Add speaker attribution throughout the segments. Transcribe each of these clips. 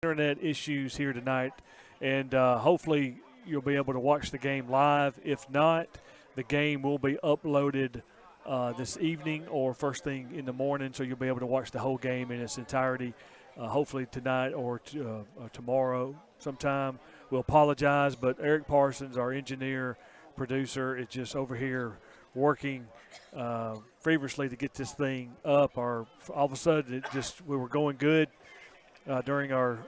Speaker 1: internet issues here tonight, and hopefully you'll be able to watch the game live. If not, the game will be uploaded this evening or first thing in the morning, so you'll be able to watch the whole game in its entirety, hopefully tonight or tomorrow sometime. We'll apologize, but Eric Parsons, our engineer, producer, is just over here working feverishly to get this thing up. All of a sudden, we were going good during our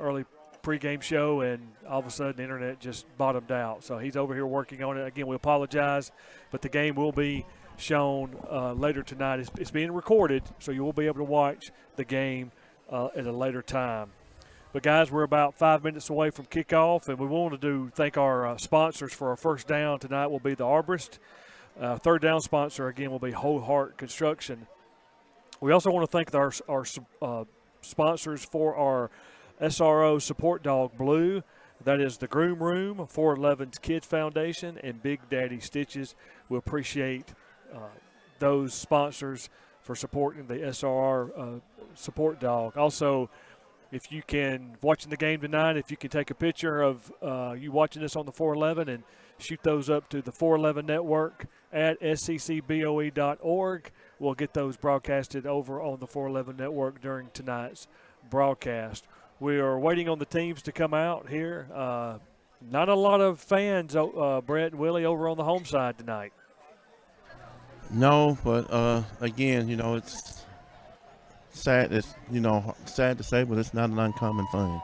Speaker 1: early pregame show, and all of a sudden the internet just bottomed out. So he's over here working on it. Again, we apologize, but the game will be shown later tonight. It's being recorded, so you will be able to watch the game at a later time. But, guys, we're about 5 minutes away from kickoff, and we want to thank our sponsors for our first down tonight will be the Arborist. Third down sponsor, again, will be Whole Heart Construction. We also want to thank our sponsors for our SRO Support Dog Blue. That is the Groom Room, 411's Kids Foundation, and Big Daddy Stitches. We appreciate those sponsors for supporting the SRR Support Dog. Also, if you can, watching the game tonight, if you can take a picture of you watching this on the 411 and shoot those up to the 411 network at sccboe.org, we'll get those broadcasted over on the 411 network during tonight's broadcast. We are waiting on the teams to come out here. Not a lot of fans, Brett and Willie, over on the home side tonight.
Speaker 2: No, but again, it's sad. It's sad to say, but it's not an uncommon thing.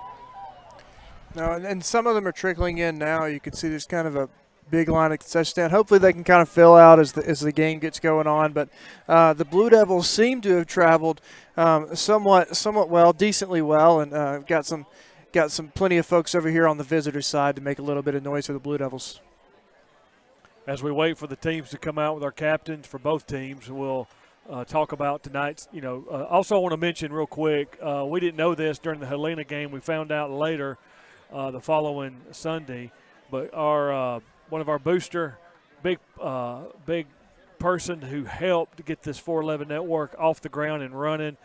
Speaker 3: No, and some of them are trickling in now. You can see there's kind of a big line at the touchdown. Hopefully they can kind of fill out as the game gets going on. But the Blue Devils seem to have traveled somewhat well, decently well, and got some plenty of folks over here on the visitor side to make a little bit of noise for the Blue Devils.
Speaker 1: As we wait for the teams to come out with our captains for both teams, we'll talk about tonight's. Also I want to mention real quick, we didn't know this during the Helena game. We found out later the following Sunday, but our one of our booster, big person who helped get this 411 network off the ground and running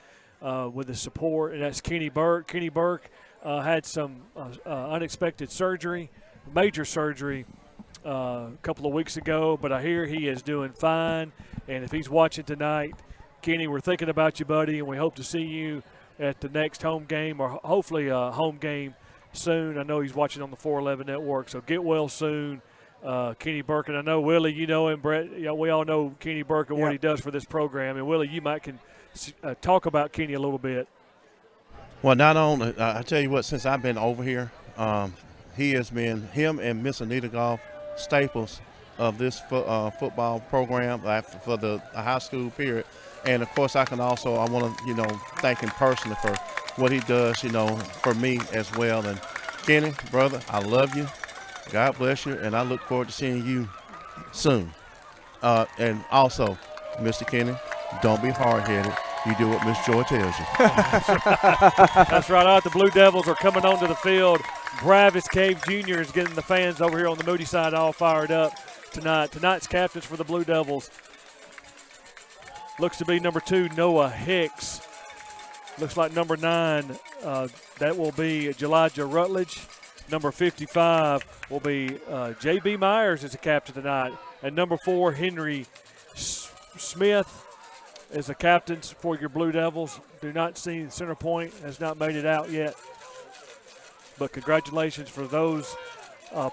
Speaker 1: with the support, and that's Kenny Burke. Kenny Burke had some unexpected surgery, major surgery, a couple of weeks ago, but I hear he is doing fine. And if he's watching tonight, Kenny, we're thinking about you, buddy, and we hope to see you at the next home game or hopefully a home game soon. I know he's watching on the 411 network, so get well soon. Kenny Burke, and I know, Willie, you know him, Brett. We all know Kenny Burke and what he does for this program. And, Willie, you might can talk about Kenny a little bit.
Speaker 2: Well, not only, I tell you what, since I've been over here, he has been, him and Miss Anita Goff, staples of this football program for the high school period. And, of course, I want to, thank him personally for what he does, for me as well. And, Kenny, brother, I love you. God bless you, and I look forward to seeing you soon. And also, Mr. Kenny, don't be hard-headed. You do what Miss Joy tells you.
Speaker 1: That's right. All right, the Blue Devils are coming onto the field. Bravis Cave Jr. is getting the fans over here on the Moody side all fired up tonight. Tonight's captains for the Blue Devils looks to be number 2, Noah Hicks. Looks like number 9, that will be Elijah Rutledge. Number 55 will be J.B. Myers as a captain tonight. And number 4, Henry Smith is the captain for your Blue Devils. Do not see Center Point has not made it out yet. But congratulations for those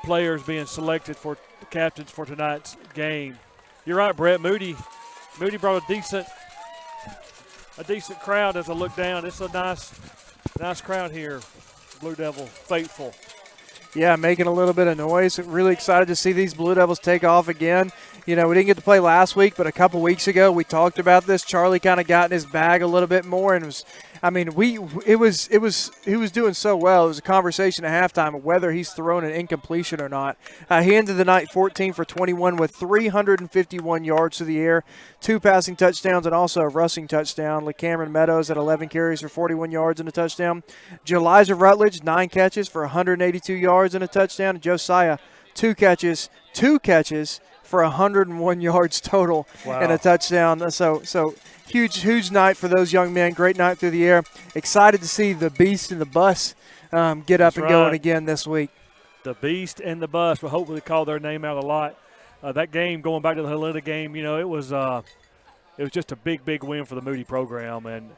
Speaker 1: players being selected for the captains for tonight's game. You're right, Brett. Moody brought a decent crowd as I look down. It's a nice crowd here. Blue Devil faithful.
Speaker 3: Yeah, making a little bit of noise. Really excited to see these Blue Devils take off again. We didn't get to play last week, but a couple weeks ago we talked about this. Charlie kind of got in his bag a little bit more, and he was doing so well. It was a conversation at halftime of whether he's thrown an incompletion or not. He ended the night 14 for 21 with 351 yards to the air, 2 passing touchdowns, and also a rushing touchdown. Cameron Meadows had 11 carries for 41 yards and a touchdown. Elijah Rutledge, 9 catches for 182 yards and a touchdown. And Josiah, 2 catches for 101 yards total and a touchdown. So huge night for those young men. Great night through the air. Excited to see the Beast and the Bus get up
Speaker 1: That's
Speaker 3: and
Speaker 1: right.
Speaker 3: going again this week.
Speaker 1: The Beast and the Bus will hopefully call their name out a lot. That game, going back to the Helena game, it was just a big, big win for the Moody program, and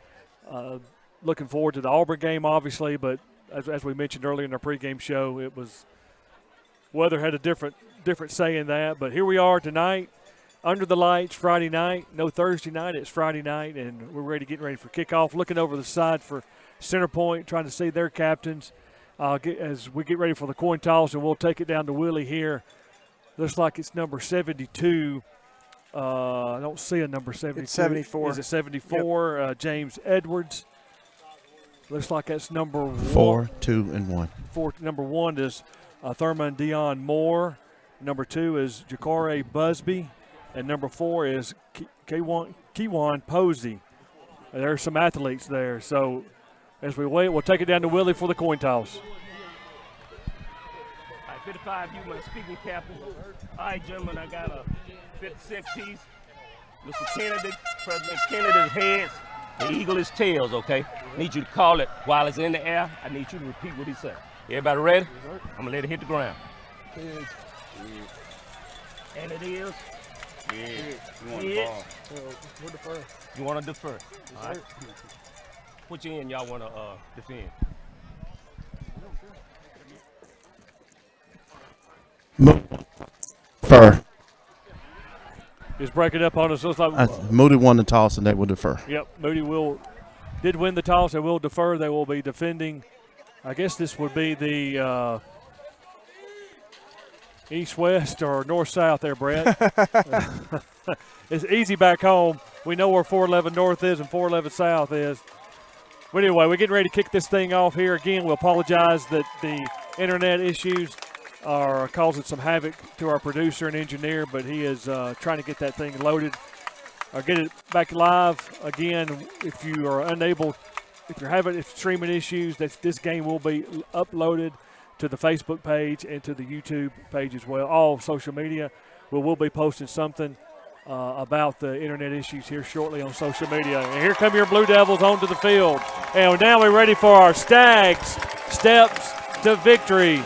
Speaker 1: looking forward to the Auburn game, obviously. But as we mentioned earlier in our pregame show, it was weather had a different say in that. But here we are tonight, under the lights, Friday night. No Thursday night, it's Friday night, and we're getting ready for kickoff. Looking over the side for Center Point, trying to see their captains. As we get ready for the coin toss, and we'll take it down to Willie here. Looks like it's number 72. I don't see a number 72.
Speaker 3: It's 74.
Speaker 1: Is it 74? Yep. James Edwards. Looks like that's number
Speaker 2: 4, 2, and 1.
Speaker 1: Number 1 is Thurman Dion Moore. Number 2 is Jacare Busby. And number 4 is Kewan Posey. There's some athletes there. So as we wait, we'll take it down to Willie for the coin toss.
Speaker 4: 55, you my speaking captain. All right, gentlemen, I got a 50-cent piece. Mr. Kennedy, President Kennedy's heads, the eagle is tails, okay? Need you to call it while it's in the air. I need you to repeat what he said. Everybody ready? I'm gonna let it hit the ground.
Speaker 5: Heads.
Speaker 4: And it is?
Speaker 5: Yeah. You want the ball.
Speaker 4: We'll defer. You wanna defer? All right. Which end y'all wanna defend?
Speaker 2: Defer.
Speaker 1: Just break it up on us. Looks like
Speaker 2: Moody won the toss, and they will defer.
Speaker 1: Yep, Moody did win the toss. They will defer. They will be defending. I guess this would be the east-west or north-south there, Brett. It's easy back home. We know where 411 North is and 411 South is. But anyway, we're getting ready to kick this thing off here. Again, we apologize that the internet issues are causing some havoc to our producer and engineer, but he is trying to get that thing loaded or get it back live. Again, if you are unable, if you're having streaming issues, this game will be uploaded to the Facebook page and to the YouTube page as well. All social media. We'll be posting something about the internet issues here shortly on social media. And here come your Blue Devils onto the field. And now we're ready for our Stags steps to victory.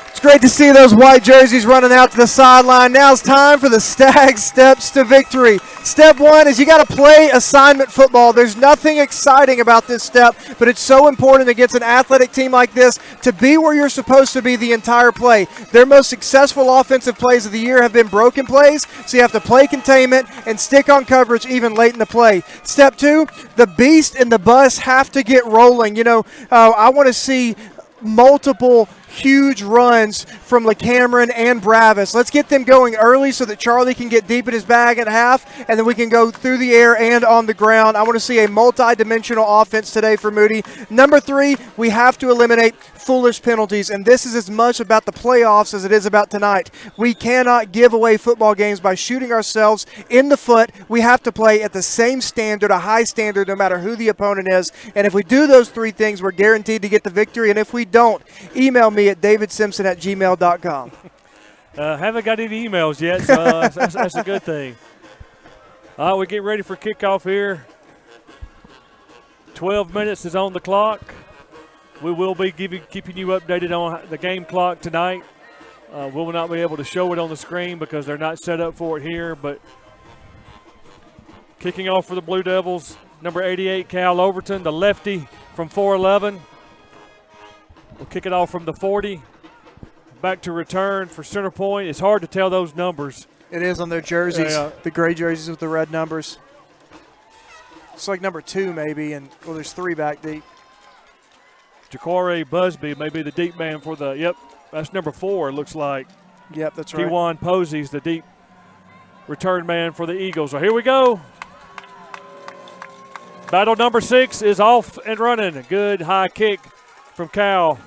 Speaker 3: It's great to see those white jerseys running out to the sideline. Now it's time for the Stags steps to victory. Step 1 is you got to play assignment football. There's nothing exciting about this step, but it's so important against an athletic team like this to be where you're supposed to be the entire play. Their most successful offensive plays of the year have been broken plays, so you have to play containment and stick on coverage even late in the play. Step 2, the Beast and the Bus have to get rolling. I want to see multiple huge runs from LeCameron and Bravis. Let's get them going early so that Charlie can get deep in his bag at half, and then we can go through the air and on the ground. I want to see a multi-dimensional offense today for Moody. Number 3, we have to eliminate foolish penalties, and this is as much about the playoffs as it is about tonight. We cannot give away football games by shooting ourselves in the foot. We have to play at the same standard, a high standard, no matter who the opponent is, and if we do those 3 things, we're guaranteed to get the victory, and if we don't, email me at davidsimpson@gmail.com.
Speaker 1: Haven't got any emails yet, so that's a good thing. All right, we get ready for kickoff here. 12 minutes is on the clock. We will be keeping you updated on the game clock tonight. We will not be able to show it on the screen because they're not set up for it here, but kicking off for the Blue Devils, number 88, Cal Overton, the lefty from 411. We'll kick it off from the 40. Back to return for Center Point. It's hard to tell those numbers.
Speaker 3: It is on their jerseys, the gray jerseys with the red numbers. It's like number 2 maybe, and there's 3 back deep.
Speaker 1: Jacare Busby may be the deep man for that's number 4, it looks like.
Speaker 3: Yep, that's right.
Speaker 1: Kewan Posey's the deep return man for the Eagles. So here we go. Battle number 6 is off and running. A good high kick from Cal.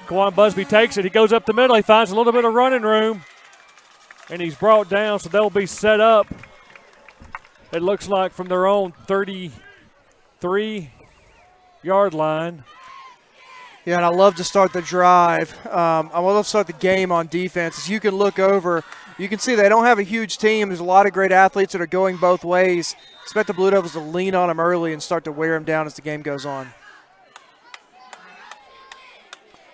Speaker 1: Kewan Busby takes it. He goes up the middle. He finds a little bit of running room. And he's brought down, so they'll be set up. It looks like from their own 33-yard line.
Speaker 3: Yeah, and I love to start the drive. I love to start the game on defense. As you can look over, you can see they don't have a huge team. There's a lot of great athletes that are going both ways. Expect the Blue Devils to lean on them early and start to wear them down as the game goes on.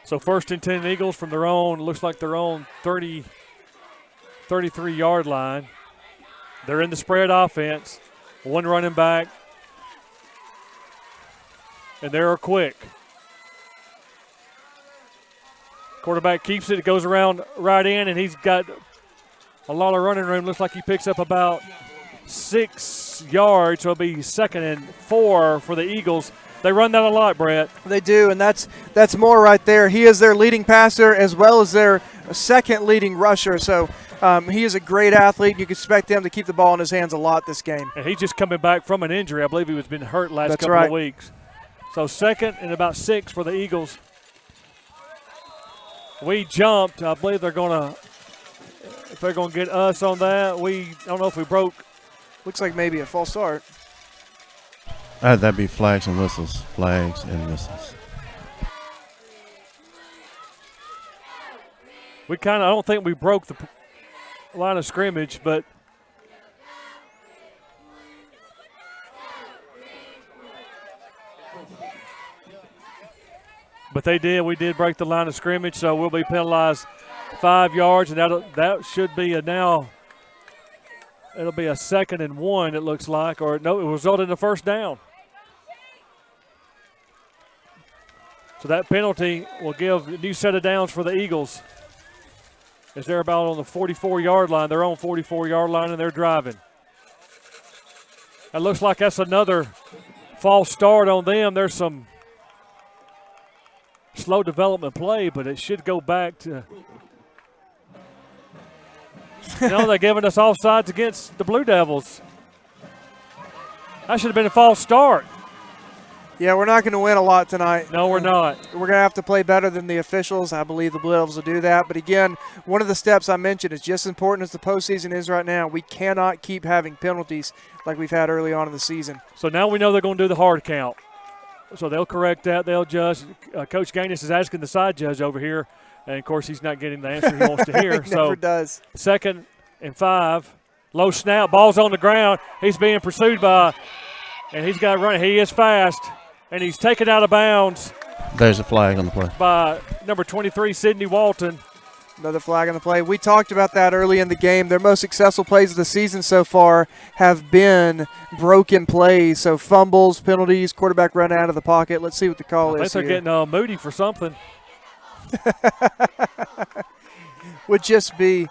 Speaker 1: So 1st and 10 Eagles from their own, looks like their own 33-yard line. They're in the spread offense. One running back. And they're quick. Quarterback keeps it. It goes around right in, and he's got a lot of running room. Looks like he picks up about 6 yards. So it'll be 2nd and 4 for the Eagles. They run that a lot, Brett.
Speaker 3: They do, and that's more right there. He is their leading passer as well as their second leading rusher. So he is a great athlete. You can expect him to keep the ball in his hands a lot this game.
Speaker 1: And he's just coming back from an injury. I believe he was been hurt last
Speaker 3: That's
Speaker 1: couple
Speaker 3: right.
Speaker 1: of weeks. So 2nd and about 6 for the Eagles. We jumped. I believe they're going to, if they're going to get us on that, I don't know if we broke.
Speaker 3: Looks like maybe a false start.
Speaker 2: That'd be flags and whistles. Flags and whistles.
Speaker 1: I don't think we broke the line of scrimmage, but they did. We did break the line of scrimmage, so we'll be penalized 5 yards, and that should be it'll be a 2nd and 1, it looks like, or no, it resulted in a 1st down. So that penalty will give a new set of downs for the Eagles as they're about on the 44-yard line, their own 44-yard line, and they're driving. It looks like that's another false start on them. There's some slow development play, but it should go back to – they're giving us offsides against the Blue Devils. That should have been a false start.
Speaker 3: Yeah, we're not going to win a lot tonight.
Speaker 1: No, we're not.
Speaker 3: We're going to have to play better than the officials. I believe the Blue Devils will do that. But again, one of the steps I mentioned is just as important as the postseason is right now. We cannot keep having penalties like we've had early on in the season.
Speaker 1: So now we know they're going to do the hard count. So they'll correct that. They'll judge. Coach Gaines is asking the side judge over here, and, of course, he's not getting the answer he wants to hear.
Speaker 3: He never does.
Speaker 1: 2nd and 5. Low snap. Ball's on the ground. He's being pursued by, and he's got to run. He is fast, and he's taken out of bounds.
Speaker 2: There's a flag on the play.
Speaker 1: By number 23, Sidney Walton.
Speaker 3: Another flag on the play. We talked about that early in the game. Their most successful plays of the season so far have been broken plays. So fumbles, penalties, quarterback run out of the pocket. Let's see what the call is.
Speaker 1: I think they're getting Moody for something.
Speaker 3: Would just be.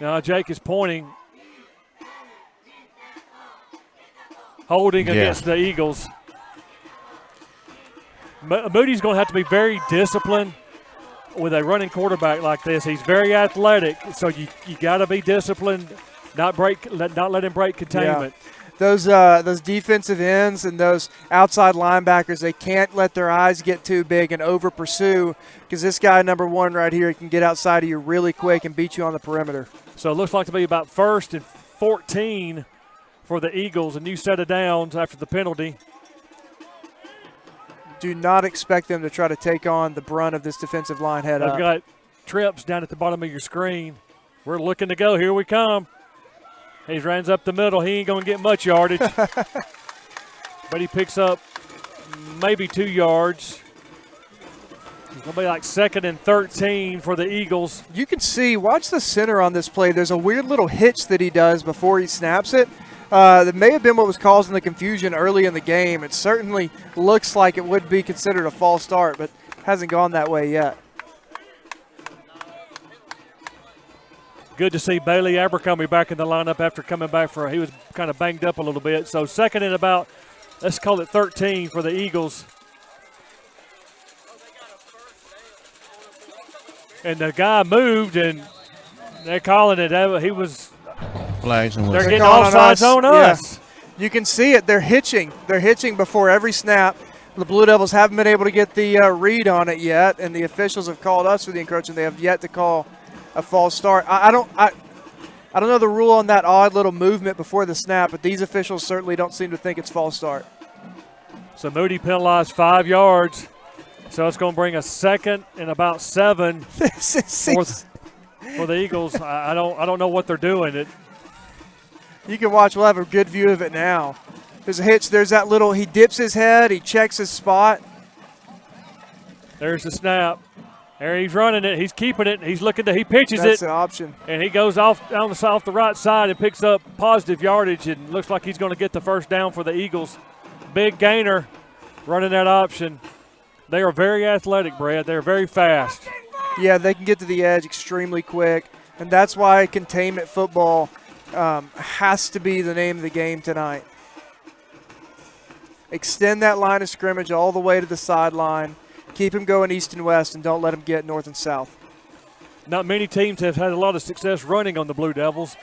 Speaker 1: Now Jake is pointing. Holding against the Eagles. Moody's going to have to be very disciplined with a running quarterback like this. He's very athletic, so you got to be disciplined, not let him break containment.
Speaker 3: Yeah. Those defensive ends and those outside linebackers, they can't let their eyes get too big and over pursue, because this guy, number 1 right here, can get outside of you really quick and beat you on the perimeter.
Speaker 1: So it looks like to be about 1st and 14 for the Eagles, a new set of downs after the penalty.
Speaker 3: Do not expect them to try to take on the brunt of this defensive line head up.
Speaker 1: I've got trips down at the bottom of your screen. We're looking to go. Here we come. He runs up the middle. He ain't going to get much yardage. But he picks up maybe 2 yards. It's going to be like 2nd and 13 for the Eagles.
Speaker 3: You can see, watch the center on this play. There's a weird little hitch that he does before he snaps it. That may have been what was causing the confusion early in the game. It certainly looks like it would be considered a false start, but hasn't gone that way yet.
Speaker 1: Good to see Bailey Abercrombie back in the lineup after coming back he was kind of banged up a little bit. So 2nd and about, let's call it 13 for the Eagles. And the guy moved, and they're calling it. He was.
Speaker 2: Flags and
Speaker 1: They're
Speaker 2: whistles.
Speaker 1: getting offsides on us.
Speaker 3: Yeah. You can see it. They're hitching. They're hitching before every snap. The Blue Devils haven't been able to get the read on it yet, and the officials have called us for the encroachment. They have yet to call a false start. I don't know the rule on that odd little movement before the snap, but these officials certainly don't seem to think it's false start.
Speaker 1: So Moody penalized 5 yards. So it's going to bring a 2nd and about 7 for the Eagles. I don't know what they're doing.
Speaker 3: You can watch. We'll have a good view of it now. There's a hitch. There's that little. He dips his head. He checks his spot.
Speaker 1: There's the snap. There he's running it. He's keeping it. He's looking to. He pitches
Speaker 3: That's
Speaker 1: it.
Speaker 3: the option.
Speaker 1: And he goes off the right side and picks up positive yardage and looks like he's going to get the first down for the Eagles. Big gainer running that option. They are very athletic, Brad. They're very fast.
Speaker 3: Yeah, they can get to the edge extremely quick, and that's why containment football has to be the name of the game tonight. Extend that line of scrimmage all the way to the sideline. Keep him going east and west, and don't let him get north and south.
Speaker 1: Not many teams have had a lot of success running on the Blue Devils,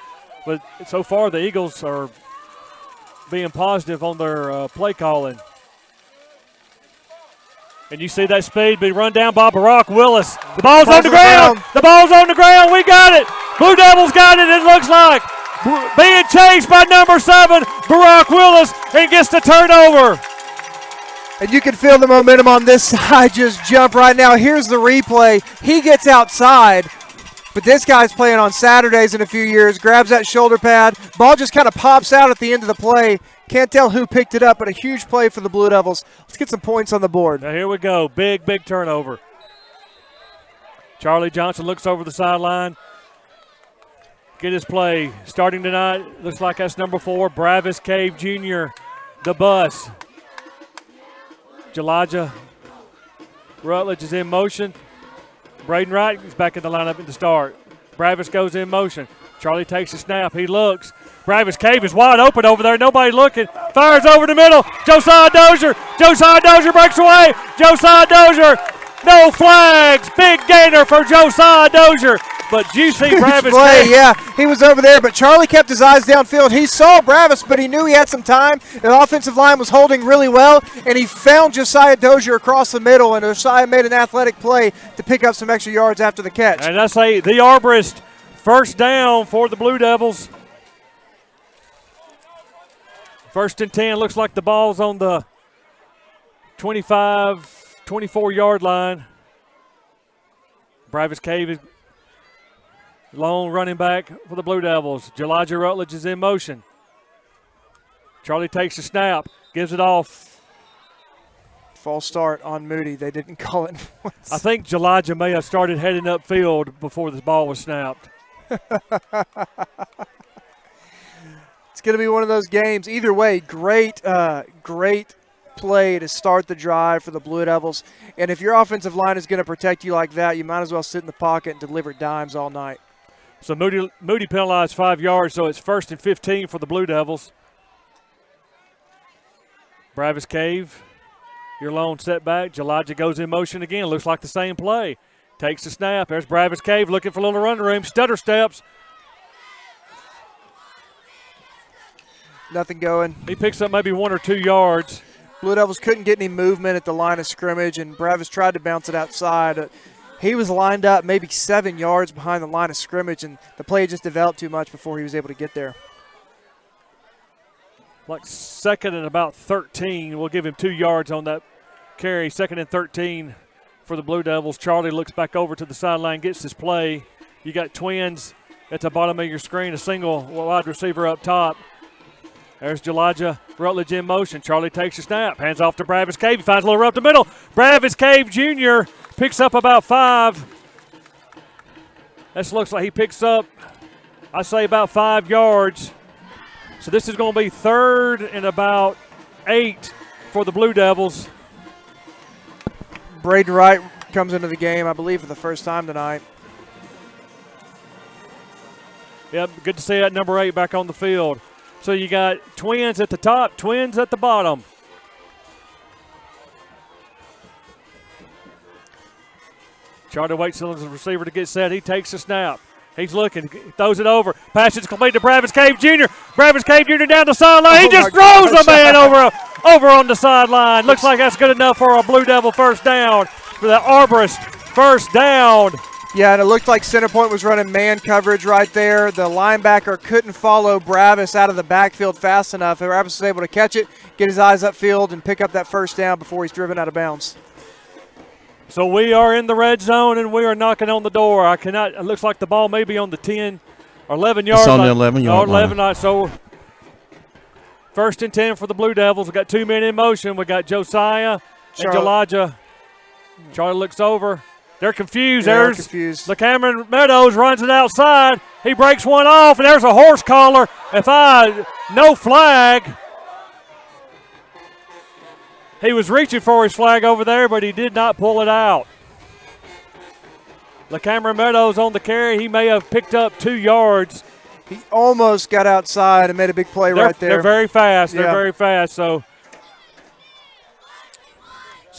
Speaker 1: but so far the Eagles are being positive on their play calling. And you see that speed be run down by Barack Willis. The ball's on the ground. The ball's on the ground. We got it. Blue Devils got it, it looks like. Being chased by number 7, Barack Willis, and gets the turnover.
Speaker 3: And you can feel the momentum on this side just jump right now. Here's the replay. He gets outside, but this guy's playing on Saturdays in a few years, grabs that shoulder pad. Ball just kind of pops out at the end of the play. Can't tell who picked it up, but a huge play for the Blue Devils. Let's get some points on the board.
Speaker 1: Now here we go. Big turnover. Charlie Johnson looks over the sideline. Get his play. Starting tonight, looks like that's number 4, Bravis Cave Jr., the bus. Elijah Rutledge is in motion. Braden Wright is back in the lineup at the start. Bravis goes in motion. Charlie takes a snap. He looks. Bravis Cave is wide open over there. Nobody looking. Fires over the middle. Josiah Dozier. Josiah Dozier breaks away. Josiah Dozier. No flags. Big gainer for Josiah Dozier. But you see Bravis
Speaker 3: play,
Speaker 1: Cave.
Speaker 3: yeah, he was over there, but Charlie kept his eyes downfield. He saw Bravis, but he knew he had some time. The offensive line was holding really well, and he found Josiah Dozier across the middle, and Josiah made an athletic play to pick up some extra yards after the catch.
Speaker 1: And I say the Arborist, first down for the Blue Devils. 1st and 10, looks like the ball's on the 25, 24-yard line. Bravis Cave is lone running back for the Blue Devils. Elijah Rutledge is in motion. Charlie takes a snap, gives it off.
Speaker 3: False start on Moody. They didn't call it once.
Speaker 1: I think Elijah may have started heading upfield before the ball was snapped.
Speaker 3: It's going to be one of those games. Either way, great play to start the drive for the Blue Devils. And if your offensive line is going to protect you like that, you might as well sit in the pocket and deliver dimes all night.
Speaker 1: So Moody penalized 5 yards, so it's 1st and 15 for the Blue Devils. Bravis Cave, your lone setback. Elijah goes in motion again. Looks like the same play. Takes the snap. There's Bravis Cave looking for a little run room. Stutter steps.
Speaker 3: Nothing going.
Speaker 1: He picks up maybe 1 or 2 yards.
Speaker 3: Blue Devils couldn't get any movement at the line of scrimmage, and Bravis tried to bounce it outside. He was lined up maybe 7 yards behind the line of scrimmage, and the play just developed too much before he was able to get there.
Speaker 1: Like 2nd and about 13. We'll give him 2 yards on that carry. 2nd and 13 for the Blue Devils. Charlie looks back over to the sideline, gets his play. You got twins at the bottom of your screen, a single wide receiver up top. There's Elijah Rutledge in motion. Charlie takes a snap, hands off to Bravis Cave. He finds a little up the middle. Bravis Cave Jr. picks up about 5. This looks like he picks up, I say, about 5 yards. So this is going to be 3rd and about 8 for the Blue Devils.
Speaker 3: Braden Wright comes into the game, I believe, for the first time tonight.
Speaker 1: Yep, good to see that number 8 back on the field. So you got twins at the top, twins at the bottom. Charlie waits for the receiver to get set. He takes a snap. He's looking, throws it over. Pass is complete to Bravis Cave Jr. Bravis Cave Jr. down the sideline. He just throws a man over on the sideline. Looks like that's good enough for a Blue Devil first down for the Arborist. First down.
Speaker 3: Yeah, and it looked like Center Point was running man coverage right there. The linebacker couldn't follow Bravis out of the backfield fast enough. Bravis was able to catch it, get his eyes upfield, and pick up that first down before he's driven out of bounds.
Speaker 1: So we are in the red zone, and we are knocking on the door. It looks like the ball may be on the 10 or 11 yard line.
Speaker 2: It's on the 11-yard line.
Speaker 1: 11, so 1st and 10 for the Blue Devils. We got 2 men in motion. We got Josiah and Elijah. Charlie looks over. They're confused.
Speaker 3: Yeah, they're
Speaker 1: There's
Speaker 3: confused.
Speaker 1: LeCameron Meadows runs it outside. He breaks one off, and there's a horse collar. No flag. He was reaching for his flag over there, but he did not pull it out. LeCameron Meadows on the carry. He may have picked up 2 yards.
Speaker 3: He almost got outside and made a big play right there.
Speaker 1: They're very fast.
Speaker 3: Yeah.
Speaker 1: They're very fast. So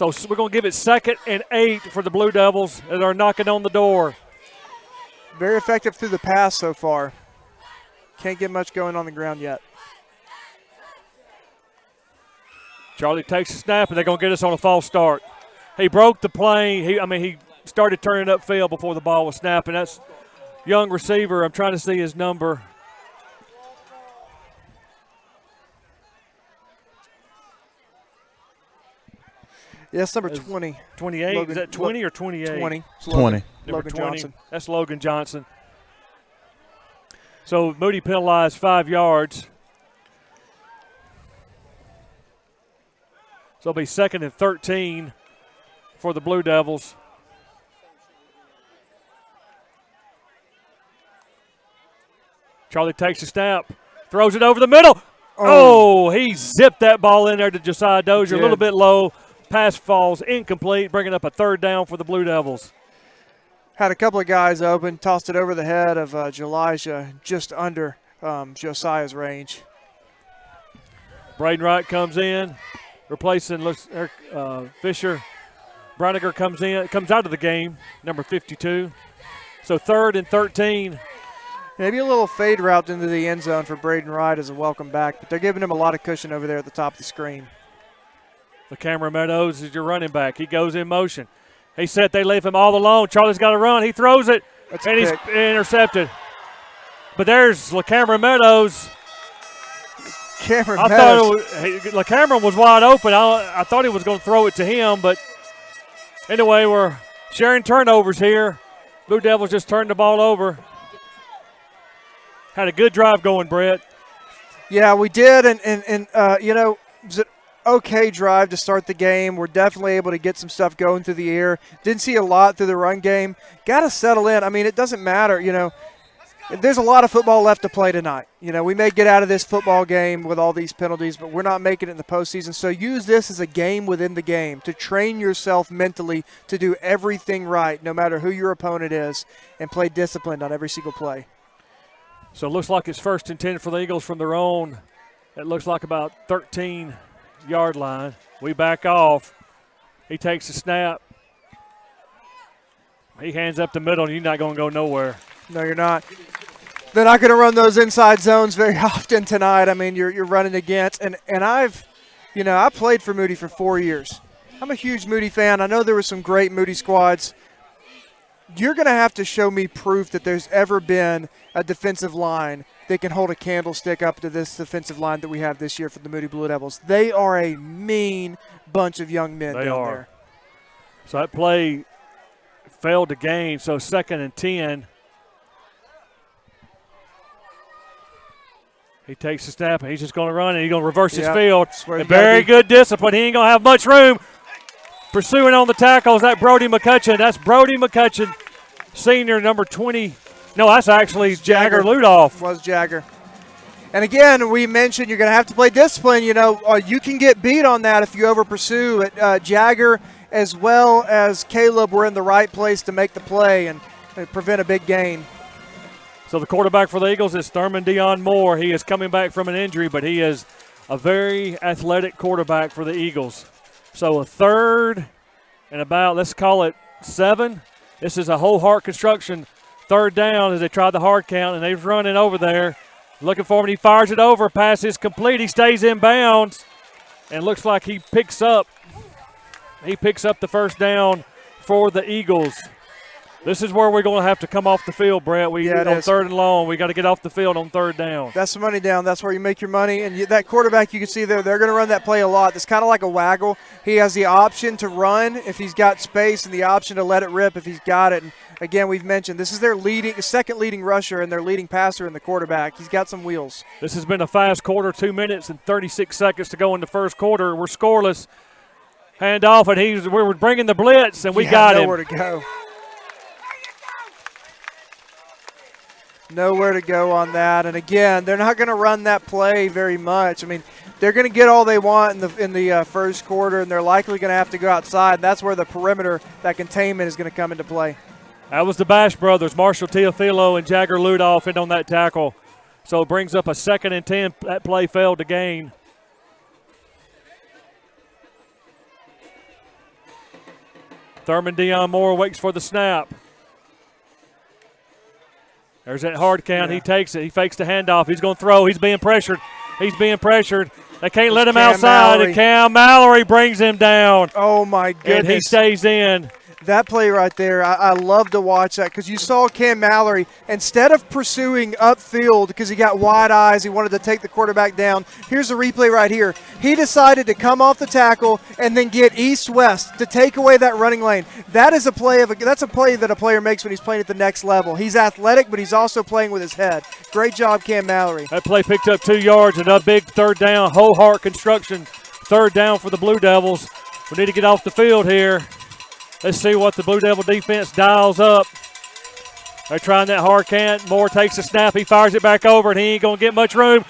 Speaker 1: we're going to give it 2nd and 8 for the Blue Devils that are knocking on the door.
Speaker 3: Very effective through the pass so far. Can't get much going on the ground yet.
Speaker 1: Charlie takes a snap, and they're going to get us on a false start. He broke the plane. He started turning upfield before the ball was snapping. That's young receiver. I'm trying to see his number.
Speaker 3: Yes, number 20.
Speaker 1: 28.
Speaker 3: Logan,
Speaker 1: Is that 20 or 28?
Speaker 3: 20. It's
Speaker 2: 20.
Speaker 3: Logan
Speaker 1: Number 20.
Speaker 3: Johnson.
Speaker 1: That's Logan Johnson. So Moody penalized 5 yards. So it'll be 2nd and 13 for the Blue Devils. Charlie takes a snap, throws it over the middle. Oh, he zipped that ball in there to Josiah Dozier. A little bit low. Pass falls incomplete, bringing up a 3rd down for the Blue Devils.
Speaker 3: Had a couple of guys open, tossed it over the head of Jelijah, just under Josiah's range.
Speaker 1: Braden Wright comes in, replacing Fisher. Broniger comes out of the game, number 52. So 3rd and 13.
Speaker 3: Maybe a little fade route into the end zone for Braden Wright as a welcome back, but they're giving him a lot of cushion over there at the top of the screen.
Speaker 1: LeCameron Meadows is your running back. He goes in motion. He said they leave him all alone. Charlie's got to run. He throws it, and he's intercepted. But there's LeCameron Meadows. LeCameron was wide open. I thought he was going to throw it to him, but anyway, we're sharing turnovers here. Blue Devils just turned the ball over. Had a good drive going, Brett.
Speaker 3: Yeah, we did, and it was an okay drive to start the game. We're definitely able to get some stuff going through the air. Didn't see a lot through the run game. Got to settle in. I mean, it doesn't matter, There's a lot of football left to play tonight. We may get out of this football game with all these penalties, but we're not making it in the postseason. So use this as a game within the game to train yourself mentally to do everything right, no matter who your opponent is, and play disciplined on every single play.
Speaker 1: So it looks like it's 1st and 10 for the Eagles from their own. It looks like about 13-yard line. We back off. He takes a snap. He hands up the middle, and you're not going to go nowhere.
Speaker 3: No, you're not. They're not going to run those inside zones very often tonight. I mean, you're running against. And I played for Moody for 4 years. I'm a huge Moody fan. I know there were some great Moody squads. You're going to have to show me proof that there's ever been a defensive line that can hold a candlestick up to this defensive line that we have this year for the Moody Blue Devils. They are a mean bunch of young men down there.
Speaker 1: So that play failed to gain, so 2nd and 10. He takes the snap, and he's just going to run, and he's going to reverse his field. Very good discipline. He ain't going to have much room. Pursuing on the tackles, that Brody McCutcheon. That's Brody McCutcheon, senior, number 20. No, that's actually Jagger Ludoff.
Speaker 3: Was Jagger. And again, we mentioned you're going to have to play discipline. You can get beat on that if you over pursue it. Jagger as well as Caleb were in the right place to make the play and prevent a big gain.
Speaker 1: So the quarterback for the Eagles is Thurman Dion Moore. He is coming back from an injury, but he is a very athletic quarterback for the Eagles. So a 3rd and about, let's call it 7. This is a whole Hart Construction 3rd down as they try the hard count, and they're running over there. Looking for him, and he fires it over. Pass is complete. He stays in bounds, and looks like he picks up the 1st down for the Eagles. This is where we're going to have to come off the field, Brett. On 3rd and long, we got to get off the field on 3rd down.
Speaker 3: That's the money down. That's where you make your money. And that quarterback, you can see there, they're going to run that play a lot. It's kind of like a waggle. He has the option to run if he's got space and the option to let it rip if he's got it. And again, we've mentioned this is their second leading rusher and their leading passer in the quarterback. He's got some wheels.
Speaker 1: This has been a fast quarter, 2 minutes and 36 seconds to go in the first quarter. We're scoreless. Hand off, and we were bringing the blitz, and we got him.
Speaker 3: Nowhere to go. Nowhere to go on that. And again, they're not going to run that play very much. I mean, they're going to get all they want in the first quarter, and they're likely going to have to go outside. That's where the perimeter, that containment, is going to come into play.
Speaker 1: That was the Bash brothers, Marshall Teofilo and Jagger Ludolph, in on that tackle. So it brings up a 2nd and 10. That play failed to gain. Thurman Dion Moore waits for the snap. There's that hard count. Yeah. He takes it. He fakes the handoff. He's going to throw. He's being pressured. They can't let him outside, and Cam Mallory brings him down.
Speaker 3: Oh, my goodness.
Speaker 1: And he stays in.
Speaker 3: That play right there, I love to watch that because you saw Cam Mallory, instead of pursuing upfield because he got wide eyes, he wanted to take the quarterback down. Here's the replay right here. He decided to come off the tackle and then get east-west to take away that running lane. That's a play that a player makes when he's playing at the next level. He's athletic, but he's also playing with his head. Great job, Cam Mallory.
Speaker 1: That play picked up 2 yards and a big 3rd down. Ho-Hart construction, 3rd down for the Blue Devils. We need to get off the field here. Let's see what the Blue Devil defense dials up. They're trying that hard count. Moore takes a snap. He fires it back over, and he ain't going to get much room.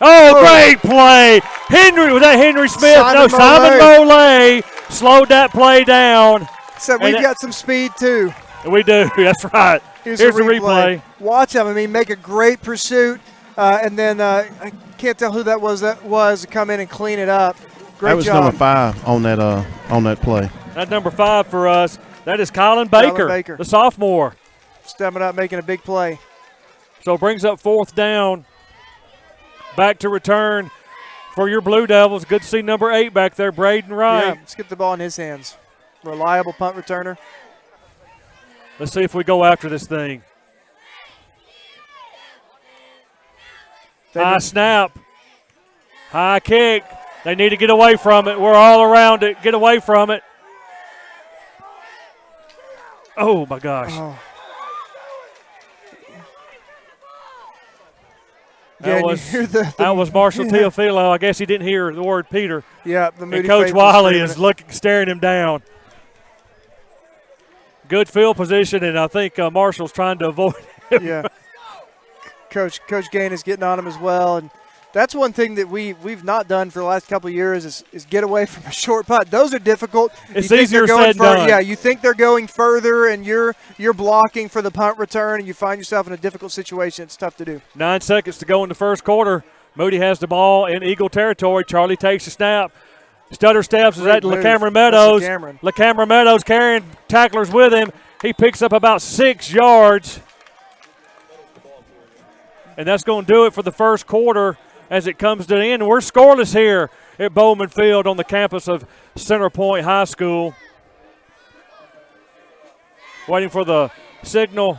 Speaker 1: Oh, great play. Was that Henry Smith? Simon Molay slowed that play down.
Speaker 3: So we've got some speed, too.
Speaker 1: We do. That's right. Here's the replay.
Speaker 3: Watch him. I mean, make a great pursuit, and then I can't tell who that was to come in and clean it up. Great job.
Speaker 2: That was number 5 on that play.
Speaker 1: That's number 5 for us. That is Colin Baker, the sophomore.
Speaker 3: Stepping up, making a big play.
Speaker 1: So it brings up 4th down. Back to return for your Blue Devils. Good to see number 8 back there, Braden Wright.
Speaker 3: Yeah, let's get the ball in his hands. Reliable punt returner.
Speaker 1: Let's see if we go after this thing. High snap. High kick. They need to get away from it. We're all around it. Get away from it. Oh, my gosh.
Speaker 3: Oh.
Speaker 1: That was Marshall Teofilo. I guess he didn't hear the word Peter.
Speaker 3: Yeah, the Moody.
Speaker 1: And Coach Wiley is staring him down. Good field position, and I think Marshall's trying to avoid him.
Speaker 3: Yeah. Coach Gain is getting on him as well, and that's one thing that we've not done for the last couple of years is get away from a short punt. Those are difficult.
Speaker 1: It's easier said than done.
Speaker 3: Yeah, you think they're going further, and you're blocking for the punt return, and you find yourself in a difficult situation. It's tough to do.
Speaker 1: 9 seconds to go in the first quarter. Moody has the ball in Eagle territory. Charlie takes a snap. Stutter steps is at LaCamera Meadows. LaCamera Meadows carrying tacklers with him. He picks up about 6 yards. And that's going to do it for the first quarter as it comes to the end. We're scoreless here at Bowman Field on the campus of Center Point High School. Waiting for the signal.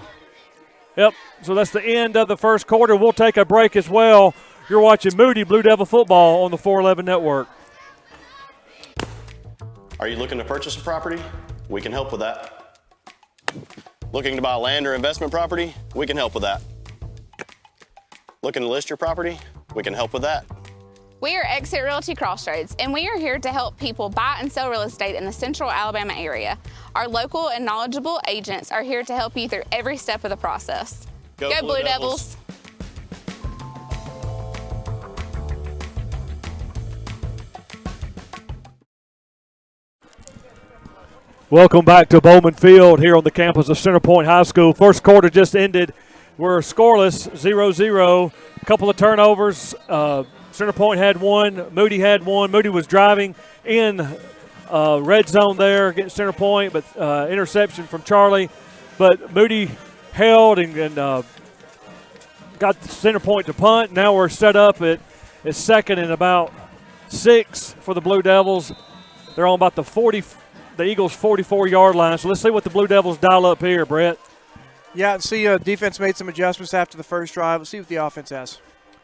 Speaker 1: Yep, so that's the end of the first quarter. We'll take a break as well. You're watching Moody Blue Devil Football on the 411 Network.
Speaker 6: Are you looking to purchase a property? We can help with that. Looking to buy land or investment property? We can help with that. Looking to list your property? We can help with that.
Speaker 7: We are Exit Realty Crossroads, and we are here to help people buy and sell real estate in the central Alabama area. Our local and knowledgeable agents are here to help you through every step of the process. Go Blue Devils.
Speaker 1: Welcome back to Bowman Field here on the campus of Center Point High School. First quarter just ended. We're scoreless, 0-0. A couple of turnovers. Center Point had one. Moody had one. Moody was driving in red zone there against Center Point, but interception from Charlie. But Moody held and got Center Point to punt. Now we're set up at 2nd and about 6 for the Blue Devils. They're on about the Eagles' 44-yard line. So let's see what the Blue Devils dial up here, Brett.
Speaker 3: Yeah, and see defense made some adjustments after the first drive. Let's see what the offense has.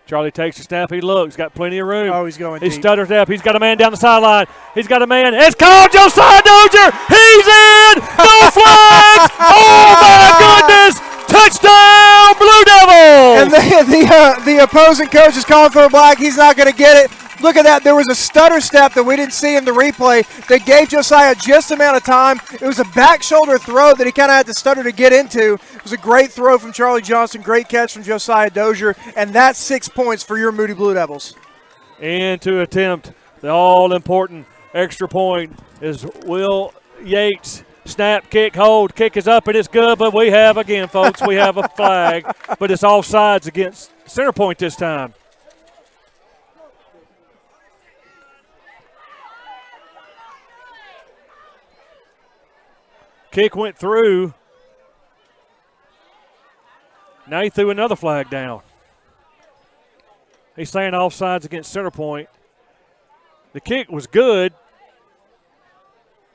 Speaker 1: Charlie takes a snap. He looks. Got plenty of room.
Speaker 3: Oh, he's going
Speaker 1: He
Speaker 3: deep.
Speaker 1: stutters up. He's got a man down the sideline. He's got a man. It's called Josiah Dozier. He's in. No flags. Oh, my goodness. Touchdown, Blue Devils.
Speaker 3: And the opposing coach is calling for a flag. He's not going to get it. Look at that. There was a stutter step that we didn't see in the replay that gave Josiah just the amount of time. It was a back shoulder throw that he kind of had to stutter to get into. It was a great throw from Charlie Johnson, great catch from Josiah Dozier, and that's 6 points for your Moody Blue Devils.
Speaker 1: And to attempt the all-important extra point is Will Yates. Snap, kick, hold. Kick is up, and it's good, but we have, again, folks, we have a flag, but it's offsides against Center Point this time. Kick went through. Now he threw another flag down. He's saying offsides against Center Point. The kick was good,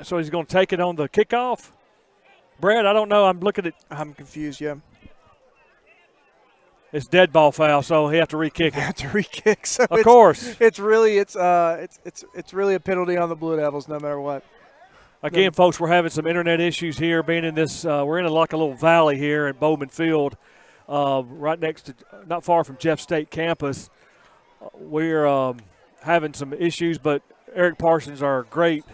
Speaker 1: so he's going to take it on the kickoff. Brad, I don't know. I'm looking at.
Speaker 3: I'm confused, yeah.
Speaker 1: It's dead ball foul, so he have to re-kick it.
Speaker 3: Have to re-kick. So
Speaker 1: of course.
Speaker 3: It's really a penalty on the Blue Devils no matter what.
Speaker 1: Again, folks, we're having some internet issues here. Being in this, we're in like a little valley here in Bowman Field, right next to, not far from Jeff State campus. We're having some issues, but Eric Parsons, our great,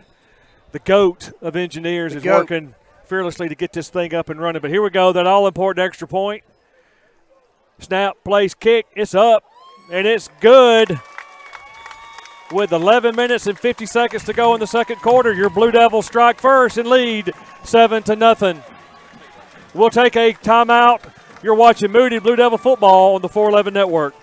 Speaker 1: the GOAT of engineers, is working fearlessly to get this thing up and running. But here we go, that all-important extra point. Snap, place, kick, it's up, and it's good. With 11 minutes and 50 seconds to go in the second quarter, your Blue Devils strike first and lead 7-0. We'll take a timeout. You're watching Moody Blue Devil football on the 411 Network.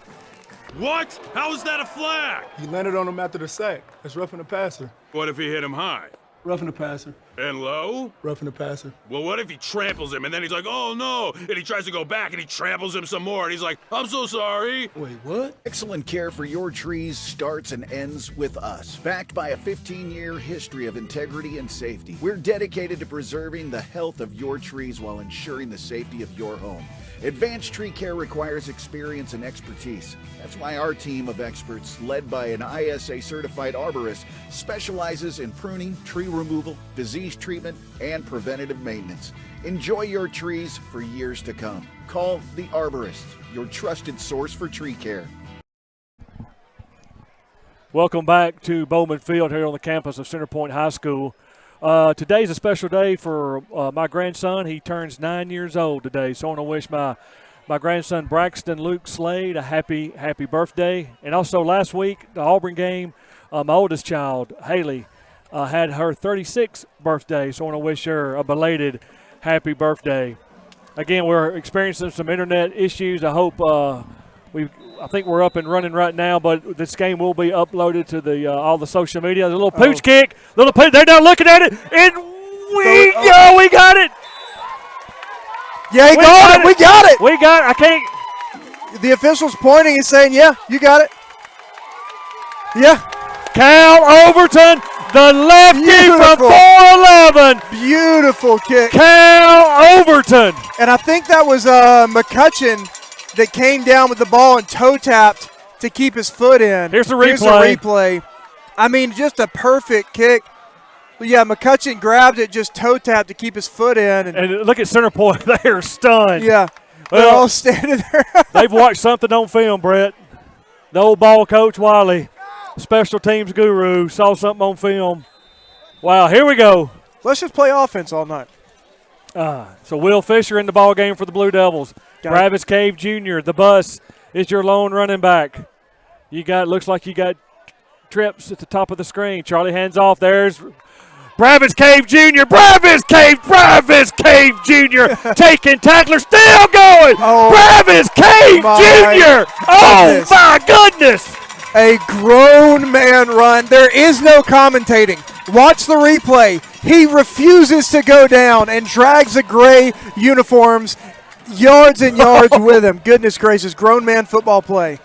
Speaker 8: What? How is that a flag?
Speaker 5: He landed on him after the sack. That's roughing the passer.
Speaker 8: What if he hit him high?
Speaker 5: Roughing the passer.
Speaker 8: And low?
Speaker 5: Roughing the passer.
Speaker 8: Well, what if he tramples him and then he's like, oh no, and he tries to go back and he tramples him some more and he's like, I'm so sorry.
Speaker 5: Wait, what?
Speaker 9: Excellent care for your trees starts and ends with us. Backed by a 15-year history of integrity and safety, we're dedicated to preserving the health of your trees while ensuring the safety of your home. Advanced tree care requires experience and expertise. That's why our team of experts, led by an ISA-certified arborist, specializes in pruning, tree removal, disease treatment, and preventative maintenance. Enjoy your trees for years to come. Call the Arborist, your trusted source for tree care.
Speaker 1: Welcome back to Bowman Field here on the campus of Center Point High School. Today's a special day for my grandson. He turns 9 years old today, so I want to wish my grandson Braxton Luke Slade a happy birthday. And also last week, the Auburn game, my oldest child, Haley, had her 36th birthday, so I want to wish her a belated happy birthday. Again, we're experiencing some internet issues. I hope I think we're up and running right now, but this game will be uploaded to the all the social media. There's a little pooch kick, they're not looking at it, and we got it.
Speaker 3: Yeah, we got it.
Speaker 1: We got it. I can't.
Speaker 3: The official's pointing and saying, yeah, you got it. Yeah.
Speaker 1: Cal Overton, the lefty from 411.
Speaker 3: Beautiful kick.
Speaker 1: Cal Overton.
Speaker 3: And I think that was McCutcheon that came down with the ball and toe tapped to keep his foot in.
Speaker 1: Here's the replay.
Speaker 3: I mean, just a perfect kick. Yeah, McCutcheon grabbed it, just toe tapped to keep his foot in.
Speaker 1: And look at Center Point. They are stunned.
Speaker 3: Yeah. They're all standing there.
Speaker 1: They've watched something on film, Brett. The old ball coach, Wiley, special teams guru, saw something on film. Wow, here we go.
Speaker 3: Let's just play offense all night.
Speaker 1: So Will Fisher in the ball game for the Blue Devils. Travis Cave Jr., the bus, is your lone running back. Looks like you got trips at the top of the screen. Charlie hands off. There's Bravis Cave Jr. Bravis Cave Jr. taking tackler, still going. Bravis Cave Jr. Oh, my goodness.
Speaker 3: A grown man run. There is no commentating. Watch the replay. He refuses to go down and drags the gray uniforms yards and yards with him. Goodness gracious, grown man football play.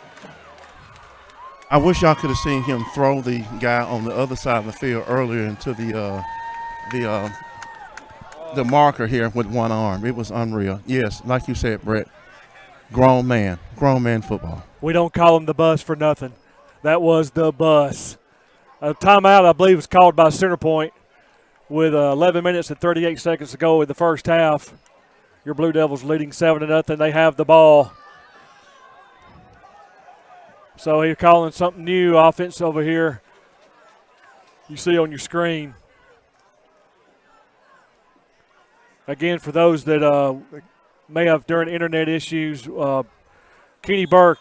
Speaker 2: I wish y'all could have seen him throw the guy on the other side of the field earlier into the marker here with one arm. It was unreal. Yes, like you said, Brett, grown man football.
Speaker 1: We don't call him the bus for nothing. That was the bus. A timeout, I believe, was called by Center Point with 11 minutes and 38 seconds to go in the first half. Your Blue Devils leading 7-0. They have the ball. So he's calling something new, offense over here. You see on your screen. Again, for those that may have during internet issues, Kenny Burke,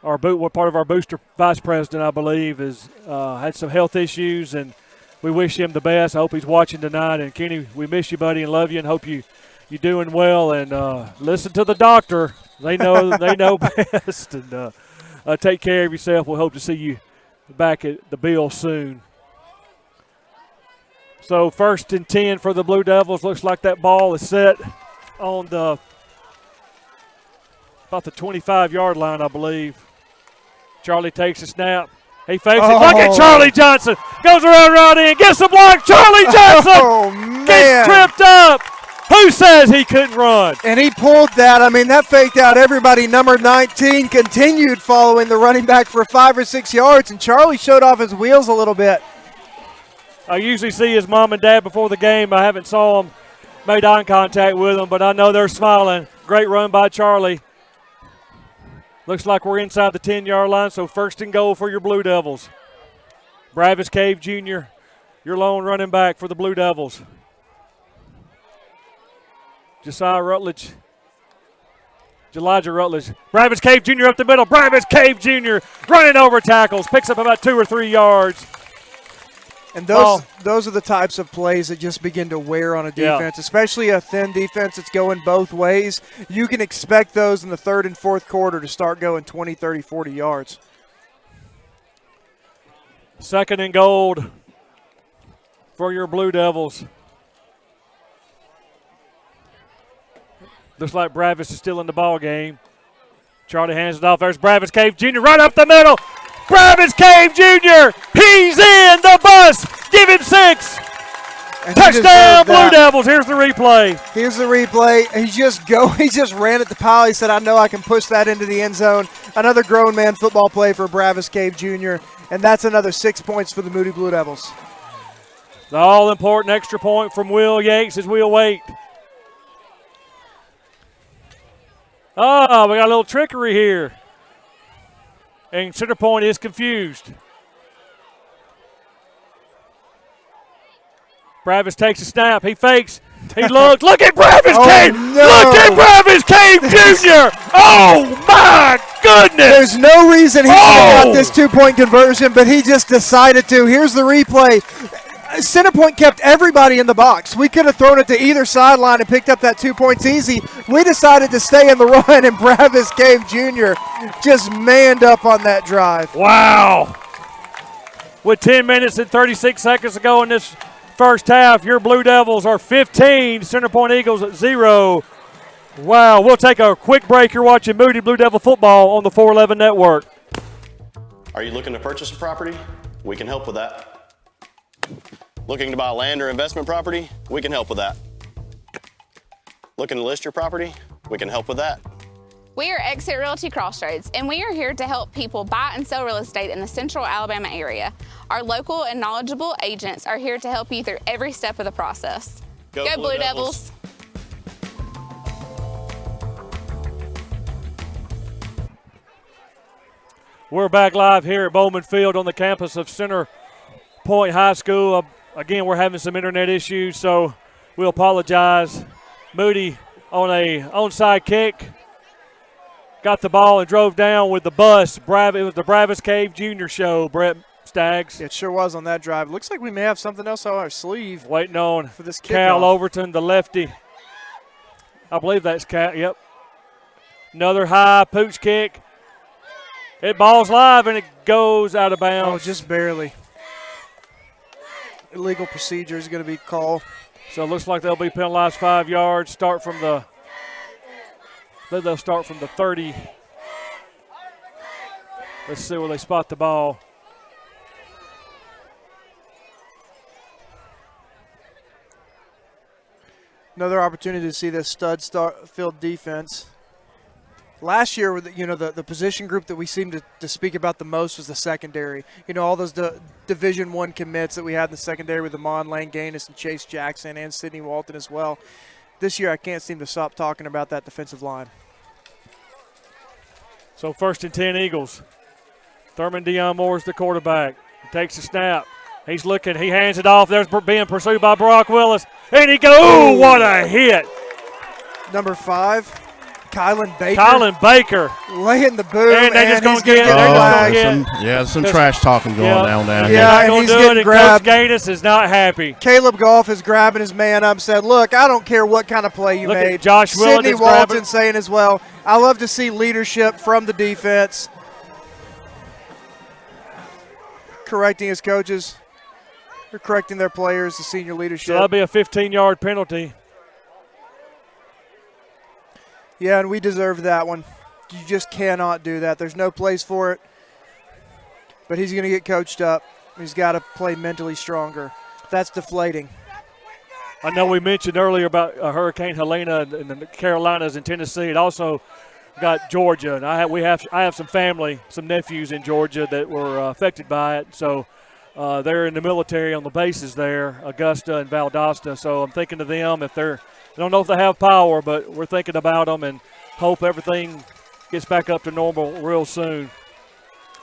Speaker 1: part of our booster vice president, I believe, has had some health issues, and we wish him the best. I hope he's watching tonight. And Kenny, we miss you, buddy, and love you, and hope you're doing well. And listen to the doctor; they know best. And take care of yourself. We hope to see you back at the Bill soon. So 1st and 10 for the Blue Devils. Looks like that ball is set on about the 25-yard line, I believe. Charlie takes a snap. He fakes it. Look at Charlie Johnson. Goes around right in. Gets the block. Charlie Johnson gets tripped up. Who says he couldn't run?
Speaker 3: And he pulled that. I mean, that faked out everybody. Number 19 continued following the running back for 5 or 6 yards, and Charlie showed off his wheels a little bit.
Speaker 1: I usually see his mom and dad before the game. I haven't saw him, made eye contact with them, but I know they're smiling. Great run by Charlie. Looks like we're inside the 10-yard line, so 1st and goal for your Blue Devils. Bravis Cave Jr., your lone running back for the Blue Devils. Elijah Rutledge. Bravis Cave Jr. up the middle. Bravis Cave Jr. running over tackles. Picks up about 2 or 3 yards.
Speaker 3: And those are the types of plays that just begin to wear on a defense, especially a thin defense that's going both ways. You can expect those in the 3rd and 4th quarter to start going 20, 30, 40 yards.
Speaker 1: 2nd and goal for your Blue Devils. Looks like Bravis is still in the ball game. Charlie hands it off. There's Bravis Cave Jr. right up the middle. Bravis Cave Jr. He's in the bus. Give him 6. Touchdown, Blue Devils. Here's the replay.
Speaker 3: Here's the replay. He just ran at the pile. He said, I know I can push that into the end zone. Another grown man football play for Bravis Cave Jr., and that's another 6 points for the Moody Blue Devils.
Speaker 1: The all-important extra point from Will Yates as we await. Oh, we got a little trickery here. And Center Point is confused. Bravis takes a snap. He fakes. He looks. Look at Bravis Cave. No. Look at Bravis Cave Jr. Oh, my goodness.
Speaker 3: There's no reason he should have got this 2-point conversion, but he just decided to. Here's the replay. Center Point kept everybody in the box. We could have thrown it to either sideline and picked up that 2 points easy. We decided to stay in the run, and Bravis Cave Jr. just manned up on that drive.
Speaker 1: Wow. With 10 minutes and 36 seconds to go in this first half, your Blue Devils are 15, Center Point Eagles 0. Wow, we'll take a quick break. You're watching Moody Blue Devil football on the 411 Network.
Speaker 6: Are you looking to purchase a property? We can help with that. Looking to buy land or investment property? We can help with that. Looking to list your property? We can help with that.
Speaker 7: We are Exit Realty Crossroads, and we are here to help people buy and sell real estate in the central Alabama area. Our local and knowledgeable agents are here to help you through every step of the process. Go Blue Devils.
Speaker 1: We're back live here at Bowman Field on the campus of Center Point High School. Again, we're having some internet issues, so we apologize. Moody on a onside kick. Got the ball and drove down with the bus. It was the Bravis Cave Jr. show, Brett Staggs.
Speaker 3: It sure was on that drive. Looks like we may have something else on our sleeve.
Speaker 1: Waiting on
Speaker 3: for this
Speaker 1: Cal Overton, the lefty. I believe that's Cal, yep. Another high pooch kick. It ball's live and it goes out of bounds.
Speaker 3: Oh, just barely. Illegal procedure is going to be called.
Speaker 1: So it looks like they'll be penalized 5 yards. They'll start from the 30. Let's see where they spot the ball.
Speaker 3: Another opportunity to see this stud field defense. Last year, the position group that we seemed to speak about the most was the secondary. All those Division I commits that we had in the secondary with Amon Lane Gaines and Chase Jackson and Sidney Walton as well. This year, I can't seem to stop talking about that defensive line.
Speaker 1: So 1st and 10 Eagles. Thurman Dion Moore's the quarterback. He takes a snap. He's looking. He hands it off. There's being pursued by Brock Willis. And he goes, ooh, what a hit.
Speaker 3: Number 5, Kylan Baker.
Speaker 1: Kylan Baker.
Speaker 3: Laying the boom.
Speaker 1: And they just going to get
Speaker 2: some trash talking going on down here.
Speaker 3: Yeah, and he's getting grabbed.
Speaker 1: Coach Gaines is not happy.
Speaker 3: Caleb Goff is grabbing his man up, said, look, I don't care what kind of play you
Speaker 1: Look
Speaker 3: made.
Speaker 1: At Josh Willett
Speaker 3: Sidney Walton saying as well, I love to see leadership from the defense. Correcting his coaches. They're correcting their players, the senior leadership.
Speaker 1: So that'll be a 15-yard penalty.
Speaker 3: Yeah, and we deserve that one. You just cannot do that. There's no place for it. But he's going to get coached up. He's got to play mentally stronger. That's deflating.
Speaker 1: I know we mentioned earlier about Hurricane Helena in the Carolinas and Tennessee. It also got Georgia, and I have some family, some nephews in Georgia that were affected by it. So they're in the military on the bases there, Augusta and Valdosta. So I'm thinking of them if they're – I don't know if they have power, but we're thinking about them and hope everything gets back up to normal real soon.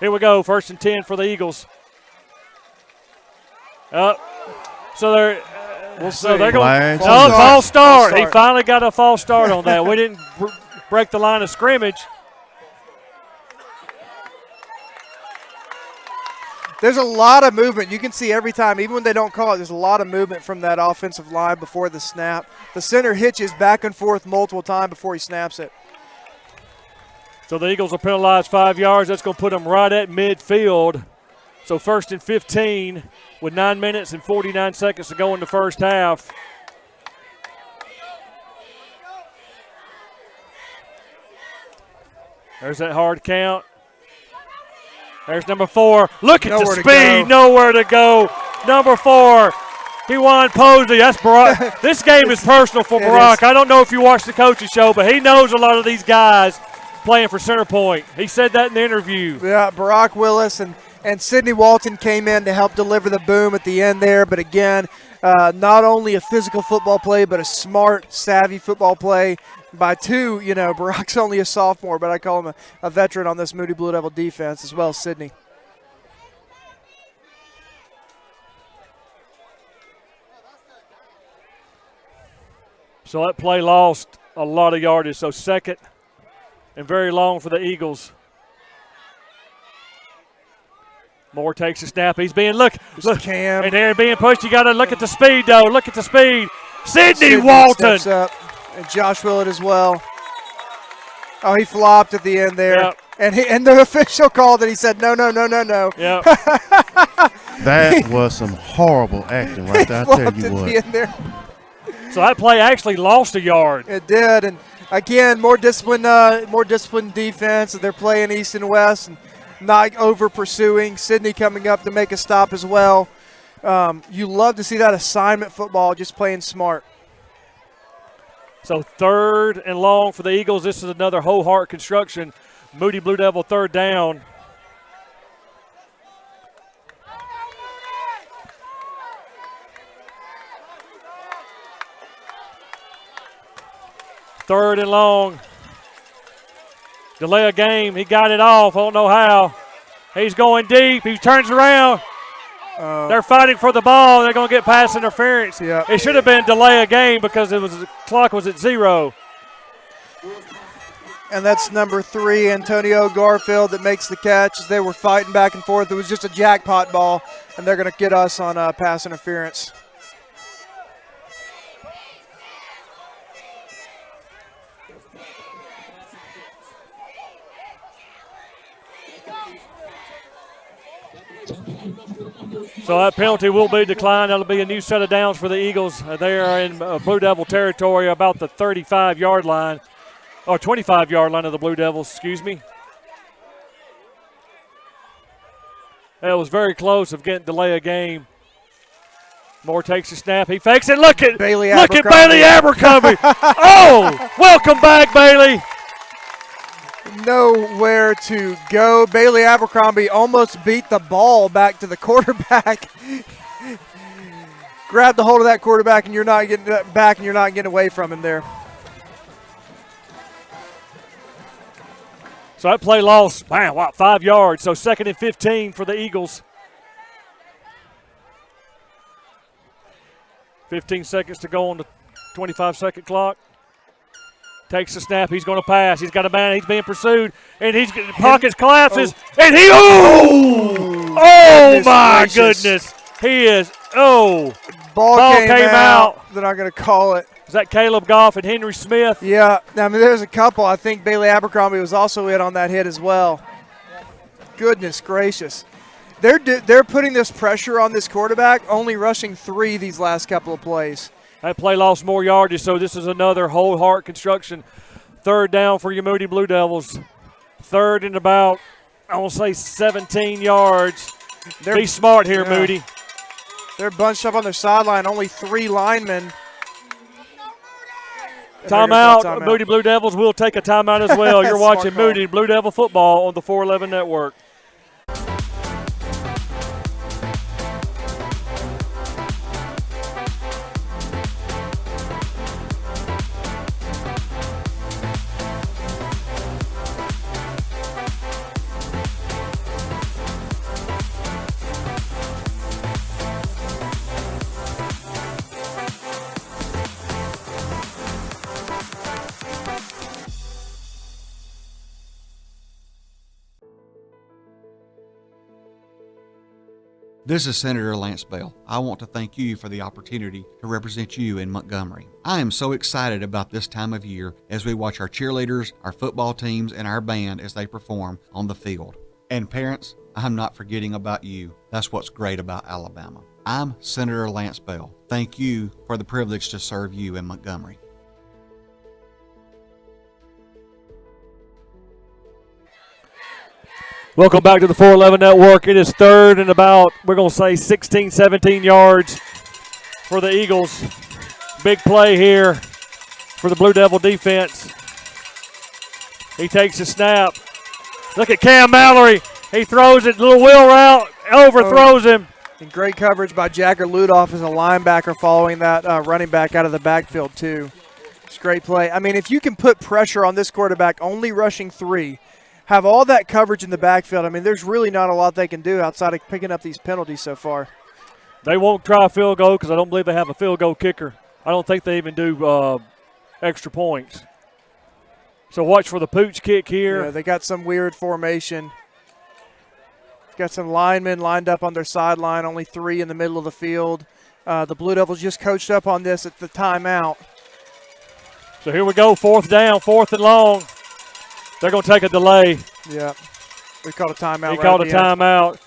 Speaker 1: Here we go, 1st and 10 for the Eagles. So they're going false start. He finally got a false start on that. We didn't break the line of scrimmage.
Speaker 3: There's a lot of movement. You can see every time, even when they don't call it, there's a lot of movement from that offensive line before the snap. The center hitches back and forth multiple times before he snaps it.
Speaker 1: So the Eagles will penalize 5 yards. That's going to put them right at midfield. So 1st and 15 with 9 minutes and 49 seconds to go in the first half. There's that hard count. There's number 4. Look at the speed. Nowhere to go. Number 4, Kewan Posey. That's Barack. This game is personal for Barack. I don't know if you watched the coaching show, but he knows a lot of these guys playing for Center Point. He said that in the interview.
Speaker 3: Yeah, Barack Willis and Sidney Walton came in to help deliver the boom at the end there. But again, not only a physical football play, but a smart, savvy football play by 2. You know, Barack's only a sophomore, but I call him a veteran on this Moody Blue Devil defense as well as Sidney.
Speaker 1: So that play lost a lot of yardage. So 2nd and very long for the Eagles. Moore takes a snap. He's being look,
Speaker 3: Cam.
Speaker 1: And they're being pushed. You got to look at the speed, though. Look at the speed. Sidney Walton.
Speaker 3: Steps up. And Josh Willett as well. Oh, he flopped at the end there.
Speaker 1: Yep.
Speaker 3: And the official called it. He said, no.
Speaker 1: Yep.
Speaker 2: That was some horrible acting right there. I tell you what.
Speaker 1: So that play actually lost a yard.
Speaker 3: It did. And, again, more disciplined defense. They're playing east and west and not over-pursuing. Sidney coming up to make a stop as well. You love to see that assignment football, just playing smart.
Speaker 1: So 3rd and long for the Eagles. This is another Whole Heart Construction Moody Blue Devil 3rd down. Third and long. Delay a game. He got it off. I don't know how. He's going deep. He turns around. They're fighting for the ball. They're going to get pass interference.
Speaker 3: Yeah.
Speaker 1: It should have been delay a game because the clock was at 0.
Speaker 3: And that's number 3, Antonio Garfield, that makes the catch. They were fighting back and forth. It was just a jackpot ball, and they're going to get us on pass interference.
Speaker 1: So that penalty will be declined. That'll be a new set of downs for the Eagles. They are in Blue Devil territory, about the 35-yard line, or 25-yard line of the Blue Devils, excuse me. It was very close of getting delay a game. Moore takes a snap. He fakes it. Look at Bailey Abercrombie. Oh, welcome back, Bailey.
Speaker 3: Nowhere to go. Bailey Abercrombie almost beat the ball back to the quarterback. Grabbed the hold of that quarterback, and you're not getting back, and you're not getting away from him there.
Speaker 1: So that play lost, man, wow, 5 yards. So 2nd and 15 for the Eagles. 15 seconds to go on the 25-second clock. Takes the snap. He's going to pass. He's got a man. He's being pursued. And he's pockets collapses. And he, oh my goodness. He is,
Speaker 3: Ball came out. They're not going to call it.
Speaker 1: Is that Caleb Goff and Henry Smith?
Speaker 3: Yeah. I mean, there's a couple. I think Bailey Abercrombie was also in on that hit as well. Goodness gracious. They're putting this pressure on this quarterback, only rushing 3 these last couple of plays.
Speaker 1: That play lost more yardage, so this is another whole heart construction. 3rd down for your Moody Blue Devils. 3rd and about, I want to say 17 yards. Be smart here, Moody.
Speaker 3: They're bunched up on their sideline, only 3 linemen.
Speaker 1: Timeout. Moody Blue Devils will take a timeout as well. You're watching Moody Blue Devil football on the 411 Network.
Speaker 10: This is Senator Lance Bell. I want to thank you for the opportunity to represent you in Montgomery. I am so excited about this time of year as we watch our cheerleaders, our football teams, and our band as they perform on the field. And parents, I'm not forgetting about you. That's what's great about Alabama. I'm Senator Lance Bell. Thank you for the privilege to serve you in Montgomery.
Speaker 1: Welcome back to the 411 Network. It is 3rd and about, we're going to say 16, 17 yards for the Eagles. Big play here for the Blue Devil defense. He takes the snap. Look at Cam Mallory. He throws it, little wheel route, overthrows him.
Speaker 3: And great coverage by Jacker Ludoff as a linebacker following that running back out of the backfield too. It's a great play. I mean, if you can put pressure on this quarterback, only rushing 3, have all that coverage in the backfield, I mean, there's really not a lot they can do outside of picking up these penalties so far.
Speaker 1: They won't try a field goal because I don't believe they have a field goal kicker. I don't think they even do extra points. So watch for the pooch kick here.
Speaker 3: Yeah, they got some weird formation. Got some linemen lined up on their sideline, only 3 in the middle of the field. The Blue Devils just coached up on this at the timeout.
Speaker 1: So here we go, 4th down, 4th and long. They're going to take a delay.
Speaker 3: Yeah. We called a timeout.
Speaker 1: He called a timeout.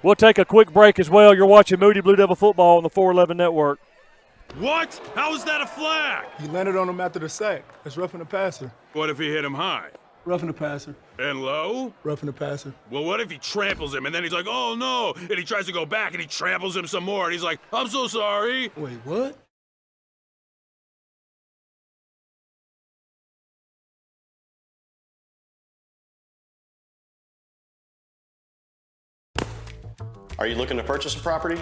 Speaker 1: We'll take a quick break as well. You're watching Moody Blue Devil football on the 411 Network.
Speaker 8: What? How is that a flag?
Speaker 5: He landed on him after the sack. That's roughing the passer.
Speaker 8: What if he hit him high?
Speaker 5: Roughing the passer.
Speaker 8: And low?
Speaker 5: Roughing the passer.
Speaker 8: Well, what if he tramples him and then he's like, oh no, and he tries to go back and he tramples him some more and he's like, I'm so sorry.
Speaker 5: Wait, what?
Speaker 6: Are you looking to purchase a property?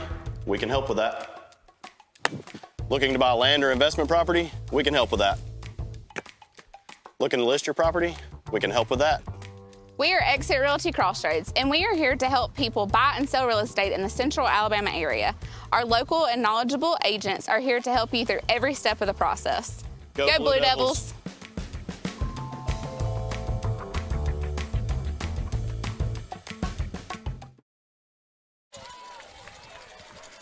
Speaker 6: We can help with that. Looking to buy land or investment property? We can help with that. Looking to list your property? We can help with that.
Speaker 7: We are Exit Realty Crossroads, and we are here to help people buy and sell real estate in the central Alabama area. Our local and knowledgeable agents are here to help you through every step of the process. Go Blue Devils.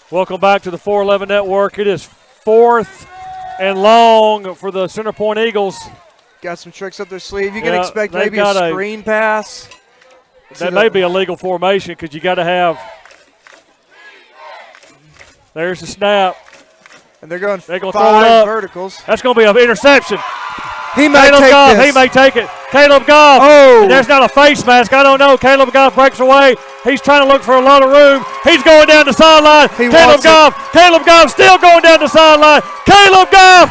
Speaker 1: Welcome back to the 411 Network. It is 4th and long for the Center Point Eagles.
Speaker 3: Got some tricks up their sleeve. You can expect maybe a screen pass.
Speaker 1: That may be a legal formation because you got to have. There's the snap.
Speaker 3: And they're going
Speaker 1: throw it
Speaker 3: 5
Speaker 1: up.
Speaker 3: verticals.
Speaker 1: That's going to be an interception.
Speaker 3: He may take
Speaker 1: Goff,
Speaker 3: this.
Speaker 1: He may take it. Caleb Goff.
Speaker 3: Oh.
Speaker 1: There's not a face mask. I don't know. Caleb Goff breaks away. He's trying to look for a lot of room. He's going down the sideline. Caleb Goff still going down the sideline. Caleb Goff.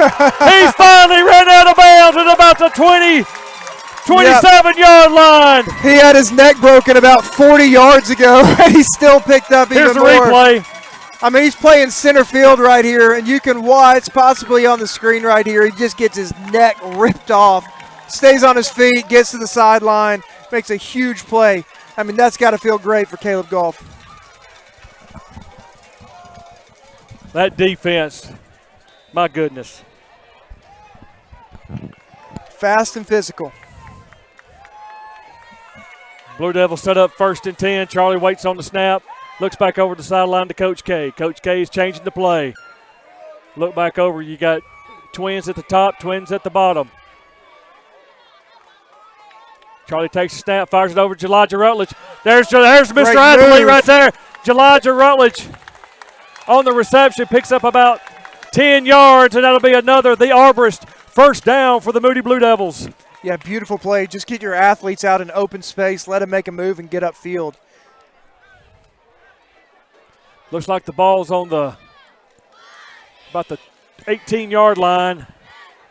Speaker 1: He's finally ran out of bounds at about the 27-yard line.
Speaker 3: He had his neck broken about 40 yards ago, and he still picked up even more.
Speaker 1: Here's the replay.
Speaker 3: I mean, he's playing center field right here, and you can watch, possibly on the screen right here, he just gets his neck ripped off, stays on his feet, gets to the sideline, makes a huge play. I mean, that's got to feel great for Caleb Goff.
Speaker 1: That defense, my goodness.
Speaker 3: Fast and physical.
Speaker 1: Blue Devils set up 1st and 10. Charlie waits on the snap. Looks back over the sideline to Coach K. Coach K is changing the play. Look back over. You got twins at the top, twins at the bottom. Charlie takes the snap, fires it over to Elijah Rutledge. There's Mr. Athlete right there. Elijah Rutledge on the reception, picks up about 10 yards, and that'll be another, the Arborist, first down for the Moody Blue Devils.
Speaker 3: Yeah, beautiful play. Just get your athletes out in open space, let them make a move and get upfield.
Speaker 1: Looks like the ball's on about the 18-yard line.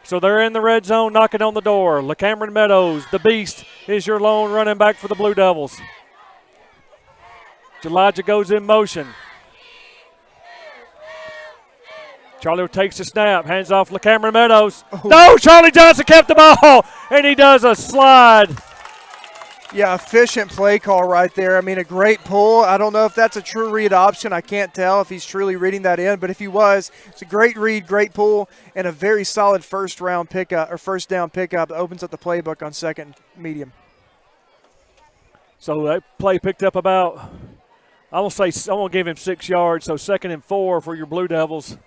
Speaker 1: So they're in the red zone knocking on the door. LaCameron Meadows, the beast, is your lone running back for the Blue Devils. Elijah goes in motion. Charlie takes the snap, hands off LaCameron Meadows. Oh. No, Charlie Johnson kept the ball, and he does a slide.
Speaker 3: Yeah, efficient play call right there. I mean, a great pull. I don't know if that's a true read option. I can't tell if he's truly reading that in, but if he was, it's a great read, great pull, and a very solid first down pickup that opens up the playbook on 2nd medium.
Speaker 1: So that play picked up about, I'm going to give him 6 yards, so 2nd and 4 for your Blue Devils.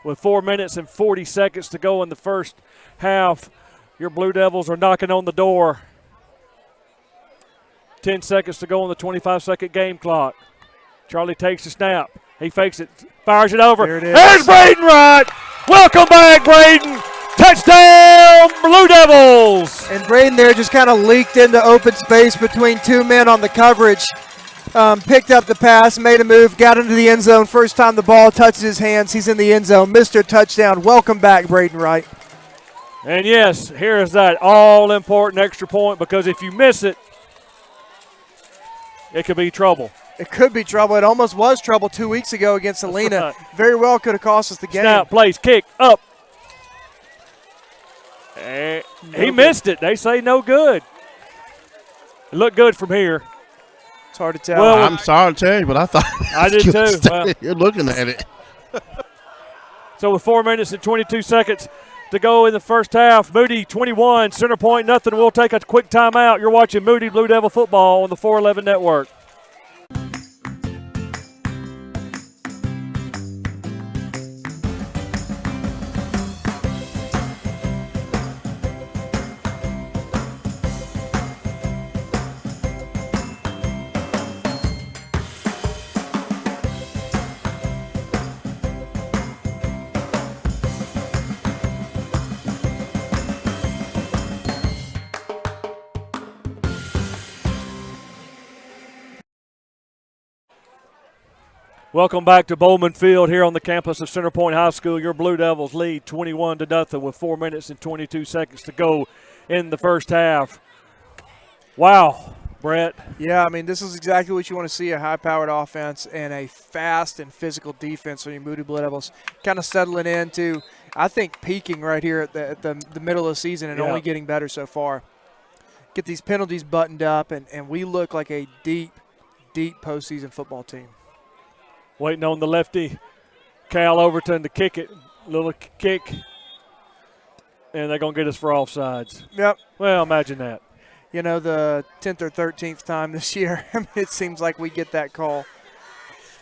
Speaker 1: With 4 minutes and 40 seconds to go in the first half, your Blue Devils are knocking on the door. 10 seconds to go on the 25-second game clock. Charlie takes the snap. He fakes it, fires it over.
Speaker 3: There it is.
Speaker 1: There's Braden Wright. Welcome back, Braden. Touchdown, Blue Devils.
Speaker 3: And Braden there just kind of leaked into open space between 2 men on the coverage. Picked up the pass, made a move, got into the end zone. First time the ball touches his hands, he's in the end zone. Mr. Touchdown. Welcome back, Braden Wright.
Speaker 1: And yes, here is that all-important extra point, because if you miss it, it could be trouble.
Speaker 3: It could be trouble. It almost was trouble 2 weeks ago against Salina.
Speaker 1: Right.
Speaker 3: Very well could have cost us the game.
Speaker 1: Snap, plays, kick, up. And he missed it. They say no good. It looked good from here.
Speaker 3: It's hard to tell.
Speaker 2: Well, I'm sorry to tell you, but I thought
Speaker 1: I did too. Well,
Speaker 2: you're looking at it.
Speaker 1: So with 4 minutes and 22 seconds to go in the first half, Moody 21, Center Point nothing. We'll take a quick timeout. You're watching Moody Blue Devil football on the 411 Network. Welcome back to Bowman Field here on the campus of Center Point High School. Your Blue Devils lead 21-0 with 4 minutes and 22 seconds to go in the first half. Wow, Brett.
Speaker 3: Yeah, I mean, this is exactly what you want to see, a high-powered offense and a fast and physical defense for your Moody Blue Devils. Kind of settling into, I think, peaking right here at the middle of the season and only getting better so far. Get these penalties buttoned up, and we look like a deep, deep postseason football team.
Speaker 1: Waiting on the lefty, Cal Overton, to kick it. Little kick. And they're going to get us for offsides.
Speaker 3: Yep.
Speaker 1: Well, imagine that.
Speaker 3: You know, the 10th or 13th time this year, it seems like we get that call.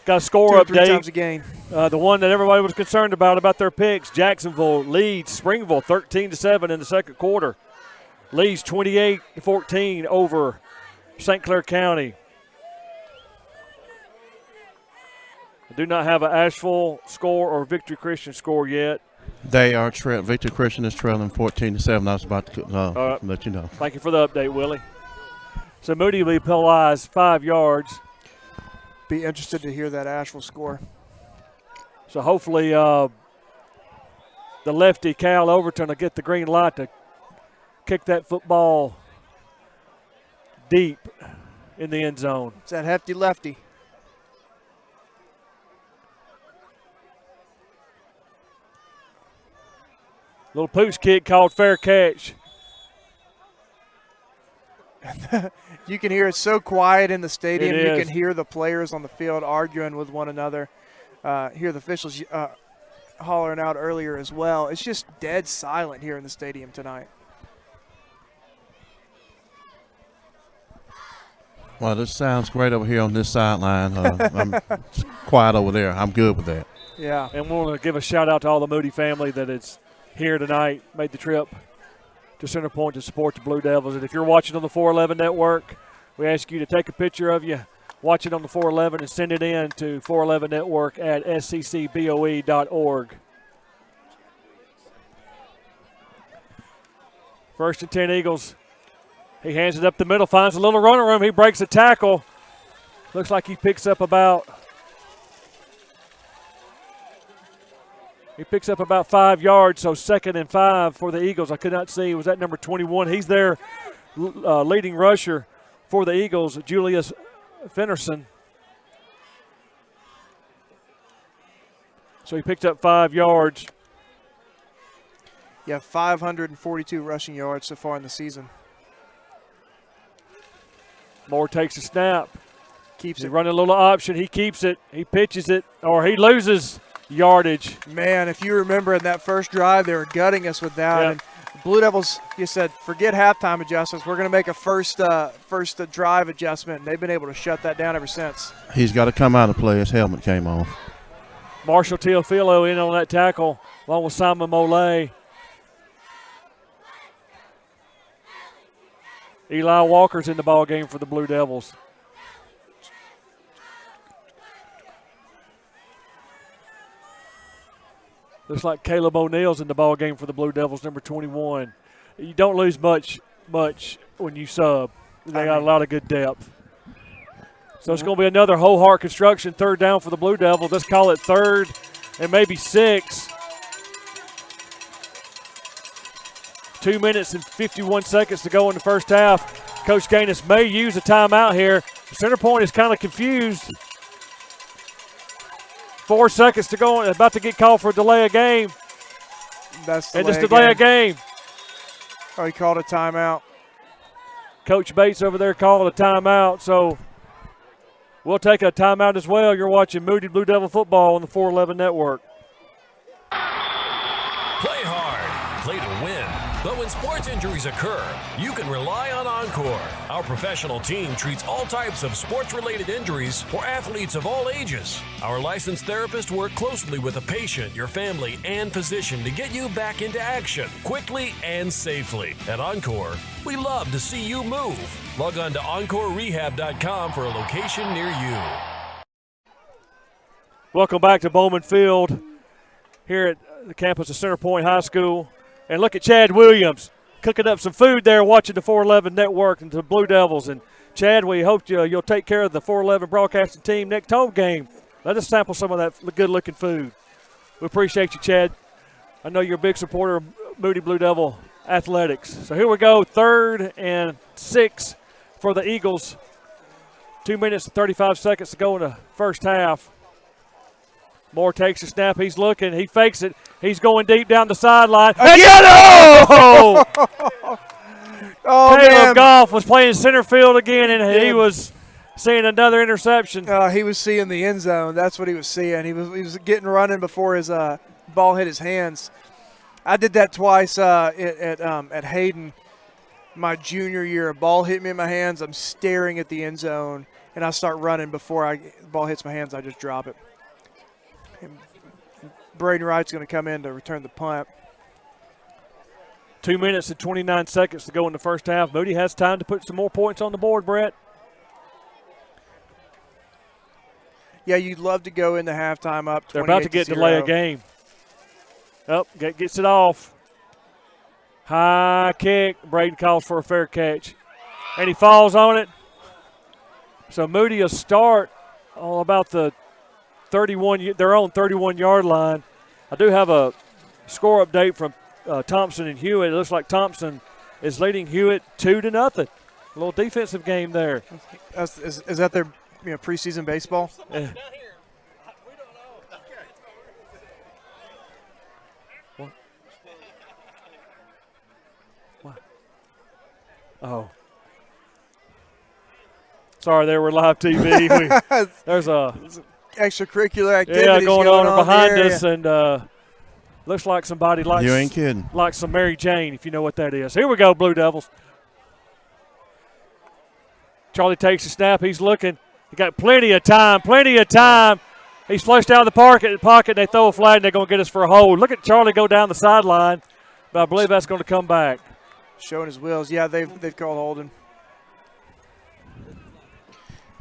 Speaker 1: Got a score
Speaker 3: 2 or
Speaker 1: update.
Speaker 3: 3 times a game.
Speaker 1: The one that everybody was concerned about their picks. Jacksonville leads Springville 13-7 in the second quarter. Leads 28-14 over St. Clair County. I do not have an Asheville score or Victory Christian score yet.
Speaker 2: They are Victory Christian is trailing 14-7. I was about to let you know.
Speaker 1: Thank you for the update, Willie. So Moody will be penalized 5 yards.
Speaker 3: Be interested to hear that Asheville score.
Speaker 1: So hopefully the lefty Cal Overton will get the green light to kick that football deep in the end zone.
Speaker 3: It's that hefty lefty.
Speaker 1: Little pooch kick called fair catch.
Speaker 3: You can hear it's so quiet in the stadium.
Speaker 1: It
Speaker 3: You
Speaker 1: is.
Speaker 3: can hear the players on the field arguing with one another. Hear the officials hollering out earlier as well. It's just dead silent here in the stadium tonight.
Speaker 2: Well, this sounds great over here on this sideline. I'm quiet over there. I'm good with that.
Speaker 3: Yeah.
Speaker 1: And we want to give a shout out to all the Moody family that is here tonight, made the trip to Center Point to support the Blue Devils. And if you're watching on the 411 network, we ask you to take a picture of you, watch it on the 411, and send it in to 411 network at sccboe.org. First and 10 Eagles. He hands it up the middle, finds a little running room. He breaks a tackle. Looks like he picks up about 5 yards, so 2nd and 5 for the Eagles. I could not see. Was that number 21? He's their leading rusher for the Eagles, Julius Fennerson. So he picked up 5 yards.
Speaker 3: Yeah, 542 rushing yards so far in the season.
Speaker 1: Moore takes a snap.
Speaker 3: Keeps
Speaker 1: it.
Speaker 3: Running
Speaker 1: A little option. He keeps it. He pitches it, or he loses yardage.
Speaker 3: Man, if you remember in that first drive, they were gutting us with that.
Speaker 1: Yep.
Speaker 3: And Blue Devils, you said, forget halftime adjustments. We're going to make a first drive adjustment, and they've been able to shut that down ever since.
Speaker 2: He's got to come out and play. His helmet came off.
Speaker 1: Marshall Teofilo in on that tackle, along with Simon Molay. Eli Walker's in the ball game for the Blue Devils. Looks like Caleb O'Neill's in the ball game for the Blue Devils, number 21. You don't lose much when you sub. They got a lot of good depth. So it's going to be another whole heart construction, 3rd down for the Blue Devils. Let's call it 3rd and maybe 6. 2 minutes and 51 seconds to go in the first half. Coach Gaines may use a timeout here. Center Point is kind of confused. 4 seconds to go. About to get called for a delay of game.
Speaker 3: That's
Speaker 1: delay of game.
Speaker 3: Oh, he called a timeout.
Speaker 1: Coach Bates over there called a timeout. So we'll take a timeout as well. You're watching Moody Blue Devil football on the 411 network.
Speaker 11: Play hard. Play to win. But when sports injuries occur, you can rely on Encore. Our professional team treats all types of sports-related injuries for athletes of all ages. Our licensed therapists work closely with the patient, your family, and physician to get you back into action quickly and safely. At Encore, we love to see you move. Log on to EncoreRehab.com for a location near you.
Speaker 1: Welcome back to Bowman Field here at the campus of Center Point High School. And look at Chad Williams cooking up some food there, watching the 411 network and the Blue Devils. And Chad, we hope you'll take care of the 411 broadcasting team next home game. Let us sample some of that good-looking food. We appreciate you, Chad. I know you're a big supporter of Moody Blue Devil athletics. So here we go, 3rd and 6 for the Eagles. 2 minutes and 35 seconds to go in the first half. Moore takes a snap. He's looking. He fakes it. He's going deep down the sideline.
Speaker 3: Oh,
Speaker 1: Caleb Goff was playing center field again, and he was seeing another interception.
Speaker 3: He was seeing the end zone. That's what he was seeing. He was getting running before his ball hit his hands. I did that twice at Hayden my junior year. A ball hit me in my hands. I'm staring at the end zone, and I start running before the ball hits my hands. I just drop it. And Braden Wright's going to come in to return the punt.
Speaker 1: 2 minutes and 29 seconds to go in the first half. Moody has time to put some more points on the board, Brett.
Speaker 3: Yeah, you'd love to go into halftime up 28-0.
Speaker 1: They're about to get delay a game. Gets it off. High kick. Braden calls for a fair catch. And he falls on it. So Moody will start all about the their own 31-yard line. I do have a score update from Thompson and Hewitt. It looks like Thompson is leading Hewitt 2-0. A little defensive game there.
Speaker 3: Is that their preseason baseball?
Speaker 1: What? Oh. Sorry, there we're live TV. There's a
Speaker 3: extracurricular activities
Speaker 1: going on behind
Speaker 3: here.
Speaker 1: us, and looks like somebody likes,
Speaker 2: you ain't kidding,
Speaker 1: like some Mary Jane, if you know what that is. Here we go, Blue Devils. Charlie takes the snap. He's looking. He got plenty of time. He's flushed out of the pocket. They throw a flag, and they're going to get us for a hold. Look at Charlie go down the sideline, but I believe that's going to come back.
Speaker 3: Showing his wheels. Yeah, they've called holding.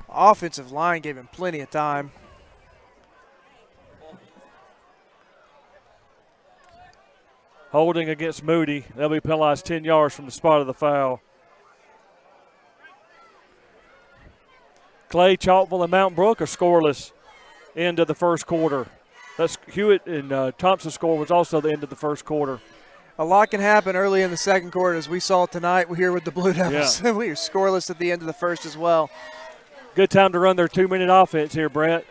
Speaker 3: Offensive line gave him plenty of time.
Speaker 1: Holding against Moody. They'll be penalized 10 yards from the spot of the foul. Clay, Chalkville, and Mountain Brook are scoreless end of the first quarter. That's Hewitt and Thompson's score was also the end of the first quarter.
Speaker 3: A lot can happen early in the second quarter, as we saw tonight here with the Blue Devils.
Speaker 1: Yeah.
Speaker 3: We are scoreless at the end of the first as well.
Speaker 1: Good time to run their 2-minute offense here, Brett.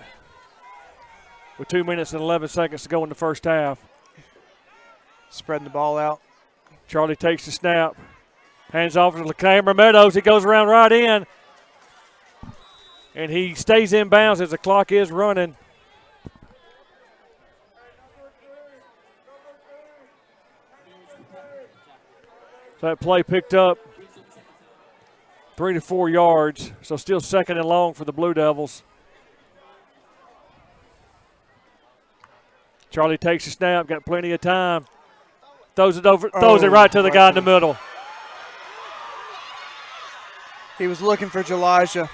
Speaker 1: With 2 minutes and 11 seconds to go in the first half.
Speaker 3: Spreading the ball out.
Speaker 1: Charlie takes the snap. Hands off to Cameron Meadows. He goes around right in. And he stays in bounds as the clock is running. So that play picked up 3 to 4 yards. So still second and long for the Blue Devils. Charlie takes the snap, got plenty of time. Throws it right to the guy in the middle.
Speaker 3: He was looking for Elijah.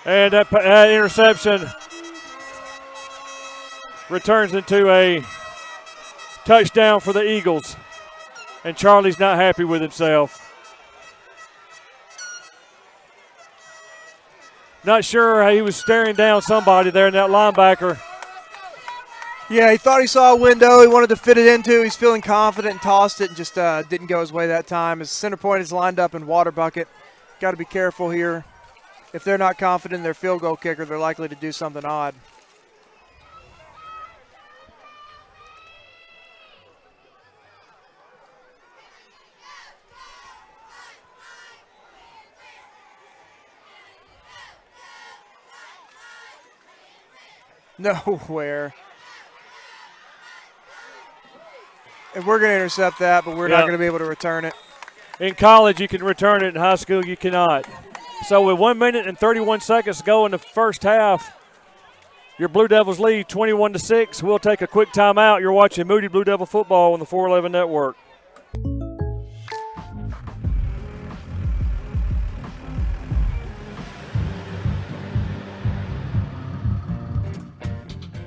Speaker 1: And that interception returns into a touchdown for the Eagles. And Charlie's not happy with himself. Not sure how he was staring down somebody there in that linebacker.
Speaker 3: Yeah, he thought he saw a window he wanted to fit it into. He's feeling confident and tossed it and just didn't go his way that time. His center point is lined up in water bucket. Got to be careful here. If they're not confident in their field goal kicker, they're likely to do something odd. Nowhere. And we're going to intercept that, but we're not going to be able to return it.
Speaker 1: In college, you can return it. In high school, you cannot. So with 1 minute and 31 seconds to go in the first half, your Blue Devils lead 21-6. We'll take a quick timeout. You're watching Moody Blue Devil football on the 411 Network.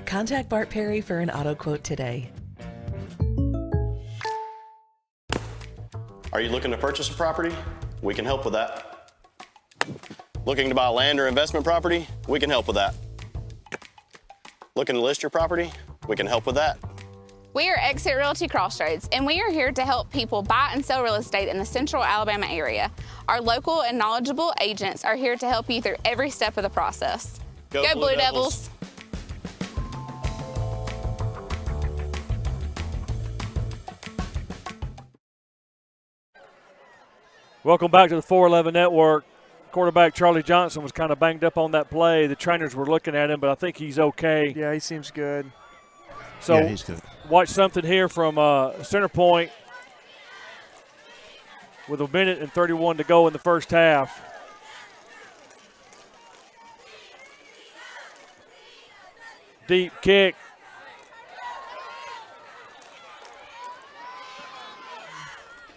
Speaker 12: Contact Bart Perry for an auto quote today.
Speaker 6: Are you looking to purchase a property? We can help with that. Looking to buy land or investment property? We can help with that. Looking to list your property? We can help with that.
Speaker 7: We are Exit Realty Crossroads, and we are here to help people buy and sell real estate in the central Alabama area. Our local and knowledgeable agents are here to help you through every step of the process. Go Blue Devils.
Speaker 1: Welcome back to the 411 Network. Quarterback Charlie Johnson was kind of banged up on that play. The trainers were looking at him, but I think he's okay.
Speaker 3: Yeah, he seems good.
Speaker 1: So
Speaker 2: yeah, he's good.
Speaker 1: Watch something here from Center Point with 1 minute and 31 to go in the first half. Deep kick.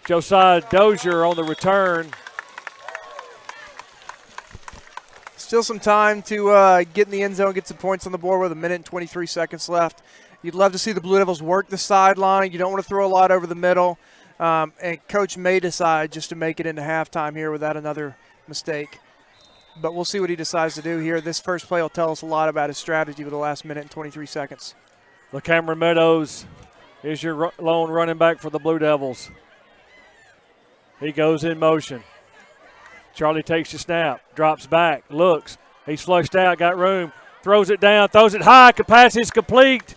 Speaker 1: Josiah Dozier on the return.
Speaker 3: Still some time to get in the end zone, get some points on the board with 1 minute and 23 seconds left. You'd love to see the Blue Devils work the sideline. You don't want to throw a lot over the middle. And Coach may decide just to make it into halftime here without another mistake. But we'll see what he decides to do here. This first play will tell us a lot about his strategy with the last minute and 23 seconds.
Speaker 1: Cameron Meadows is your lone running back for the Blue Devils. He goes in motion. Charlie takes the snap, drops back, looks. He's flushed out, got room, throws it down, throws it high, pass is complete.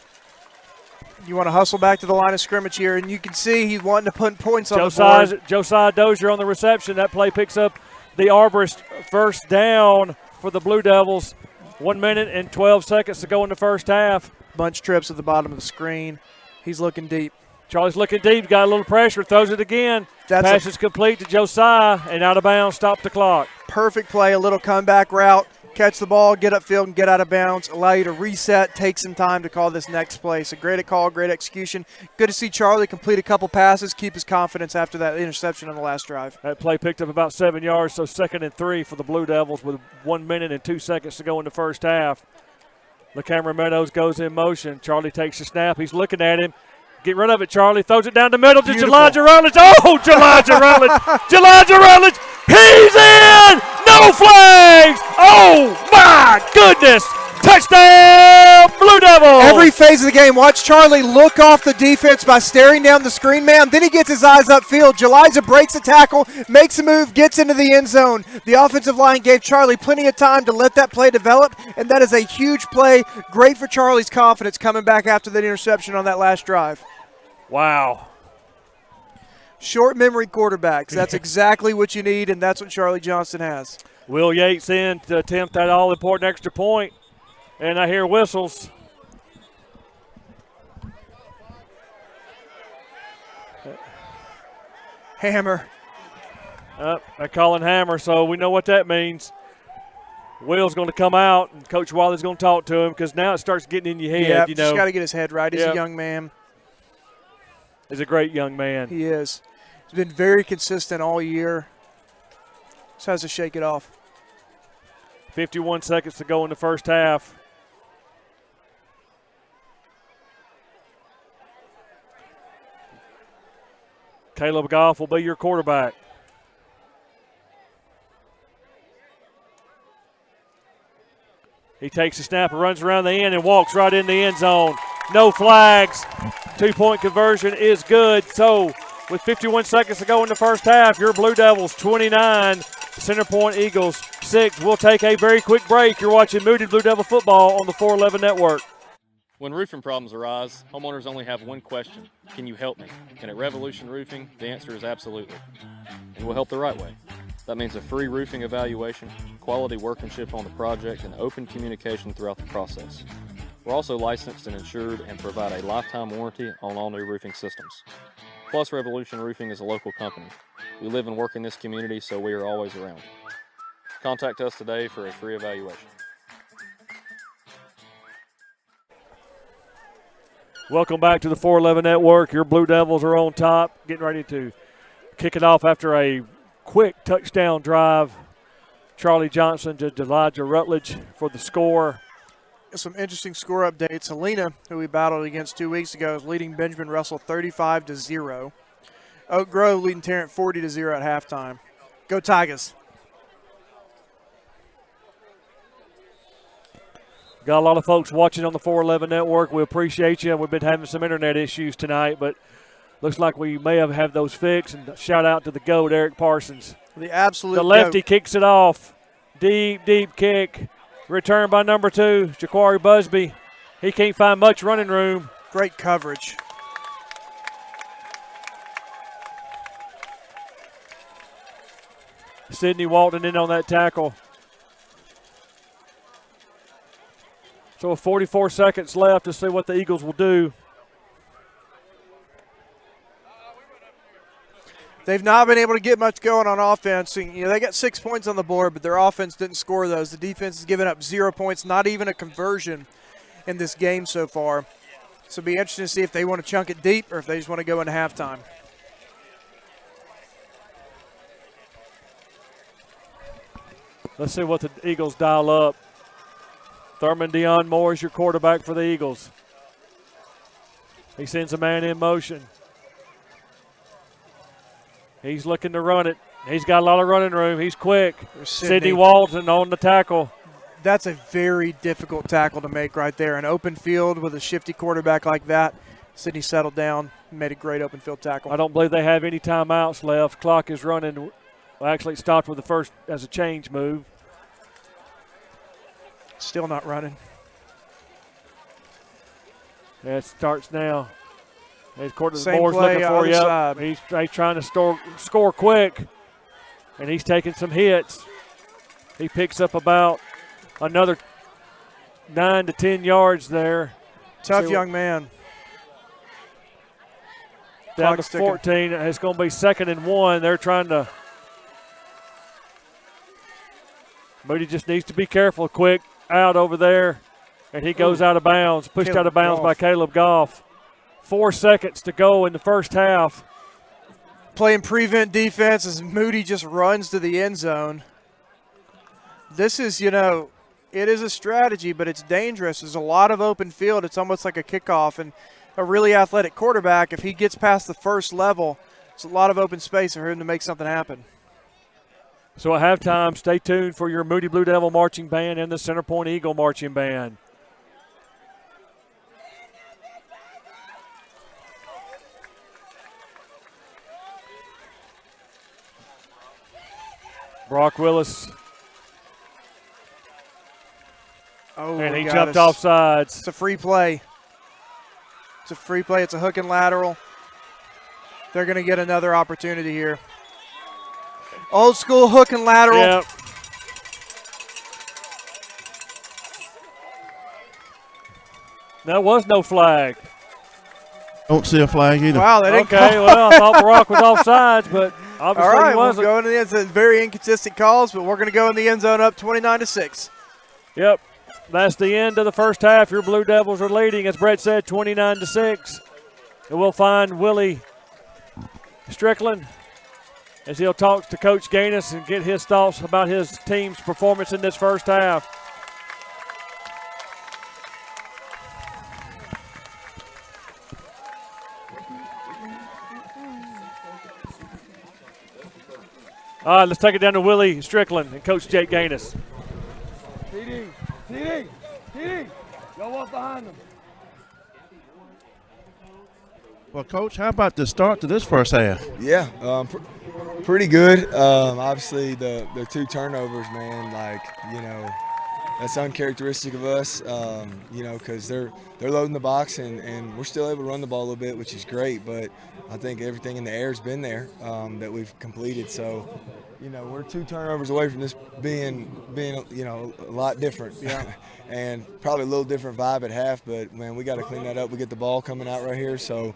Speaker 3: You want to hustle back to the line of scrimmage here, and you can see he's wanting to put points on the board.
Speaker 1: Josiah Dozier on the reception. That play picks up the Arborist first down for the Blue Devils. 1 minute and 12 seconds to go in the first half.
Speaker 3: Bunch trips at the bottom of the screen. He's looking deep.
Speaker 1: Charlie's looking deep, got a little pressure, throws it again. Pass is complete to Josiah, and out of bounds, stop the clock.
Speaker 3: Perfect play, a little comeback route. Catch the ball, get upfield, and get out of bounds. Allow you to reset, take some time to call this next play. So great call, great execution. Good to see Charlie complete a couple passes, keep his confidence after that interception on the last drive.
Speaker 1: That play picked up about 7 yards, so 2nd and 3 for the Blue Devils with 1 minute and 2 seconds to go in the first half. LaCamera Meadows goes in motion. Charlie takes the snap. He's looking at him. Get rid of it, Charlie. Throws it down the middle to Elijah Rutledge. Oh, Elijah Rutledge. Elijah Rutledge. He's in. No flags. Oh, my goodness. Touchdown, Blue Devils.
Speaker 3: Every phase of the game, watch Charlie look off the defense by staring down the screen man. Then he gets his eyes upfield. Jeliza breaks a tackle, makes a move, gets into the end zone. The offensive line gave Charlie plenty of time to let that play develop, and that is a huge play. Great for Charlie's confidence coming back after that interception on that last drive.
Speaker 1: Wow.
Speaker 3: Short memory quarterbacks. That's exactly what you need, and that's what Charlie Johnston has.
Speaker 1: Will Yates in to attempt that all-important extra point. And I hear whistles.
Speaker 3: Hammer.
Speaker 1: They're calling hammer, so we know what that means. Will's going to come out, and Coach Wiley's going to talk to him because now it starts getting in your head.
Speaker 3: Yeah,
Speaker 1: you know.
Speaker 3: Just got to get his head right. He's a young man.
Speaker 1: He's a great young man.
Speaker 3: He is. He's been very consistent all year. Just has to shake it off.
Speaker 1: 51 seconds to go in the first half. Caleb Goff will be your quarterback. He takes the snap and runs around the end and walks right in the end zone. No flags. 2-point conversion is good. So with 51 seconds to go in the first half, your Blue Devils 29, Center Point Eagles 6. We'll take a very quick break. You're watching Moody Blue Devil football on the 411 Network.
Speaker 13: When roofing problems arise, homeowners only have one question: can you help me? And at Revolution Roofing, the answer is absolutely. And we'll help the right way. That means a free roofing evaluation, quality workmanship on the project, and open communication throughout the process. We're also licensed and insured and provide a lifetime warranty on all new roofing systems. Plus, Revolution Roofing is a local company. We live and work in this community, so we are always around. Contact us today for a free evaluation.
Speaker 1: Welcome back to the 411 Network. Your Blue Devils are on top, getting ready to kick it off after a quick touchdown drive. Charlie Johnson to Elijah Rutledge for the score.
Speaker 3: Some interesting score updates. Helena, who we battled against 2 weeks ago, is leading Benjamin Russell 35-0. Oak Grove leading Tarrant 40-0 at halftime. Go Tigers.
Speaker 1: Got a lot of folks watching on the 411 Network. We appreciate you. We've been having some internet issues tonight, but looks like we may have those fixed. And shout out to the GOAT, Eric Parsons.
Speaker 3: The absolute
Speaker 1: The lefty
Speaker 3: GOAT.
Speaker 1: kicks it off. Deep, deep kick. Returned by number 2, Jaquari Busby. He can't find much running room.
Speaker 3: Great coverage.
Speaker 1: Sidney Walton in on that tackle. So 44 seconds left to see what the Eagles will do.
Speaker 3: They've not been able to get much going on offense. You know, they got 6 points on the board, but their offense didn't score those. The defense has given up 0 points, not even a conversion in this game so far. So it'll be interesting to see if they want to chunk it deep or if they just want to go into halftime.
Speaker 1: Let's see what the Eagles dial up. Thurman Dion Moore is your quarterback for the Eagles. He sends a man in motion. He's looking to run it. He's got a lot of running room. He's quick. Sidney Walton on the tackle.
Speaker 3: That's a very difficult tackle to make right there. An open field with a shifty quarterback like that. Sidney settled down and made a great open field tackle.
Speaker 1: I don't believe they have any timeouts left. Clock is running. Well, actually, it stopped with the first as a change move.
Speaker 3: Still not running.
Speaker 1: Yeah, it starts now. As Courtney
Speaker 3: Same
Speaker 1: Moore's
Speaker 3: play,
Speaker 1: looking for
Speaker 3: other
Speaker 1: you.
Speaker 3: side.
Speaker 1: He's trying to score quick, and he's taking some hits. He picks up about another 9 to 10 yards there.
Speaker 3: Tough young man.
Speaker 1: Down
Speaker 3: Clock's
Speaker 1: to 14. It's going to be 2nd and 1. They're trying to. Moody just needs to be careful. Quick out over there, and he goes out of bounds. Pushed out of bounds by Caleb Goff. 4 seconds to go in the first half.
Speaker 3: Playing prevent defense as Moody just runs to the end zone. This is, it is a strategy, but it's dangerous. There's a lot of open field. It's almost like a kickoff, and a really athletic quarterback, if he gets past the first level, it's a lot of open space for him to make something happen.
Speaker 1: So at halftime, stay tuned for your Moody Blue Devil Marching Band and the Center Point Eagle Marching Band. Brock Willis.
Speaker 3: Oh,
Speaker 1: and he jumped off sides.
Speaker 3: It's a free play. It's a free play. It's a hook and lateral. They're going to get another opportunity here. Old school hook and lateral.
Speaker 1: Yep. There was no flag.
Speaker 2: Don't see a flag either.
Speaker 3: Wow, they didn't
Speaker 1: Okay, well, I thought Brock was off sides, but obviously
Speaker 3: all right,
Speaker 1: he wasn't.
Speaker 3: We'll go into the end zone. Very inconsistent calls, but we're going to go in the end zone up 29-6.
Speaker 1: Yep. That's the end of the first half. Your Blue Devils are leading, as Brett said, 29-6. And we'll find Willie Strickland as he'll talk to Coach Gaines and get his thoughts about his team's performance in this first half. All right, let's take it down to Willie Strickland and Coach Jake Gaines.
Speaker 14: TD, y'all walk behind them.
Speaker 2: Well, Coach, how about the start to this first half?
Speaker 15: Yeah, pretty good. Obviously, the 2 turnovers, man, that's uncharacteristic of us, because they're loading the box and we're still able to run the ball a little bit, which is great. But I think everything in the air has been there that we've completed. So, we're 2 turnovers away from this being a lot different.
Speaker 3: Yeah.
Speaker 15: And probably a little different vibe at half, but, man, we got to clean that up. We get the ball coming out right here. So,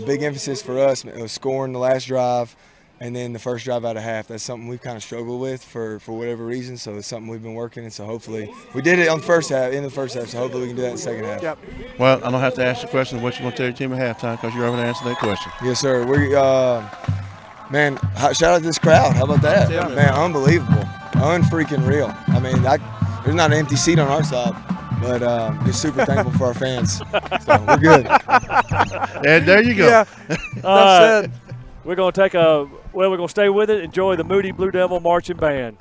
Speaker 15: big emphasis for us was scoring the last drive and then the first drive out of half. That's something we've kind of struggled with for whatever reason, so it's something we've been working, and so hopefully we did it on the first half, in the first half, so hopefully we can do that in the second half.
Speaker 3: Yep.
Speaker 2: Well, I don't have to ask the question what you want to tell your team at halftime because you're able to answer that question.
Speaker 15: Yes, sir. Man, shout out to this crowd. How about that?
Speaker 3: Yeah.
Speaker 15: Man, unbelievable. Unfreaking real. I mean, there's not an empty seat on our side, but just super thankful for our fans. So we're good.
Speaker 2: And there you go.
Speaker 3: Yeah. Enough said.
Speaker 1: We're going to we're going to stay with it. Enjoy the Moody Blue Devil Marching Band.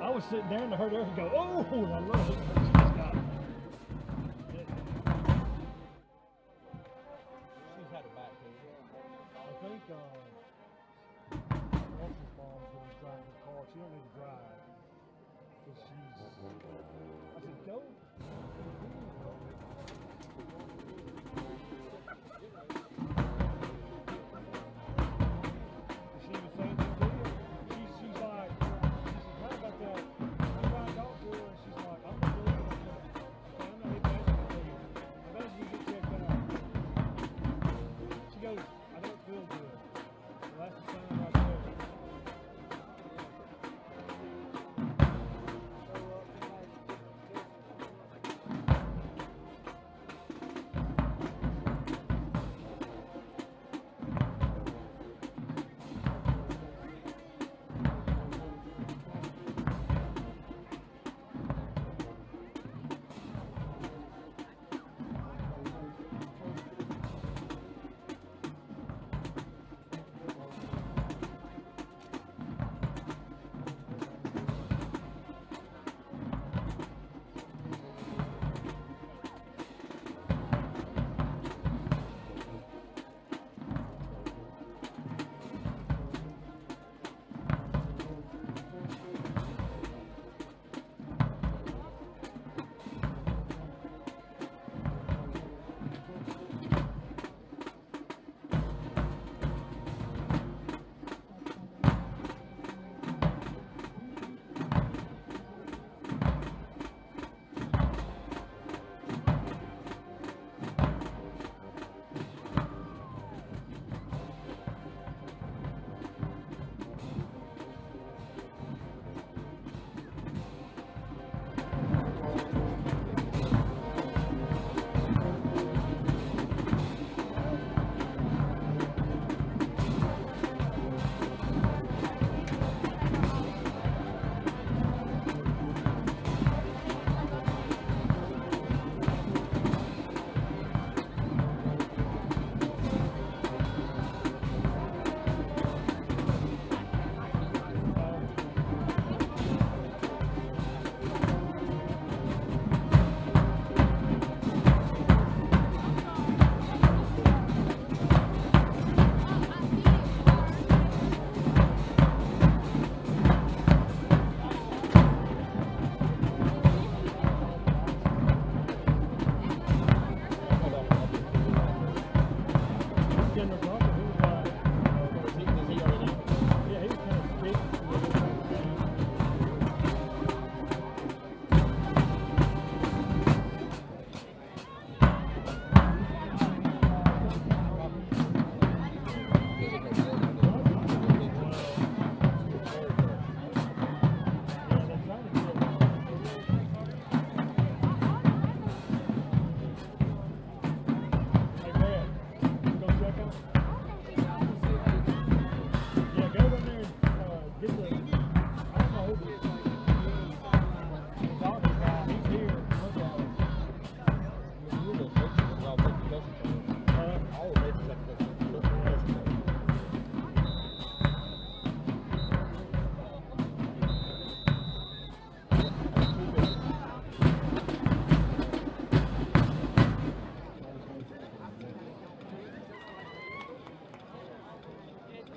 Speaker 1: I was sitting there and I heard her go, oh, I love it. She's got it. She's had it back here. I think Russell's mom's when he's driving the car. She don't need to drive. Because I said, go.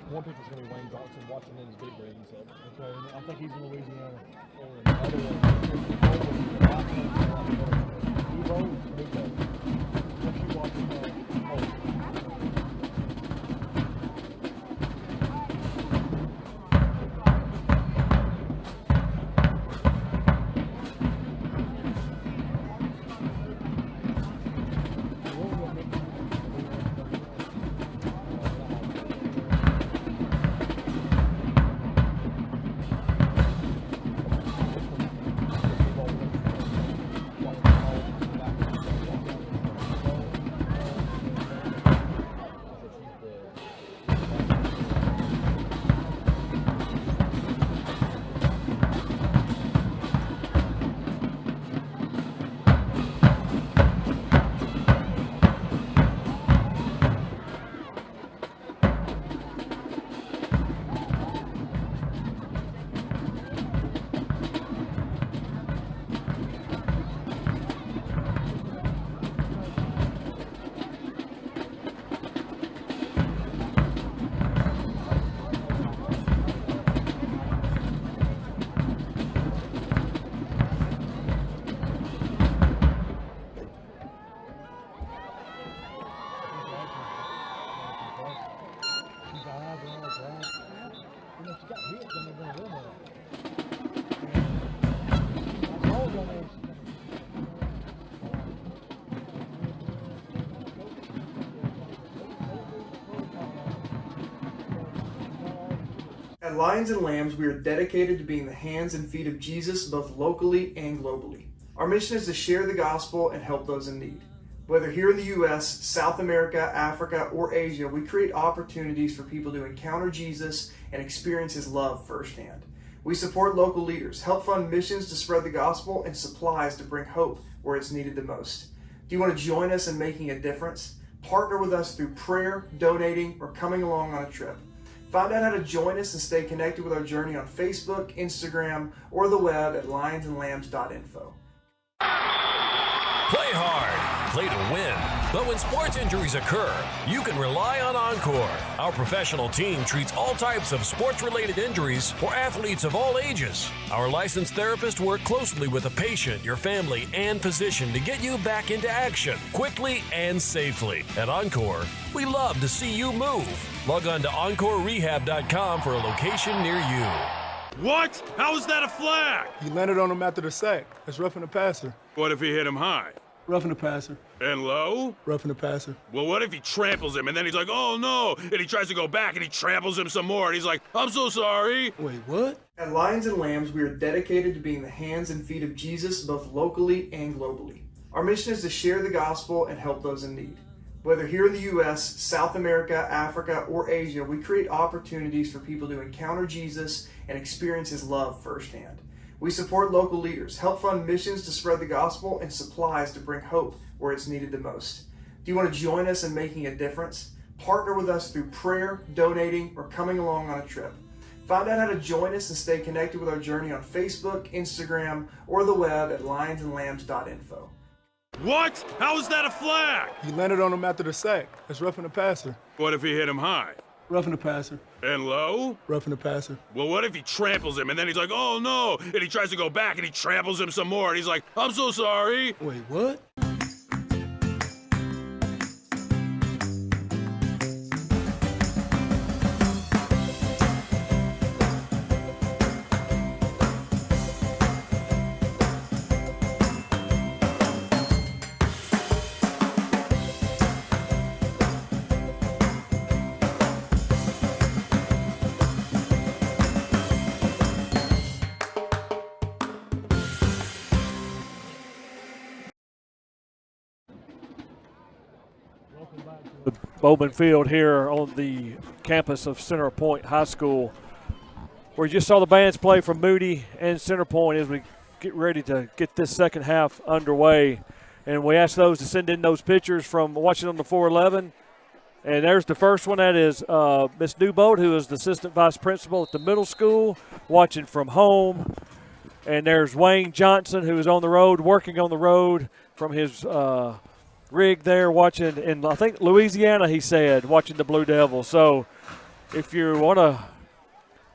Speaker 14: One pitcher's going to be Wayne Johnson watching in his big rig, he said. Okay, and I think he's in Louisiana. And the other one,
Speaker 3: At Lions and Lambs, we are dedicated to being the hands and feet of Jesus both locally and globally. Our mission is to share the gospel and help those in need. Whether here in the U.S., South America, Africa, or Asia, we create opportunities for people to encounter Jesus and experience His love firsthand. We support local leaders, help fund missions to spread the gospel, and supplies to bring hope where it's needed the most. Do you want to join us in making a difference? Partner with us through prayer, donating, or coming along on a trip. Find out how to join us and stay connected with our journey on Facebook, Instagram, or the web at lionsandlambs.info.
Speaker 11: Play hard, play to win. But when sports injuries occur, you can rely on Encore. Our professional team treats all types of sports-related injuries for athletes of all ages. Our licensed therapists work closely with the patient, your family, and physician to get you back into action quickly and safely. At Encore, we love to see you move. Log on to EncoreRehab.com for a location near you.
Speaker 8: What? How is that a flag?
Speaker 5: He landed on him after the sack. That's roughing the passer.
Speaker 8: What if he hit him high?
Speaker 5: Roughing the passer.
Speaker 8: And low?
Speaker 5: Roughing the passer.
Speaker 8: Well, what if he tramples him and then he's like, oh no, and he tries to go back and he tramples him some more and he's like, I'm so sorry.
Speaker 5: Wait, what?
Speaker 3: At Lions and Lambs, we are dedicated to being the hands and feet of Jesus both locally and globally. Our mission is to share the gospel and help those in need. Whether here in the U.S., South America, Africa, or Asia, we create opportunities for people to encounter Jesus and experience His love firsthand. We support local leaders, help fund missions to spread the gospel, and supplies to bring hope where it's needed the most. Do you want to join us in making a difference? Partner with us through prayer, donating, or coming along on a trip. Find out how to join us and stay connected with our journey on Facebook, Instagram, or the web at lionsandlambs.info.
Speaker 8: What? How is that a flag?
Speaker 5: He landed on him after the sack. That's roughing the passer.
Speaker 8: What if he hit him high?
Speaker 5: Roughing the passer.
Speaker 8: And low?
Speaker 5: Roughing the passer.
Speaker 8: Well, what if he tramples him and then he's like, oh no, and he tries to go back and he tramples him some more and he's like, I'm so sorry.
Speaker 5: Wait, what?
Speaker 1: Bowman Field here on the campus of Center Point High School. We just saw the bands play from Moody and Center Point as we get ready to get this second half underway. And we asked those to send in those pictures from watching on the 411. And there's the first one. That is Miss Newbold, who is the assistant vice principal at the middle school, watching from home. And there's Wayne Johnson, who is on the road, working on the road from his rig there, watching in, I think, Louisiana, he said, watching the Blue Devils. So If you want to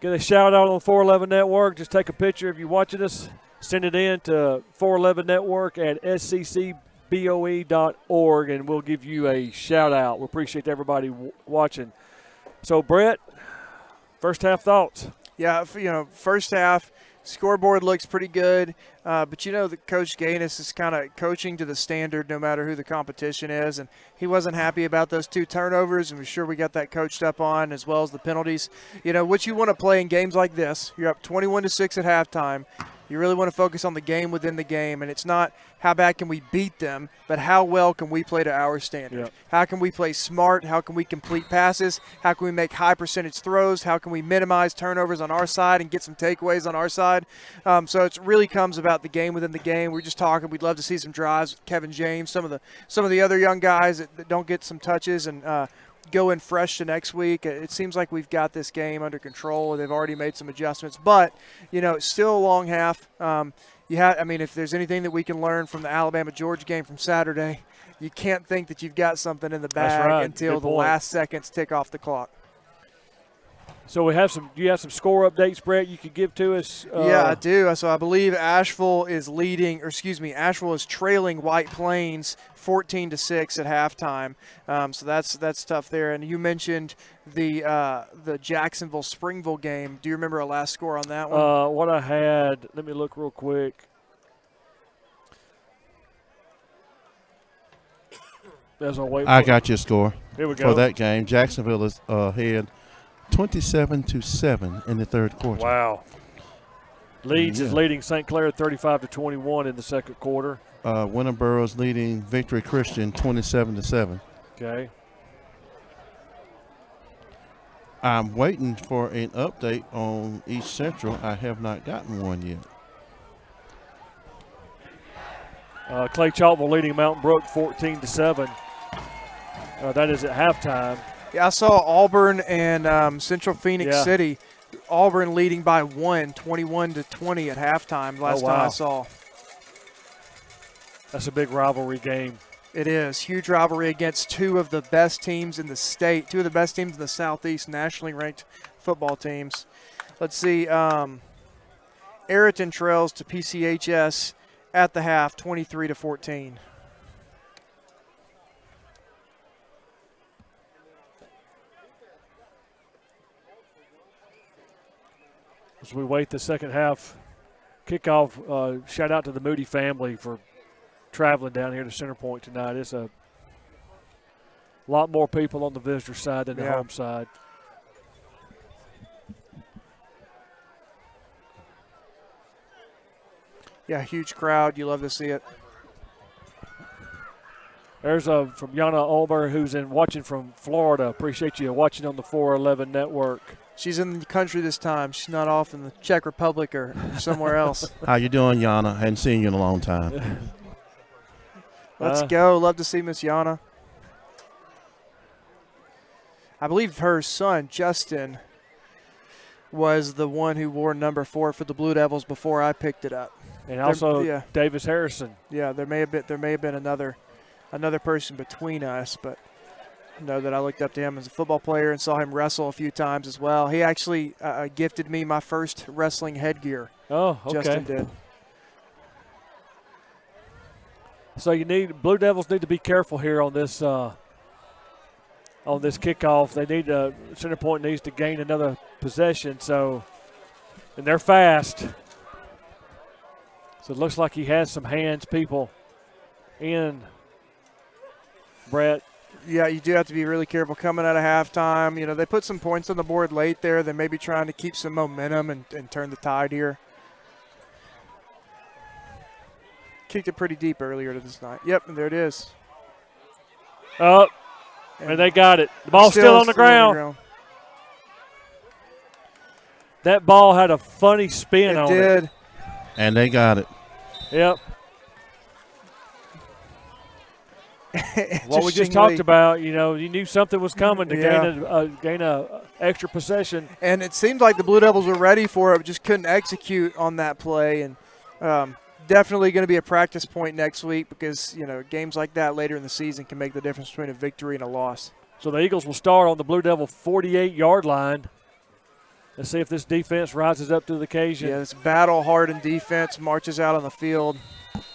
Speaker 1: get a shout out on the 411 Network, just take a picture if you're watching us, send it in to 411 Network at sccboe.org, and we'll give you a shout out. We appreciate everybody watching. So, Brett, first half thoughts?
Speaker 3: Yeah, first half, scoreboard looks pretty good, but the Coach Gaines is kind of coaching to the standard no matter who the competition is, and he wasn't happy about those 2 turnovers, and we're sure we got that coached up on, as well as the penalties. What you want to play in games like this, you're up 21-6 at halftime. You really want to focus on the game within the game, and it's not how bad can we beat them, but how well can we play to our standard.
Speaker 1: Yep.
Speaker 3: How can we play smart? How can we complete passes? How can we make high percentage throws? How can we minimize turnovers on our side and get some takeaways on our side? So it really comes about the game within the game. We're just talking. We'd love to see some drives with Kevin James, some of the other young guys that don't get some touches and go in fresh to next week. It seems like we've got this game under control. They've already made some adjustments, but it's still a long half. If there's anything that we can learn from the Alabama-Georgia game from Saturday, you can't think that you've got something in the bag until the last seconds tick off the clock.
Speaker 1: So do you have some score updates, Brett, you could give to us?
Speaker 3: Yeah, I do. So I believe Asheville is trailing White Plains 14-6 at halftime. So that's tough there. And you mentioned the Jacksonville-Springville game. Do you remember a last score on that one?
Speaker 1: What I had, let me look real quick.
Speaker 2: I got your score.
Speaker 1: Here we go.
Speaker 2: For that game. Jacksonville is ahead 27-7 in the third quarter.
Speaker 1: Wow. Leeds is leading St. Clair 35-21 in the second quarter.
Speaker 2: Winterboro is leading Victory Christian 27-7.
Speaker 1: Okay.
Speaker 2: I'm waiting for an update on East Central. I have not gotten one yet.
Speaker 1: Clay Chalkville leading Mountain Brook 14-7. That is at halftime.
Speaker 3: Yeah, I saw Auburn and Central Phoenix City. Auburn leading by 21-20 at halftime last time I saw.
Speaker 1: That's a big rivalry game.
Speaker 3: It is. Huge rivalry against 2 of the best teams in the state, 2 of the best teams in the Southeast, nationally ranked football teams. Let's see. Ayrton trails to PCHS at the half, 23-14.
Speaker 1: As we wait the second half kickoff, shout out to the Moody family for traveling down here to Center Point tonight. It's a lot more people on the visitor side than the home side.
Speaker 3: Yeah, huge crowd. You love to see it.
Speaker 1: There's from Yana Ulmer, who's watching from Florida. Appreciate you watching on the 411 Network.
Speaker 3: She's in the country this time. She's not off in the Czech Republic or somewhere else.
Speaker 2: How you doing, Yana? Hadn't seen you in a long time.
Speaker 3: Let's go. Love to see Miss Yana. I believe her son, Justin, was the one who wore number 4 for the Blue Devils before I picked it up.
Speaker 1: And also Davis Harrison.
Speaker 3: Yeah, there may have been another person between us, but I know that I looked up to him as a football player and saw him wrestle a few times as well. He actually gifted me my first wrestling headgear.
Speaker 1: Oh, okay.
Speaker 3: Justin did.
Speaker 1: So Blue Devils need to be careful here on this kickoff. They need Center Point needs to gain another possession. And they're fast. So it looks like he has some hands, people in. Brett.
Speaker 3: Yeah, you do have to be really careful coming out of halftime. They put some points on the board late there. They may be trying to keep some momentum and turn the tide here. Kicked it pretty deep earlier this night. Yep, and there it is.
Speaker 1: Up, and they got it. The ball's still on the ground. That ball had a funny spin on it.
Speaker 3: It did.
Speaker 2: And they got it.
Speaker 1: Yep. What we just talked about, you knew something was coming to gain a extra possession.
Speaker 3: And it seemed like the Blue Devils were ready for it, but just couldn't execute on that play. And definitely going to be a practice point next week because, games like that later in the season can make the difference between a victory and a loss.
Speaker 1: So the Eagles will start on the Blue Devil 48-yard line. Let's see if this defense rises up to the occasion.
Speaker 3: Yeah, this battle-hardened defense marches out on the field.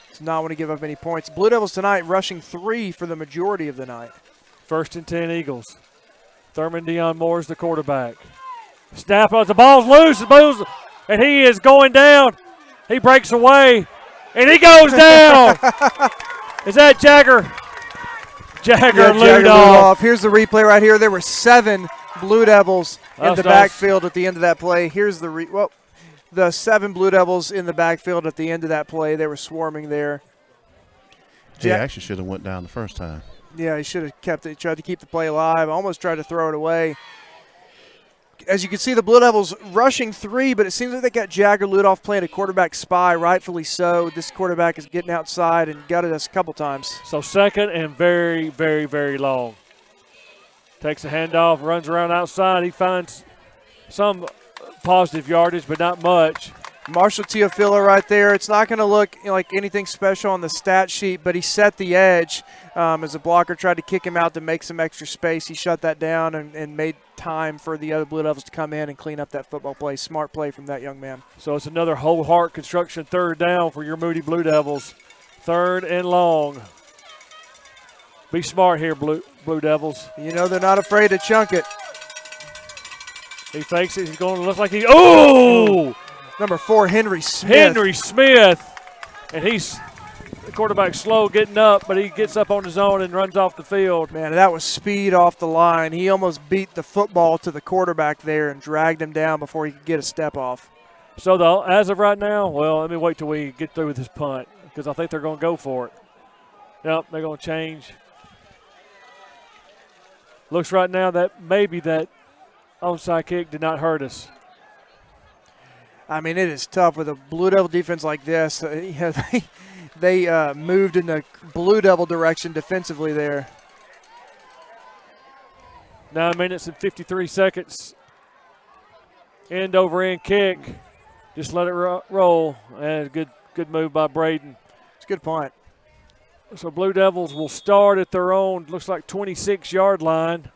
Speaker 3: Does not want to give up any points. Blue Devils tonight rushing 3 for the majority of the night.
Speaker 1: 1st and 10 Eagles. Thurman Dion Moore is the quarterback. Snap as the ball's loose, and he is going down. He breaks away, and he goes down. Is that Jagger? Jagger Ludoff.
Speaker 3: Here's the replay right here. There were 7 Blue Devils in the backfield at the end of that play. Here's the the 7 Blue Devils in the backfield at the end of that play. They were swarming there.
Speaker 2: He actually should have went down the first time.
Speaker 3: Yeah, he should have kept it. Tried to keep the play alive. Almost tried to throw it away. As you can see, the Blue Devils rushing 3, but it seems like they got Jagger Ludoff playing a quarterback spy, rightfully so. This quarterback is getting outside and gutted us a couple times.
Speaker 1: So 2nd and very, very, very long. Takes a handoff, runs around outside. He finds some positive yardage, but not much.
Speaker 3: Marshall Teofilo right there. It's not going to look like anything special on the stat sheet, but he set the edge as a blocker tried to kick him out to make some extra space. He shut that down and made time for the other Blue Devils to come in and clean up that football play. Smart play from that young man.
Speaker 1: So it's another whole heart construction 3rd down for your Moody Blue Devils. 3rd and long. Be smart here, Blue Devils.
Speaker 3: You know they're not afraid to chunk it.
Speaker 1: He fakes it. He's going to look like oh!
Speaker 3: Number 4, Henry Smith.
Speaker 1: Henry Smith. And he's the quarterback slow getting up, but he gets up on his own and runs off the field.
Speaker 3: Man, that was speed off the line. He almost beat the football to the quarterback there and dragged him down before he could get a step off.
Speaker 1: So as of right now, well, let me wait till we get through with this punt because I think they're going to go for it. Yep, they're going to change. Looks right now that maybe that onside kick did not hurt us.
Speaker 3: I mean, it is tough with a Blue Devil defense like this. They moved in the Blue Devil direction defensively there.
Speaker 1: 9 minutes and 53 seconds. End over end kick. Just let it roll. And good move by Braden.
Speaker 3: It's a good point.
Speaker 1: So Blue Devils will start at their own, looks like 26-yard line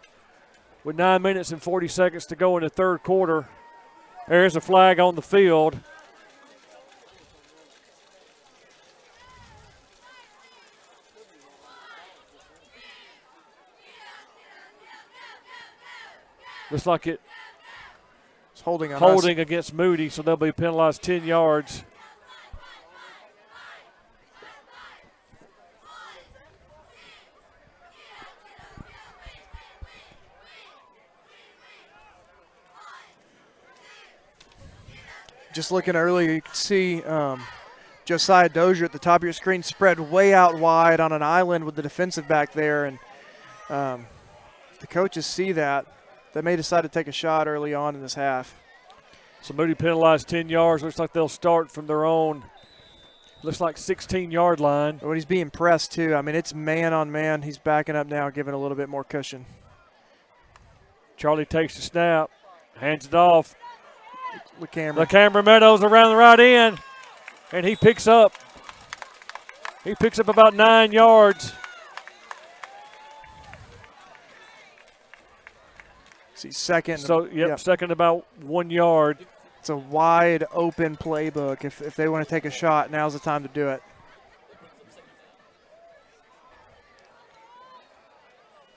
Speaker 1: with 9 minutes and 40 seconds to go in the 3rd quarter. There's a flag on the field. Looks like it's
Speaker 3: holding
Speaker 1: against Moody, so they'll be penalized 10 yards.
Speaker 3: Just looking earlier, you could see Josiah Dozier at the top of your screen spread way out wide on an island with the defensive back there. And if the coaches see that, they may decide to take a shot early on in this half.
Speaker 1: So Moody penalized 10 yards. Looks like they'll start from their own, looks like 16-yard line.
Speaker 3: But he's being pressed, too. I mean, it's man on man. He's backing up now, giving a little bit more cushion.
Speaker 1: Charlie takes the snap, hands it off.
Speaker 3: LeCamera
Speaker 1: Meadows around the right end, and he picks up about 9 yards.
Speaker 3: See, second.
Speaker 1: So, second about 1 yard.
Speaker 3: It's a wide open playbook. If they want to take a shot, now's the time to do it.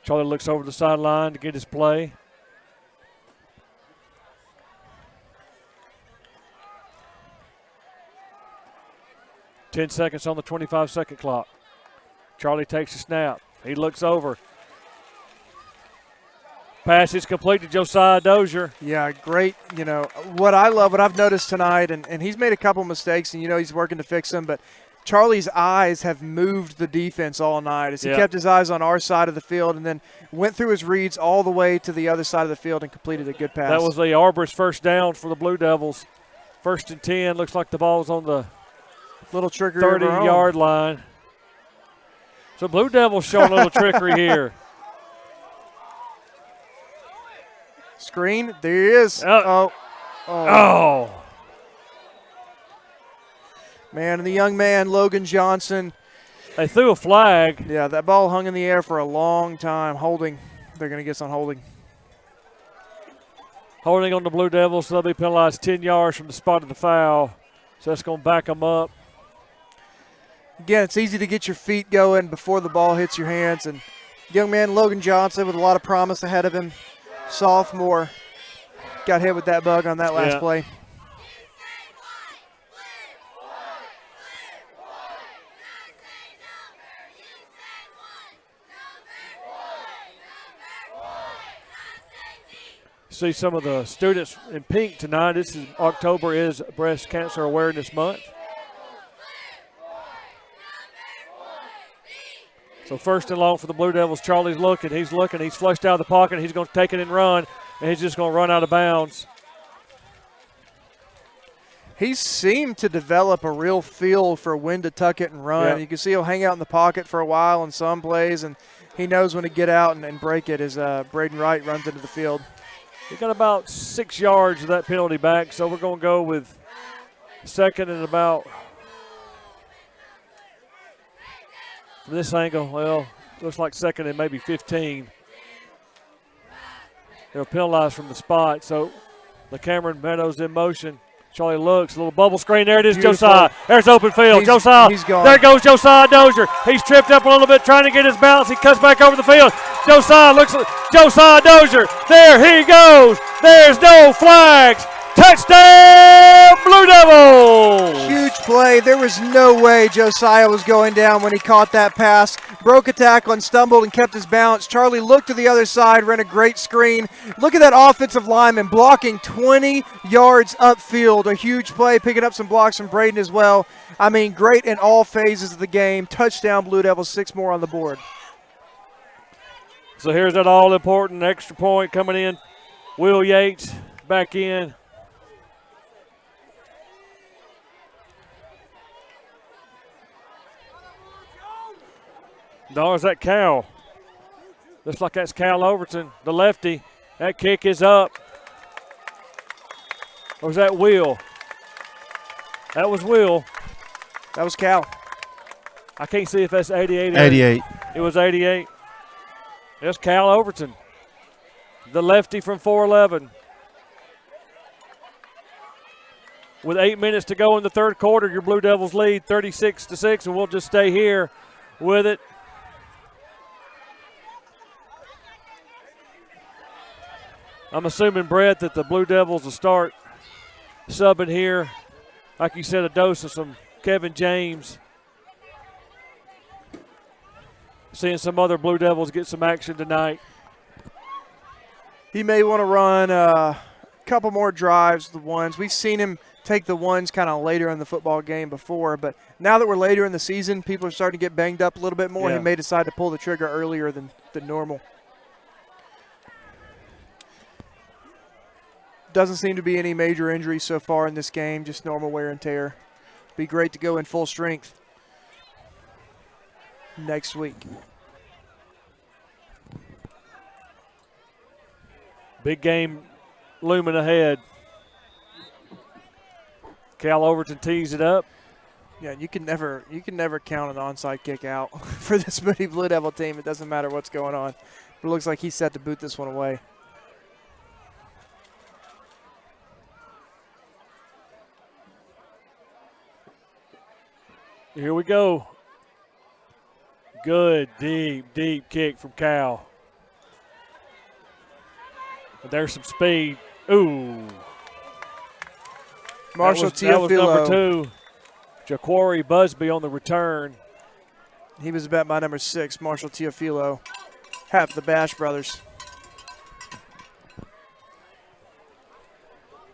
Speaker 1: Charlie looks over the sideline to get his play. Ten seconds on the 25-second clock. Charlie takes a snap. He looks over. Pass is complete to Josiah Dozier.
Speaker 3: Yeah, great. You know, what I've noticed tonight, and he's made a couple mistakes, and, he's working to fix them, but Charlie's eyes have moved the defense all night as he kept his eyes on our side of the field and then went through his reads all the way to the other side of the field and completed a good pass.
Speaker 1: That was the arborist first down for the Blue Devils. 1st and 10. Looks like the ball's on the
Speaker 3: little trickery
Speaker 1: 30-yard line. So Blue Devils showing a little trickery here.
Speaker 3: Screen. There he is.
Speaker 1: Oh.
Speaker 3: Man, and the young man, Logan Johnson.
Speaker 1: They threw a flag.
Speaker 3: Yeah, that ball hung in the air for a long time, holding. They're going to get us on holding.
Speaker 1: Holding on the Blue Devils, so they'll be penalized 10 yards from the spot of the foul. So that's going to back them up.
Speaker 3: Again, it's easy to get your feet going before the ball hits your hands. And young man Logan Johnson with a lot of promise ahead of him, sophomore, got hit with that bug on that last play.
Speaker 1: See some of the students in pink tonight. October is Breast Cancer Awareness Month. So first and long for the Blue Devils. Charlie's looking. He's flushed out of the pocket. He's going to take it and run, and he's just going to run out of bounds.
Speaker 3: He seemed to develop a real feel for when to tuck it and run.
Speaker 1: Yep.
Speaker 3: You can see he'll hang out in the pocket for a while in some plays, and he knows when to get out and break it as Braden Wright runs into the field.
Speaker 1: He got about 6 yards of that penalty back, so we're going to go with second and about, from this angle, well, looks like second and maybe 15. They'll penalize from the spot, so the Cameron Meadows in motion. Charlie looks, a little bubble screen. There it is,
Speaker 3: Beautiful.
Speaker 1: Josiah. There's open field.
Speaker 3: He's gone.
Speaker 1: There goes Josiah Dozier. He's tripped up a little bit trying to get his balance. He cuts back over the field. Josiah Dozier. There he goes. There's no flags. Touchdown, Blue Devils!
Speaker 3: Huge play. There was no way Josiah was going down when he caught that pass. Broke a tackle and stumbled and kept his balance. Charlie looked to the other side, ran a great screen. Look at that offensive lineman blocking 20 yards upfield. A huge play, picking up some blocks from Braden as well. I mean, great in all phases of the game. Touchdown, Blue Devils, 6 more on the board.
Speaker 1: So here's that all-important extra point coming in. Will Yates back in. No, is that Cal? Looks like that's Cal Overton, the lefty. That kick is up. Or was that Will? That was Will.
Speaker 3: That was Cal.
Speaker 1: I can't see if that's 88.
Speaker 2: 88.
Speaker 1: It was 88. That's Cal Overton, the lefty from 411. With 8 minutes to go in the third quarter, your Blue Devils lead 36-6, and we'll just stay here with it. I'm assuming, Brett, that the Blue Devils will start subbing here. Like you said, a dose of some Kevin James. Seeing some other Blue Devils get some action tonight.
Speaker 3: He may want to run a couple more drives, the ones. We've seen him take the ones kind of later in the football game before, but now that we're later in the season, people are starting to get banged up a little bit more.
Speaker 1: Yeah.
Speaker 3: He may decide to pull the trigger earlier than normal. Doesn't seem to be any major injuries so far in this game, just normal wear and tear. Be great to go in full strength next week.
Speaker 1: Big game looming ahead. Cal Overton tees it up.
Speaker 3: Yeah, you can never count an onside kick out for this Moody Blue Devil team. It doesn't matter what's going on. But it looks like he's set to boot this one away.
Speaker 1: Here we go. Good, deep kick from Cal. There's some speed. Ooh.
Speaker 3: Marshall
Speaker 1: that was
Speaker 3: Teofilo.
Speaker 1: number 2. Jaquari Busby on the return.
Speaker 3: He was bet by number 6, Marshall Teofilo. Half the Bash brothers.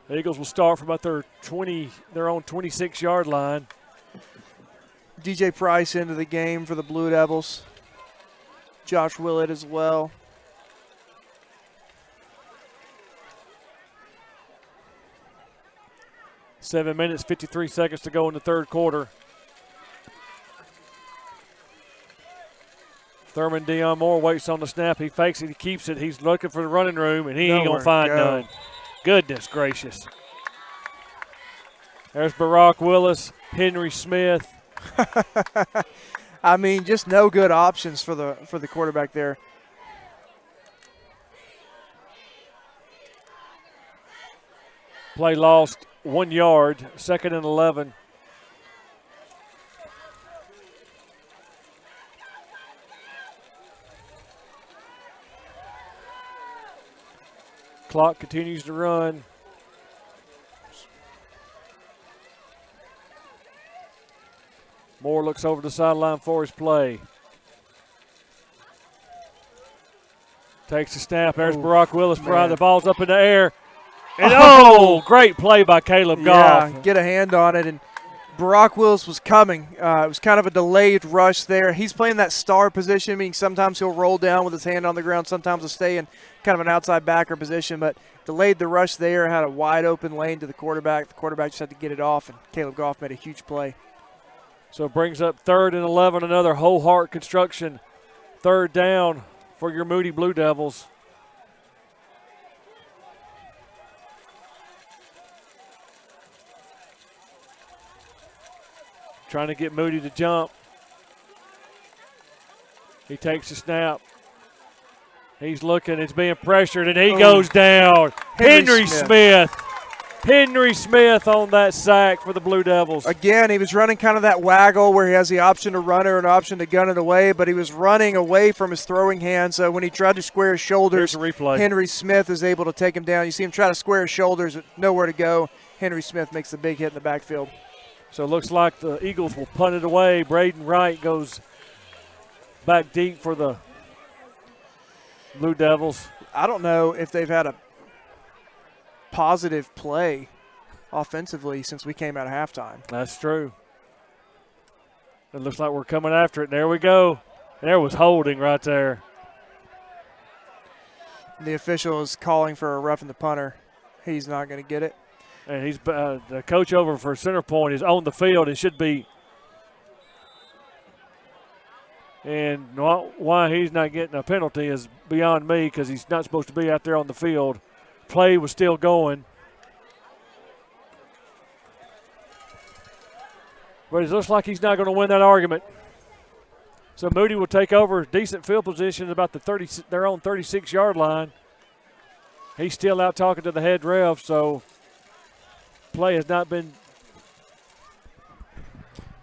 Speaker 1: The Eagles will start from about their own 26-yard line.
Speaker 3: DJ Price into the game for the Blue Devils. Josh Willett as well.
Speaker 1: Seven minutes, 53 seconds to go in the third quarter. Thurman Dion Moore waits on the snap. He fakes it. He keeps it. He's looking for the running room, and he ain't going to find none. Goodness gracious. There's Barack Willis, Henry Smith.
Speaker 3: I mean, just no good options for the quarterback there.
Speaker 1: Play lost 1 yard, 2nd and 11. Clock continues to run. Moore looks over the sideline for his play. Takes the snap. There's Barack Willis. The ball's up in the air. And great play by Caleb Goff.
Speaker 3: Yeah, get a hand on it. And Barack Willis was coming. It was kind of a delayed rush there. He's playing that star position, meaning sometimes he'll roll down with his hand on the ground. Sometimes he'll stay in kind of an outside backer position. But delayed the rush there, had a wide open lane to the quarterback. The quarterback just had to get it off, and Caleb Goff made a huge play.
Speaker 1: So it brings up 3rd and 11, another whole heart construction. 3rd down for your Moody Blue Devils. Trying to get Moody to jump. He takes the snap. He's looking, it's being pressured, and he goes down. Henry Smith. Henry Smith on that sack for the Blue Devils.
Speaker 3: Again, he was running kind of that waggle where he has the option to run or an option to gun it away, but he was running away from his throwing hand. So when he tried to square his shoulders, Henry Smith is able to take him down. You see him try to square his shoulders, but nowhere to go. Henry Smith makes the big hit in the backfield.
Speaker 1: So it looks like the Eagles will punt it away. Braden Wright goes back deep for the Blue Devils.
Speaker 3: I don't know if they've had a positive play offensively since we came out of halftime.
Speaker 1: That's true. It looks like we're coming after it. There we go. There was holding right there.
Speaker 3: The official is calling for a roughing the punter. He's not going to get it.
Speaker 1: And he's the coach over for Center Point is on the field and should be. And why he's not getting a penalty is beyond me because he's not supposed to be out there on the field. Play was still going. But it looks like he's not going to win that argument. So Moody will take over decent field position at about their own 36-yard line. He's still out talking to the head ref, so play has not been.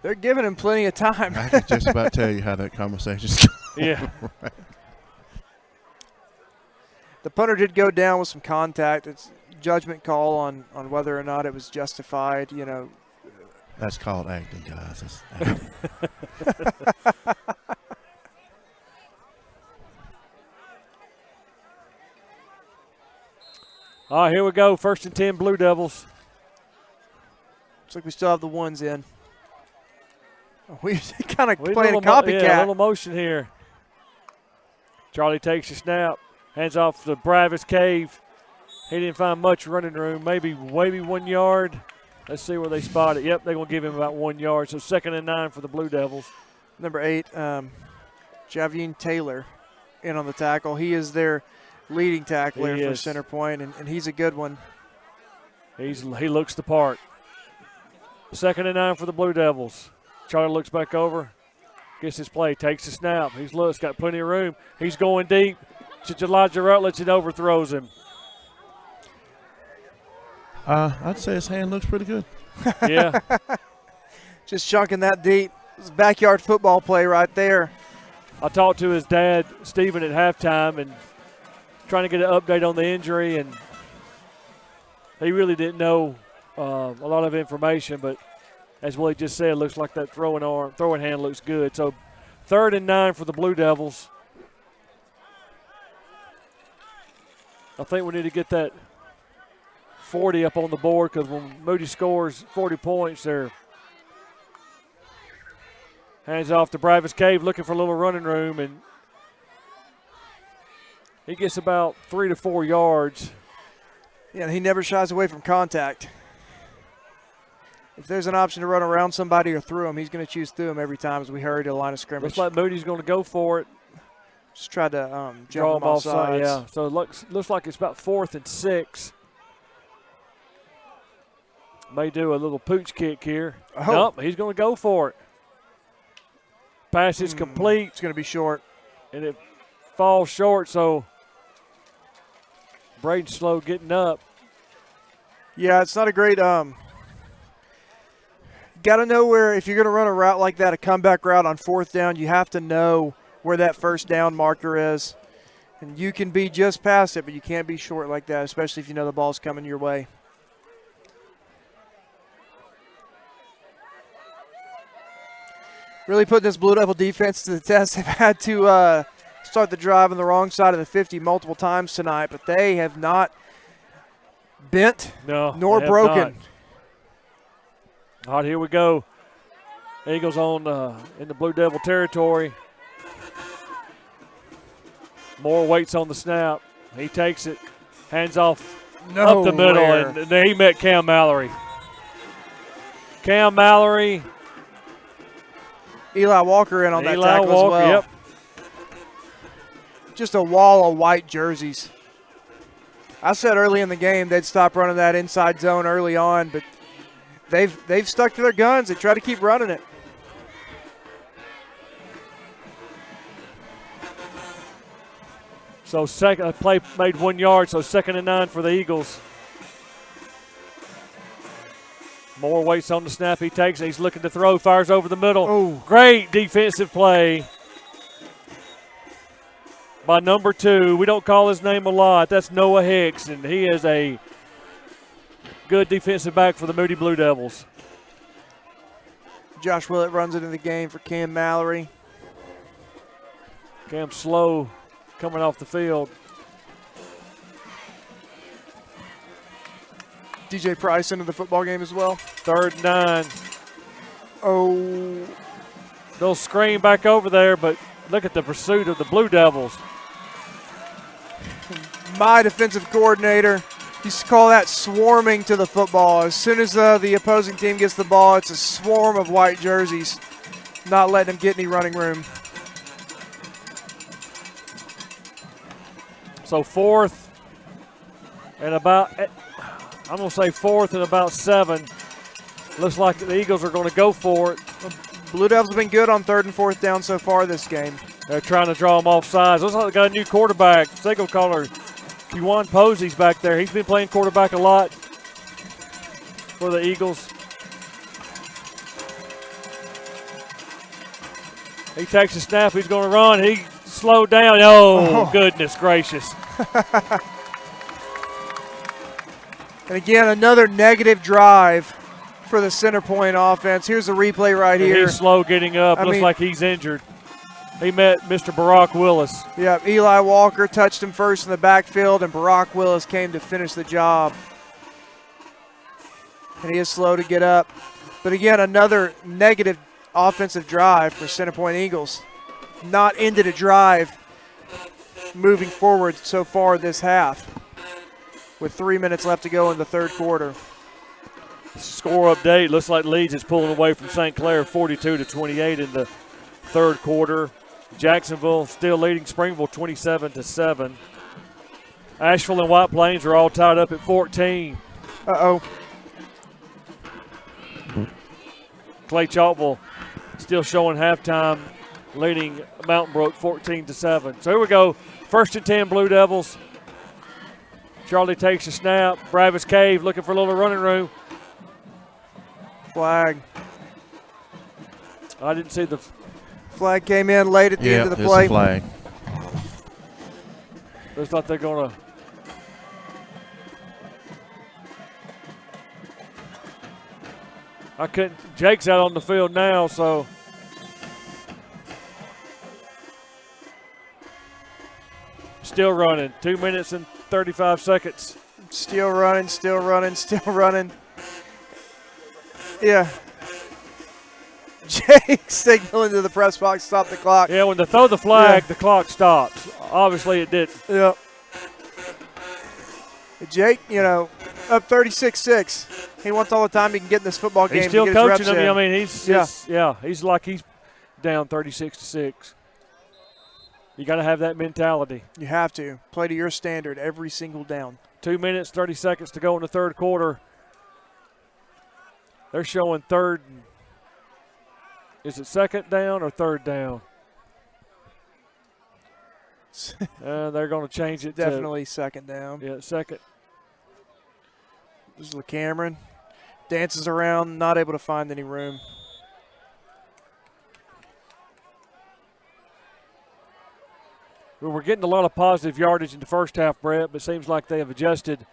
Speaker 3: They're giving him plenty of time.
Speaker 2: I can just about tell you how that conversation's going.
Speaker 1: Yeah.
Speaker 2: Right.
Speaker 3: The punter did go down with some contact. It's judgment call on whether or not it was justified, you know.
Speaker 2: That's called acting, guys. That's acting.
Speaker 1: All right, here we go. 1st and 10 Blue Devils.
Speaker 3: Looks like we still have the ones in. We kind of playing a copycat.
Speaker 1: Yeah, a little motion here. Charlie takes the snap. Hands off to Bravis Cave. He didn't find much running room. Maybe 1 yard. Let's see where they spot it. Yep, they're going to give him about 1 yard. So 2nd and 9 for the Blue Devils.
Speaker 3: Number 8, Javian Taylor in on the tackle. He is their leading tackler for Center Point, and he's a good one.
Speaker 1: He looks the part. 2nd and 9 for the Blue Devils. Charlie looks back over, gets his play, takes the snap. He's got plenty of room. He's going deep. Elijah Rutledge and overthrows him.
Speaker 2: I'd say his hand looks pretty good.
Speaker 1: Yeah.
Speaker 3: Just chunking that deep. It's backyard football play right there.
Speaker 1: I talked to his dad, Stephen, at halftime and trying to get an update on the injury, and he really didn't know a lot of information, but as Willie just said, it looks like that throwing hand looks good. So 3rd and 9 for the Blue Devils. I think we need to get that 40 up on the board because when Moody scores 40 points, they're hands off to Bravis Cave looking for a little running room, and he gets about 3 to 4 yards.
Speaker 3: Yeah, he never shies away from contact. If there's an option to run around somebody or through him, he's going to choose through him every time as we hurry to the line of scrimmage.
Speaker 1: Looks like Moody's going to go for it.
Speaker 3: Just tried to
Speaker 1: draw
Speaker 3: jump
Speaker 1: him off
Speaker 3: sides.
Speaker 1: Yeah, so it looks like it's about 4th and 6. May do a little pooch kick here.
Speaker 3: Oh.
Speaker 1: Nope, he's going to go for it. Pass is complete.
Speaker 3: It's going to be short.
Speaker 1: And it falls short, so Braden Slow getting up.
Speaker 3: Yeah, it's not a great got to know where, if you're going to run a route like that, a comeback route on 4th down, you have to know where that 1st down marker is. And you can be just past it, but you can't be short like that, especially if you know the ball's coming your way. Really putting this Blue Devil defense to the test. They've had to start the drive on the wrong side of the 50 multiple times tonight, but they have not bent nor broken.
Speaker 1: All right, here we go. Eagles on in the Blue Devil territory. Moore waits on the snap. He takes it, hands off up the middle, and he met Cam Mallory. Cam Mallory.
Speaker 3: Eli Walker in on that tackle as well.
Speaker 1: Yep.
Speaker 3: Just a wall of white jerseys. I said early in the game they'd stop running that inside zone early on, but they've stuck to their guns. They try to keep running it.
Speaker 1: So second play made 1 yard, so 2nd and 9 for the Eagles. Moore waits on the snap. He takes it. He's looking to throw. Fires over the middle.
Speaker 3: Ooh.
Speaker 1: Great defensive play by number 2. We don't call his name a lot. That's Noah Hicks, and he is a good defensive back for the Moody Blue Devils.
Speaker 3: Josh Willett runs into the game for Cam Mallory.
Speaker 1: Cam slow coming off the field.
Speaker 3: DJ Price into the football game as well.
Speaker 1: 3rd and 9.
Speaker 3: Oh.
Speaker 1: They'll screen back over there, but look at the pursuit of the Blue Devils.
Speaker 3: My defensive coordinator used to call that swarming to the football. As soon as the opposing team gets the ball, it's a swarm of white jerseys, not letting them get any running room.
Speaker 1: So 4th and about, I'm going to say 4th and about 7. Looks like the Eagles are going to go for it.
Speaker 3: Blue Devils have been good on 3rd and 4th down so far this game.
Speaker 1: They're trying to draw them off sides. Looks like they got a new quarterback. Seagull caller Kewan Posey's back there. He's been playing quarterback a lot for the Eagles. He takes a snap. He's going to run. He slowed down. Oh, goodness gracious.
Speaker 3: And again, another negative drive for the Center Point offense. Here's the replay right here.
Speaker 1: He's slow getting up. Looks like he's injured. He met Mr. Barack Willis.
Speaker 3: Yeah, Eli Walker touched him first in the backfield, and Barack Willis came to finish the job. And he is slow to get up. But again, another negative offensive drive for Center Point Eagles. Not ended a drive moving forward so far this half, with 3 minutes left to go in the 3rd quarter.
Speaker 1: Score update, looks like Leeds is pulling away from St. Clair 42-28 in the 3rd quarter. Jacksonville still leading Springville 27-7. Asheville and White Plains are all tied up at 14.
Speaker 3: Uh-oh.
Speaker 1: Clay Chalkville still showing halftime, leading Mountain Brook 14-7. So here we go, 1st and 10 Blue Devils. Charlie takes a snap. Bravis Cave looking for a little running room.
Speaker 3: Flag.
Speaker 1: I didn't see the
Speaker 3: flag came in late at the end of the play.
Speaker 2: It's a flag.
Speaker 1: Looks like they're going to. I couldn't. Jake's out on the field now, so. Still running. 2 minutes and 35 seconds.
Speaker 3: Still running, still running, still running. Yeah. Jake signaling to the press box, stop the clock.
Speaker 1: Yeah, when they throw the flag, the clock stops. Obviously it didn't.
Speaker 3: Yeah. Jake, up 36-6. He wants all the time he can get in this football game.
Speaker 1: He's still
Speaker 3: to get
Speaker 1: coaching
Speaker 3: his reps
Speaker 1: them.
Speaker 3: in.
Speaker 1: I mean, he's like he's down 36-6. You got to have that mentality.
Speaker 3: You have to. Play to your standard every single down.
Speaker 1: 2 minutes, 30 seconds to go in the 3rd quarter. They're showing 3rd. Is it 2nd down or 3rd down? They're going to change it
Speaker 3: Definitely 2nd down.
Speaker 1: Yeah, 2nd.
Speaker 3: This is LeCameron. Dances around, not able to find any room.
Speaker 1: Well, we're getting a lot of positive yardage in the first half, Brett, but it seems like they have adjusted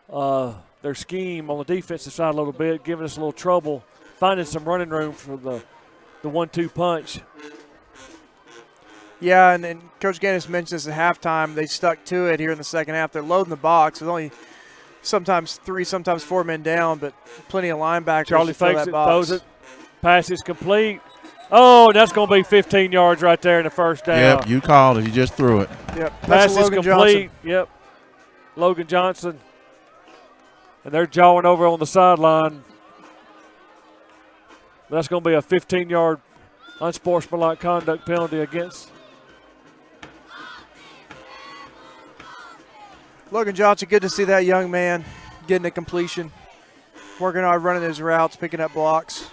Speaker 1: their scheme on the defensive side a little bit, giving us a little trouble finding some running room for the 1-2 punch.
Speaker 3: Yeah, and Coach Gannis mentioned this at halftime. They stuck to it here in the second half. They're loading the box with only sometimes 3, sometimes 4 men down, but plenty of linebackers
Speaker 1: Charlie
Speaker 3: to fill
Speaker 1: fakes
Speaker 3: that
Speaker 1: it,
Speaker 3: box.
Speaker 1: throws it, pass is complete. Oh, that's going to be 15 yards right there in the first down.
Speaker 2: Yep, you called it. You just threw it.
Speaker 3: Yep,
Speaker 1: pass is
Speaker 3: Logan
Speaker 1: complete.
Speaker 3: Johnson.
Speaker 1: Yep, Logan Johnson. And they're jawing over on the sideline. That's going to be a 15-yard unsportsmanlike conduct penalty against
Speaker 3: Logan Johnson. Good to see that young man getting a completion, working hard, running his routes, picking up blocks.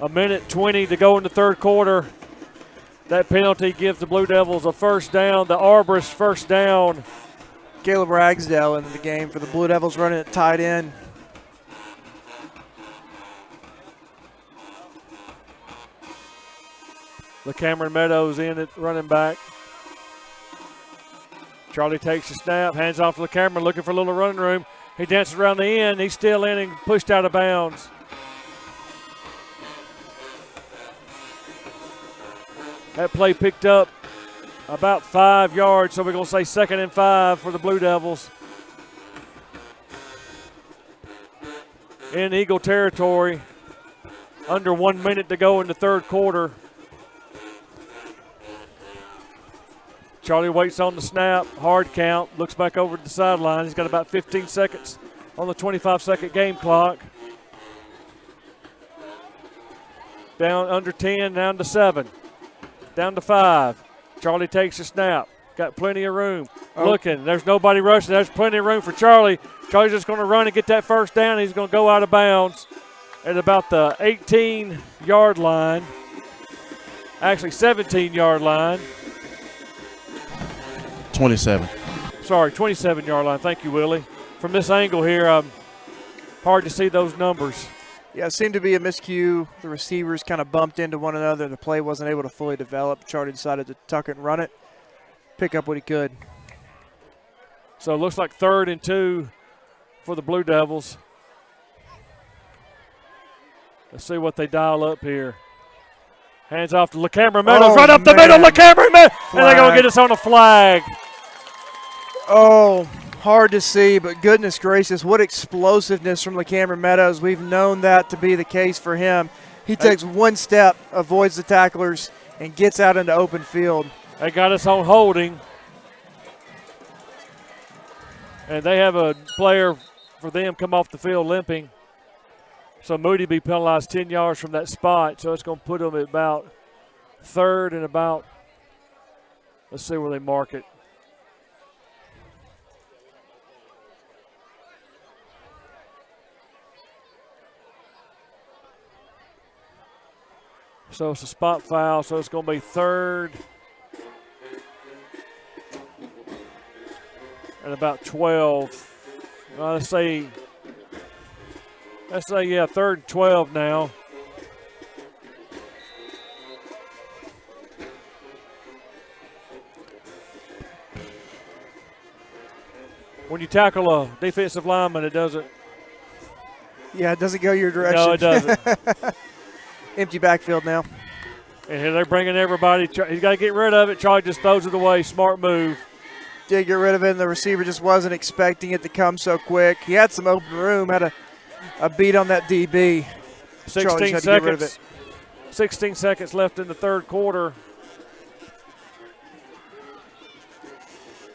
Speaker 1: A minute 20 to go in the third quarter. That penalty gives the Blue Devils a first down, the Arborist first down.
Speaker 3: Caleb Ragsdale into the game for the Blue Devils, running it tight end.
Speaker 1: LeCameron Meadows in at running back. Charlie takes the snap, hands off to LeCameron, looking for a little running room. He dances around the end. He's still in and pushed out of bounds. That play picked up about 5 yards, so we're going to say 2nd and 5 for the Blue Devils. In Eagle territory, under 1 minute to go in the third quarter. Charlie waits on the snap, hard count, looks back over to the sideline. He's got about 15 seconds on the 25-second game clock. Down under 10, down to 7, down to 5. Charlie takes the snap, got plenty of room. Looking, there's nobody rushing. There's plenty of room for Charlie. Charlie's just going to run and get that first down. He's going to go out of bounds at about the 18-yard line, actually 17-yard line.
Speaker 2: 27.
Speaker 1: Sorry, 27-yard line. Thank you, Willie. From this angle here, hard to see those numbers.
Speaker 3: Yeah, it seemed to be a miscue. The receivers kind of bumped into one another. The play wasn't able to fully develop. Charlie decided to tuck it and run it, pick up what he could.
Speaker 1: So it looks like 3rd and 2 for the Blue Devils. Let's see what they dial up here. Hands off to LeCameron Meadows, right up the middle, LeCameron Meadows, and they're going to get us on a flag.
Speaker 3: Oh, hard to see, but goodness gracious, what explosiveness from LeCameron Meadows. We've known that to be the case for him. He takes one step, avoids the tacklers, and gets out into open field.
Speaker 1: They got us on holding. And they have a player for them come off the field limping. So Moody be penalized 10 yards from that spot. So it's going to put them at about 3rd and about, let's see where they mark it. So it's a spot foul, so it's going to be 3rd and about 12. Let's say, yeah, 3rd and 12 now. When you tackle a defensive lineman, it doesn't.
Speaker 3: Yeah, it doesn't go your direction.
Speaker 1: No, it doesn't.
Speaker 3: Empty backfield now.
Speaker 1: And here they're bringing everybody. He's got to get rid of it. Charlie just throws it away. Smart move.
Speaker 3: Did get rid of it, and the receiver just wasn't expecting it to come so quick. He had some open room, had a beat on that DB.
Speaker 1: 16 seconds. 16 seconds left in the third quarter.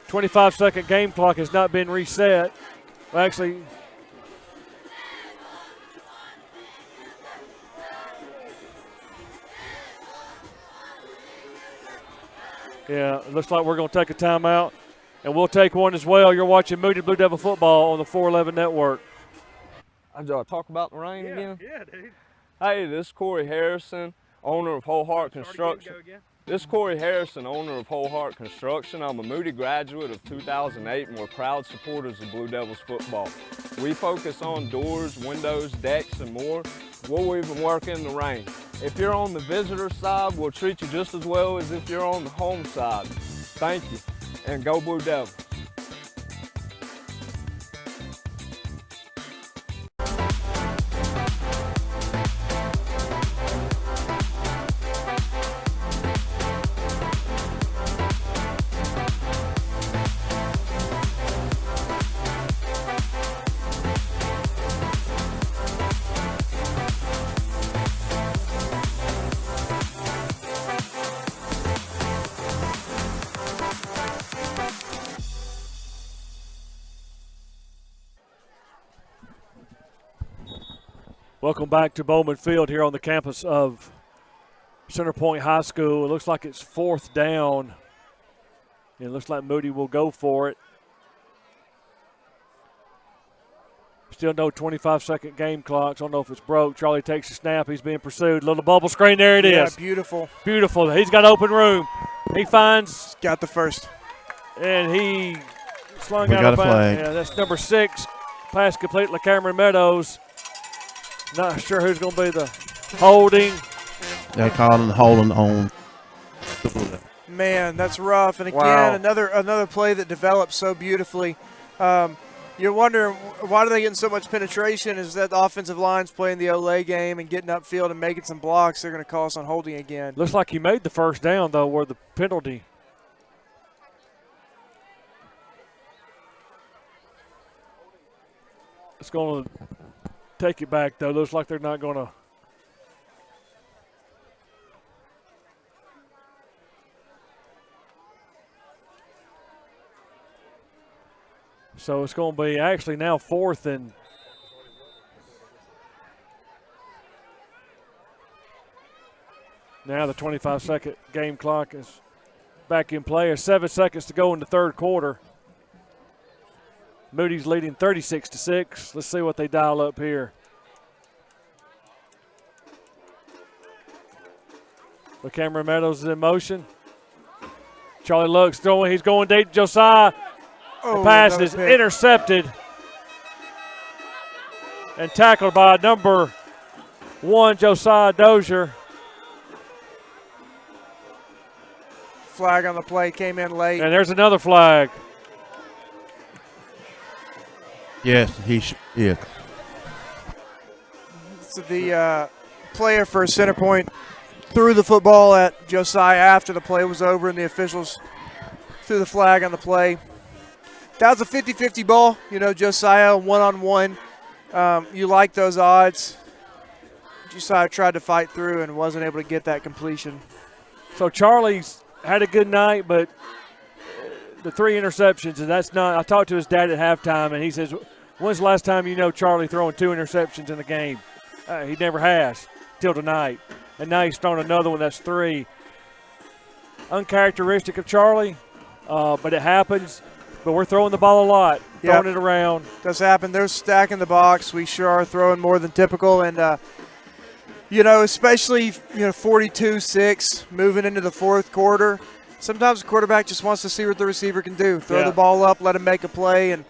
Speaker 1: 25-second game clock has not been reset. Well, actually, yeah, it looks like we're going to take a timeout, and we'll take one as well. You're watching Moody Blue Devil Football on the 411 Network.
Speaker 16: Do I talk about the rain again?
Speaker 1: Yeah, dude.
Speaker 16: Hey, this is Corey Harrison. owner of Whole Heart Construction. This is Corey Harrison, owner of Whole Heart Construction. I'm a Moody graduate of 2008, and we're proud supporters of Blue Devils football. We focus on doors, windows, decks, and more. We'll even work in the rain. If you're on the visitor side, we'll treat you just as well as if you're on the home side. Thank you, and go Blue Devils.
Speaker 1: Welcome back to Bowman Field here on the campus of Center Point High School. It looks like it's 4th down. It looks like Moody will go for it. Still no 25-second game clock. I don't know if it's broke. Charlie takes a snap. He's being pursued. Little bubble screen. There it is.
Speaker 3: Yeah, beautiful.
Speaker 1: Beautiful. He's got open room. He finds.
Speaker 3: Got the first.
Speaker 1: And he slung
Speaker 2: We
Speaker 1: out
Speaker 2: got
Speaker 1: of
Speaker 2: a flag.
Speaker 1: bounds. Yeah, that's number 6. Pass complete to Cameron Meadows. Not sure who's going to be the holding.
Speaker 2: They're calling holding on.
Speaker 3: Man, that's rough. And again,
Speaker 1: Wow.
Speaker 3: another play that developed so beautifully. You're wondering, why are they getting so much penetration? Is that the offensive line's playing the Olay game and getting upfield and making some blocks? They're going to call us on holding again.
Speaker 1: Looks like he made the first down, though, where the penalty. It's going to take it back, though. Looks like they're not going to. So it's going to be actually now 4th and. Now the 25-second game clock is back in play. There's 7 seconds to go in the third quarter. Moody's leading 36-6. Let's see what they dial up here. But Cameron Meadows is in motion. Charlie Lux throwing. He's going deep. Josiah. The pass is intercepted and tackled by number 1, Josiah Dozier.
Speaker 3: Flag on the play, came in late.
Speaker 1: And there's another flag.
Speaker 2: Yes, yeah.
Speaker 3: So the player for Center Point threw the football at Josiah after the play was over, and the officials threw the flag on the play. That was a 50-50 ball. You know, Josiah one-on-one. You like those odds. Josiah tried to fight through and wasn't able to get that completion.
Speaker 1: So Charlie's had a good night, but the 3 interceptions, and that's not – I talked to his dad at halftime, and he says, when's the last time you know Charlie throwing 2 interceptions in a game? He never has till tonight. And now he's thrown another one that's 3. Uncharacteristic of Charlie, but it happens. But we're throwing the ball a lot, throwing it around.
Speaker 3: Does happen. They're stacking the box. We sure are throwing more than typical. And, you know, especially, 42-6 moving into the fourth quarter. Sometimes the quarterback just wants to see what the receiver can do. Throw the ball up, let him make a play. And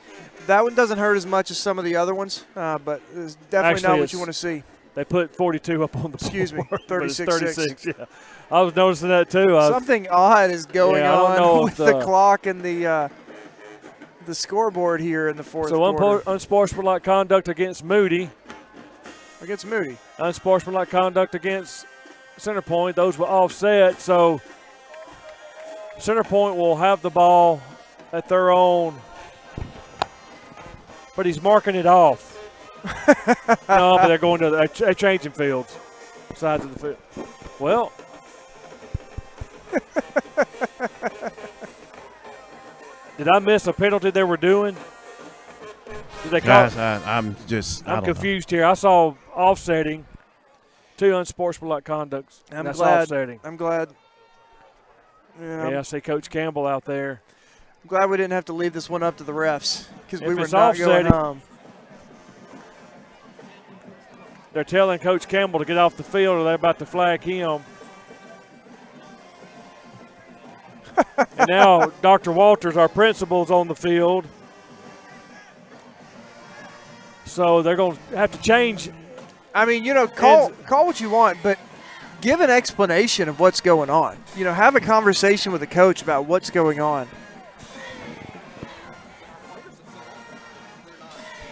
Speaker 3: that one doesn't hurt as much as some of the other ones, but it's definitely not what you want to see.
Speaker 1: They put 42 up on the
Speaker 3: Excuse me,
Speaker 1: board,
Speaker 3: 36.
Speaker 1: Yeah, I was noticing that too.
Speaker 3: Something odd is going on with the clock and the scoreboard here in the fourth quarter.
Speaker 1: So unsportsmanlike conduct against Moody.
Speaker 3: Against Moody.
Speaker 1: Unsportsmanlike conduct against Center Point. Those were offset. So Center Point will have the ball at their own. But he's marking it off. No, but they're going to they're changing fields. Sides of the field. Well. Did I miss a penalty they were doing? Did they call?
Speaker 2: Guys, I'm
Speaker 1: confused here. I saw offsetting, 2 unsportsmanlike conducts.
Speaker 3: I'm
Speaker 1: that's
Speaker 3: glad.
Speaker 1: Offsetting.
Speaker 3: I'm glad.
Speaker 1: Yeah, I see Coach Campbell out there.
Speaker 3: I'm glad we didn't have to leave this one up to the refs because we were
Speaker 1: it's
Speaker 3: not going
Speaker 1: offsetting,
Speaker 3: home.
Speaker 1: they're telling Coach Campbell to get off the field or they're about to flag him. And now Dr. Walters, our principal, is on the field. So they're going to have to change.
Speaker 3: I mean, call what you want, but give an explanation of what's going on. Have a conversation with the coach about what's going on.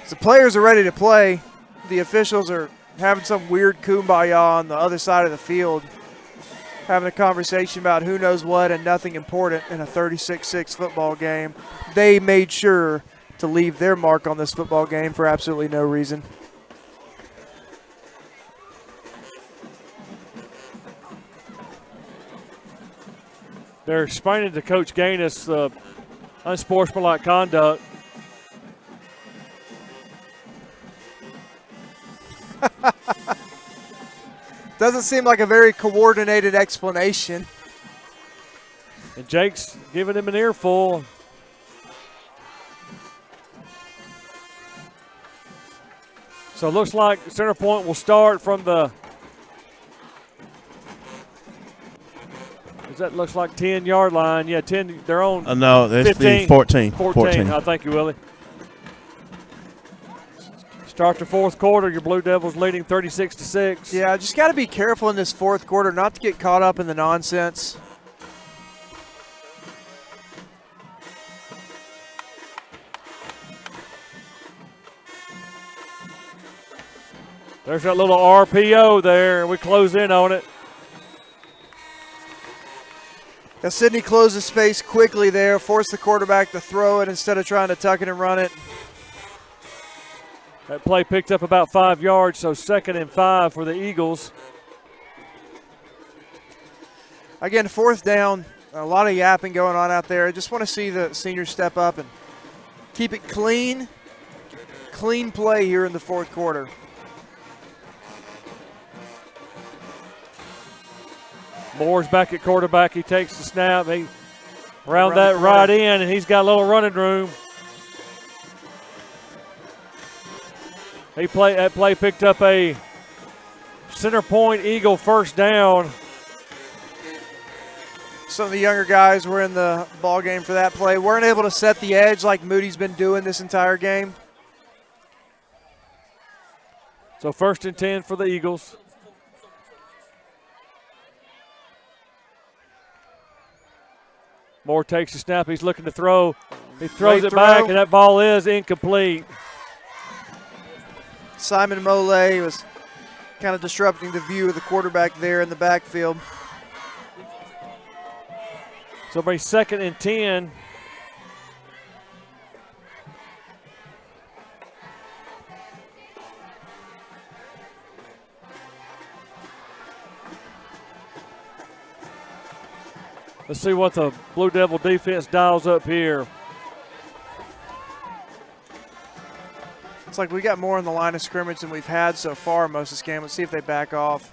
Speaker 3: The players are ready to play. The officials are having some weird kumbaya on the other side of the field, having a conversation about who knows what and nothing important in a 36-6 football game. They made sure to leave their mark on this football game for absolutely no reason.
Speaker 1: They're explaining to Coach Gaines unsportsmanlike conduct.
Speaker 3: Doesn't seem like a very coordinated explanation.
Speaker 1: And Jake's giving him an earful. So it looks like Center Point will start from the, that looks like 10-yard line. Yeah, 10. They're on.
Speaker 2: No, that's
Speaker 1: 15,
Speaker 2: the 14.
Speaker 1: 14. Thank you, Willie. Start the fourth quarter. Your Blue Devils leading 36-6.
Speaker 3: Yeah, just got to be careful in this fourth quarter not to get caught up in the nonsense.
Speaker 1: There's that little RPO there, and we close in on it.
Speaker 3: Now Sydney closes space quickly there, forced the quarterback to throw it instead of trying to tuck it and run it.
Speaker 1: That play picked up about 5 yards, so 2nd and 5 for the Eagles.
Speaker 3: Again, fourth down, a lot of yapping going on out there. I just want to see the seniors step up and keep it clean. Clean play here in the fourth quarter.
Speaker 1: Moore's back at quarterback. He takes the snap. He round that right in, and he's got a little running room. That play picked up a Center Point Eagle first down.
Speaker 3: Some of the younger guys were in the ball game for that play. Weren't able to set the edge like Moody's been doing this entire game.
Speaker 1: So 1st and 10 for the Eagles. Moore takes the snap. He's looking to throw. He throws it back, and that ball is incomplete.
Speaker 3: Simon Mole was kind of disrupting the view of the quarterback there in the backfield.
Speaker 1: So it'll be 2nd and 10. Let's see what the Blue Devil defense dials up here.
Speaker 3: It's like we got more on the line of scrimmage than we've had so far most of this game. Let's see if they back off.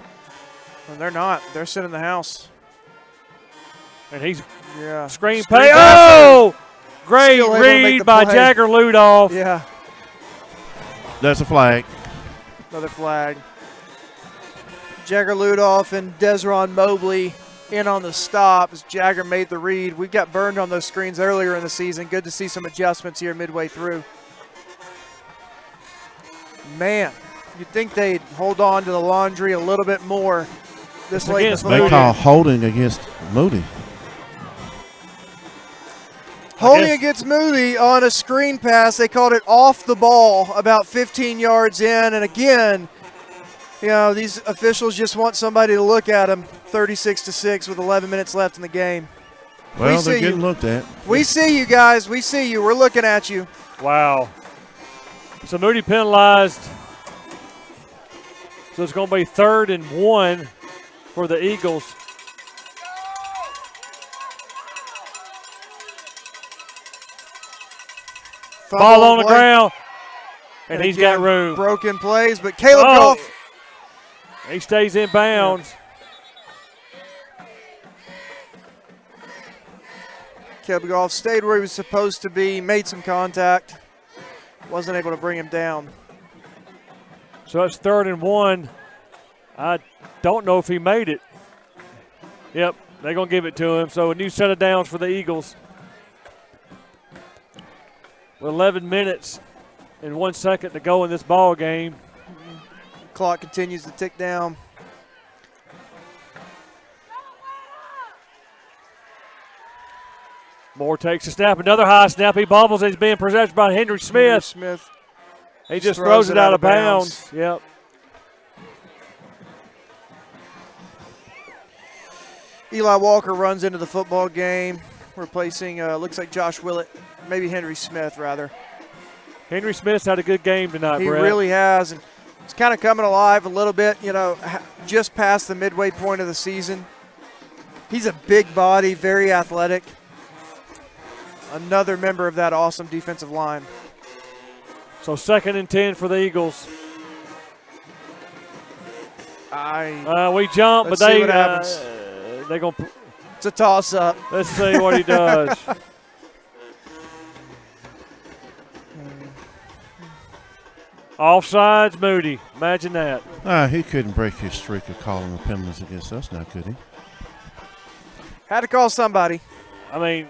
Speaker 3: Well, they're not. They're sitting in the house.
Speaker 1: And he's
Speaker 3: screen
Speaker 1: pay. Oh! Great read by Jagger Ludoff.
Speaker 3: Yeah.
Speaker 2: That's a flag.
Speaker 3: Another flag. Jagger Ludoff and Desron Mobley in on the stop as Jagger made the read. We got burned on those screens earlier in the season. Good to see some adjustments here midway through. Man, you'd think they'd hold on to the laundry a little bit more this late in the
Speaker 2: They call holding against Moody.
Speaker 3: Holding against Moody on a screen pass. They called it off the ball about 15 yards in. And again, these officials just want somebody to look at them. 36-6 with 11 minutes left in the game.
Speaker 2: Well, they're getting looked at.
Speaker 3: We see you guys. We see you. We're looking at you.
Speaker 1: Wow. So Moody penalized. So it's going to be 3rd and 1 for the Eagles. Ball on the ground, and he's got room.
Speaker 3: Broken plays, but Caleb Goff.
Speaker 1: He stays in bounds.
Speaker 3: Caleb Goff stayed where he was supposed to be, made some contact. Wasn't able to bring him down.
Speaker 1: So it's 3rd and 1. I don't know if he made it. Yep, they're going to give it to him. So a new set of downs for the Eagles. With 11 minutes and 1 second to go in this ball game.
Speaker 3: Clock continues to tick down.
Speaker 1: Moore takes a snap. Another high snap. He bobbles. He's being possessed by Henry Smith. He just throws it out of bounds. Yep.
Speaker 3: Eli Walker runs into the football game, replacing, looks like Josh Willett, maybe Henry Smith, rather.
Speaker 1: Henry Smith's had a good game tonight,
Speaker 3: He
Speaker 1: Brett.
Speaker 3: really has, and it's kind of coming alive a little bit, you know, just past the midway point of the season. He's a big body, very athletic. Another member of that awesome defensive line.
Speaker 1: So 2nd and 10 for the Eagles. We jump, but
Speaker 3: see what happens.
Speaker 1: They're going to.
Speaker 3: It's a toss-up.
Speaker 1: Let's see what he does. Offsides, Moody. Imagine that.
Speaker 2: He couldn't break his streak of calling the penalties against us now, could he?
Speaker 3: Had to call somebody.
Speaker 1: I mean,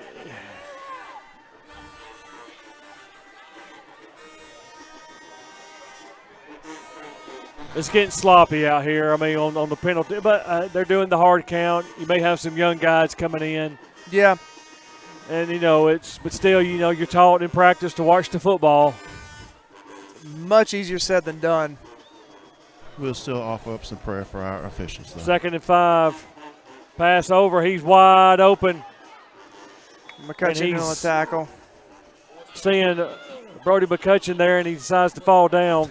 Speaker 1: it's getting sloppy out here. I mean, on the penalty, but they're doing the hard count. You may have some young guys coming in.
Speaker 3: Yeah.
Speaker 1: And, you know, but still, you know, you're taught in practice to watch the football.
Speaker 3: Much easier said than done.
Speaker 2: We'll still offer up some prayer for our officials, though.
Speaker 1: 2nd and 5. Pass over. He's wide open.
Speaker 3: McCutcheon on the tackle.
Speaker 1: Seeing Brody McCutcheon there, and he decides to fall down.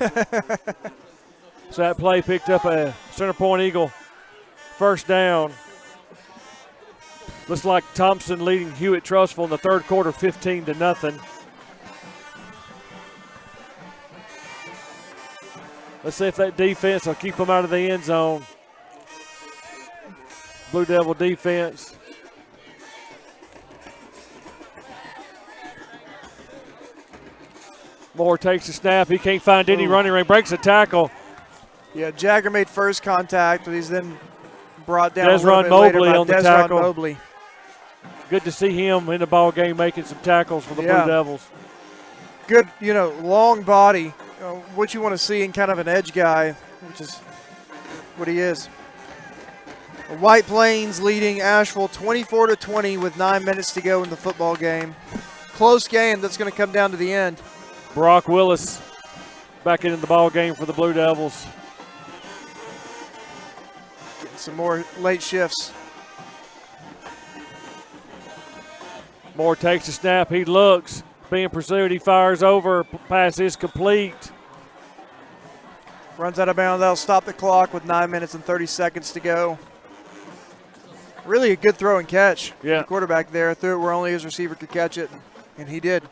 Speaker 1: So that play picked up a Center Point Eagle first down. Looks like Thompson leading Hewitt Trustful in the 3rd quarter, 15-0. Let's see if that defense will keep them out of the end zone. Blue Devil defense. Moore takes the snap. He can't find any running room. Breaks a tackle.
Speaker 3: Yeah, Jagger made first contact, but he's then brought down
Speaker 1: Desron Mobley on the tackle.
Speaker 3: Mobley.
Speaker 1: Good to see him in the ball game making some tackles for the Blue Devils.
Speaker 3: Good, you know, long body. What you want to see in kind of an edge guy, which is what he is. White Plains leading Asheville 24-20 with 9 minutes to go in the football game. Close game that's going to come down to the end.
Speaker 1: Brock Willis back into the ball game for the Blue Devils.
Speaker 3: Getting some more late shifts.
Speaker 1: Moore takes the snap. He looks. Being pursued. He fires over. Pass is complete.
Speaker 3: Runs out of bounds. That'll stop the clock with 9 minutes and 30 seconds to go. Really a good throw and catch.
Speaker 1: Yeah.
Speaker 3: The quarterback there threw it where only his receiver could catch it, and he did.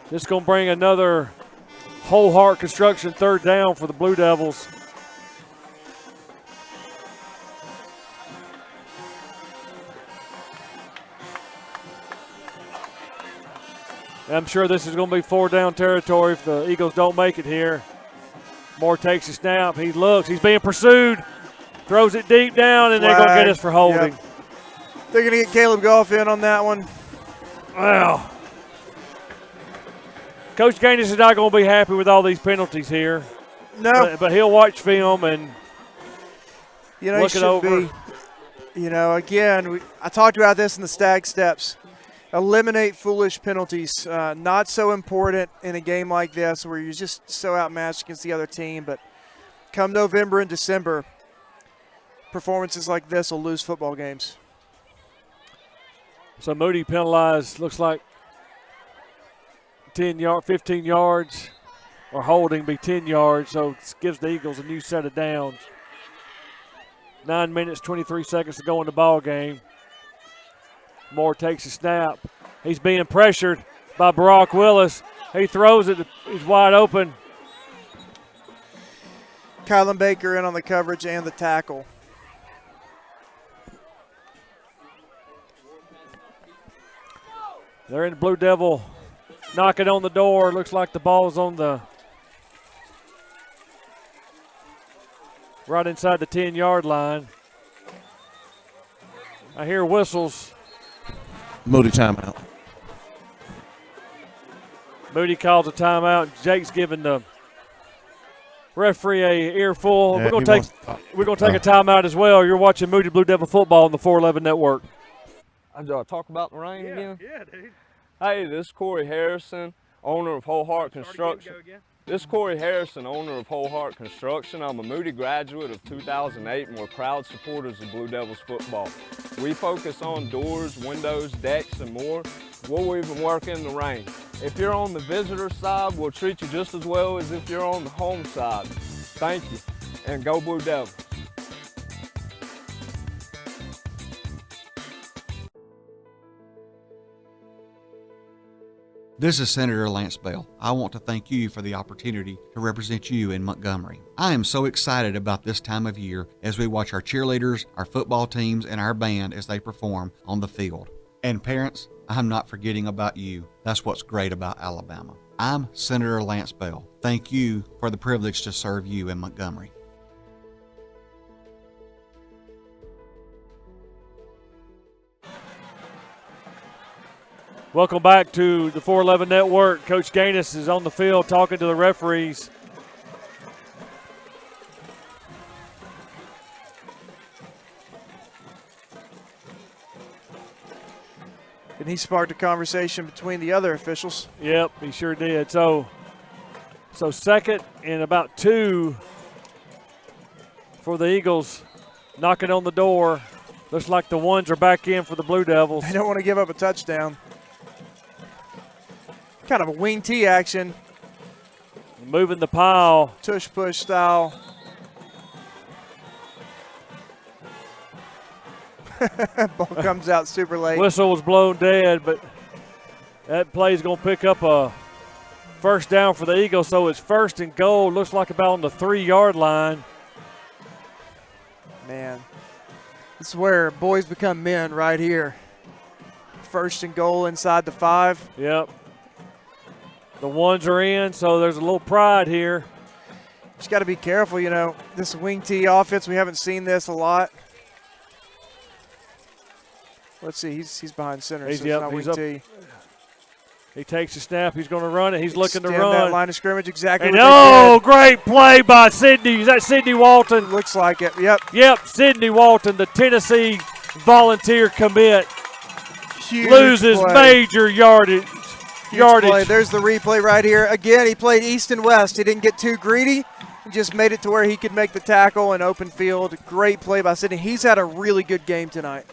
Speaker 1: This is going to bring another Whole Heart Construction 3rd down for the Blue Devils. I'm sure this is going to be 4th down territory if the Eagles don't make it here. Moore takes a snap. He looks. He's being pursued. Throws it deep down, and they're going to get us for holding.
Speaker 3: Yep. They're going to get Caleb Goff in on that one.
Speaker 1: Wow. Coach Gaines is not going to be happy with all these penalties here.
Speaker 3: No.
Speaker 1: But he'll watch film and look it over.
Speaker 3: You know, again, I talked about this in the Stag Steps. Eliminate foolish penalties. Not so important in a game like this where you're just so outmatched against the other team. But come November and December, performances like this will lose football games.
Speaker 1: So Moody penalized, looks like 15 yards, or holding be 10 yards. So it gives the Eagles a new set of downs. 9 minutes, 23 seconds to go in the ball game. Moore takes a snap. He's being pressured by Brock Willis. He throws it. He's wide open.
Speaker 3: Kylan Baker in on the coverage and the tackle.
Speaker 1: They're in the Blue Devil knocking on the door. Looks like the ball's on the right inside the 10-yard line. I hear whistles.
Speaker 2: Moody timeout.
Speaker 1: Moody calls a timeout. Jake's giving the referee a earful.
Speaker 2: Yeah,
Speaker 1: we're gonna take a timeout as well. You're watching Moody Blue Devil football on the 411 Network.
Speaker 16: Do I talk about the rain again?
Speaker 14: Yeah, dude.
Speaker 16: Hey, this is Corey Harrison, owner of Whole Heart Construction. This is Corey Harrison, owner of Whole Heart Construction. I'm a Moody graduate of 2008, and we're proud supporters of Blue Devils football. We focus on doors, windows, decks, and more. We'll even work in the rain. If you're on the visitor side, we'll treat you just as well as if you're on the home side. Thank you, and go Blue Devils.
Speaker 10: This is Senator Lance Bell. I want to thank you for the opportunity to represent you in Montgomery. I am so excited about this time of year as we watch our cheerleaders, our football teams, and our band as they perform on the field. And parents, I'm not forgetting about you. That's what's great about Alabama. I'm Senator Lance Bell. Thank you for the privilege to serve you in Montgomery.
Speaker 1: Welcome back to the 411 Network. Coach Gaines is on the field talking to the referees.
Speaker 3: And he sparked a conversation between the other officials.
Speaker 1: Yep, he sure did. So second and about 2 for the Eagles, knocking on the door. Looks like the ones are back in for the Blue Devils.
Speaker 3: They don't want to give up a touchdown. Kind of a wing T action.
Speaker 1: Moving the pile.
Speaker 3: Tush push style. Ball comes out super late.
Speaker 1: Whistle was blown dead, but that play is going to pick up a first down for the Eagles. So it's 1st and goal. Looks like about on the 3-yard line.
Speaker 3: Man, this is where boys become men right here. 1st and goal inside the 5.
Speaker 1: Yep. The ones are in, so there's a little pride here.
Speaker 3: Just got to be careful, you know. This wing T offense, we haven't seen this a lot. Let's see, he's behind center.
Speaker 1: He's,
Speaker 3: so
Speaker 1: yep,
Speaker 3: it's not
Speaker 1: he's
Speaker 3: wing
Speaker 1: up.
Speaker 3: T.
Speaker 1: He takes the snap. He's going to run it. He's looking to
Speaker 3: Extend
Speaker 1: run.
Speaker 3: that line of scrimmage exactly.
Speaker 1: And
Speaker 3: what they did.
Speaker 1: great play by Sydney. Is that Sydney Walton?
Speaker 3: Looks like it. Yep.
Speaker 1: Yep, Sydney Walton, the Tennessee volunteer commit,
Speaker 3: Huge
Speaker 1: loses
Speaker 3: play.
Speaker 1: major yardage.
Speaker 3: Play. There's the replay right here. Again, he played east and west. He didn't get too greedy. He just made it to where he could make the tackle in open field. Great play by Sydney. He's had a really good game tonight.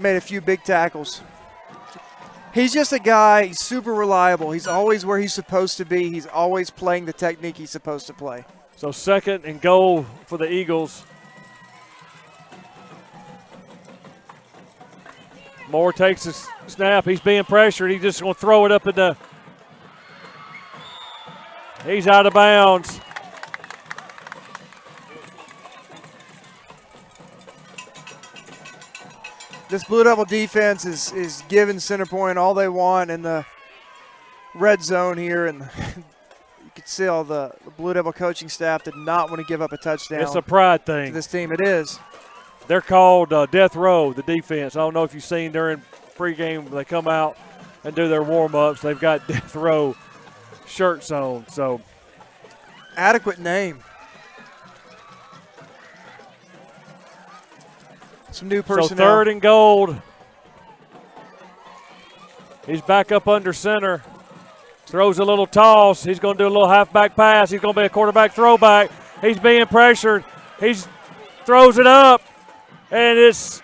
Speaker 3: Made a few big tackles. He's just a guy, he's super reliable. He's always where he's supposed to be. He's always playing the technique he's supposed to play.
Speaker 1: So 2nd and goal for the Eagles. Moore takes a snap. He's being pressured. He's just going to throw it up in the – he's out of bounds.
Speaker 3: This Blue Devil defense is giving Center Point all they want in the red zone here. And you could see all the Blue Devil coaching staff did not want to give up a touchdown.
Speaker 1: It's a pride thing.
Speaker 3: To this team, it is.
Speaker 1: They're called Death Row, the defense. I don't know if you've seen during pregame, they come out and do their warm-ups. They've got Death Row shirts on. So
Speaker 3: adequate name. Some new personnel.
Speaker 1: So 3rd and goal. He's back up under center. Throws a little toss. He's going to do a little halfback pass. He's going to be a quarterback throwback. He's being pressured. He throws it up, and it's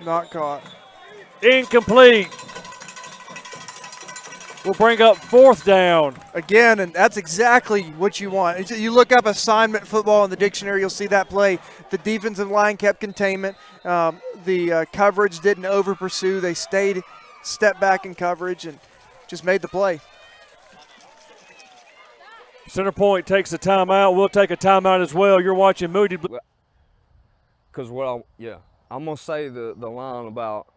Speaker 3: not caught.
Speaker 1: Incomplete. We'll bring up 4th down.
Speaker 3: Again, and that's exactly what you want. You look up assignment football in the dictionary, you'll see that play. The defensive line kept containment. The coverage didn't over-pursue. They stepped back in coverage and just made the play.
Speaker 1: Center Point takes a timeout. We'll take a timeout as well. You're watching Moody.
Speaker 16: Because I'm going to say the line about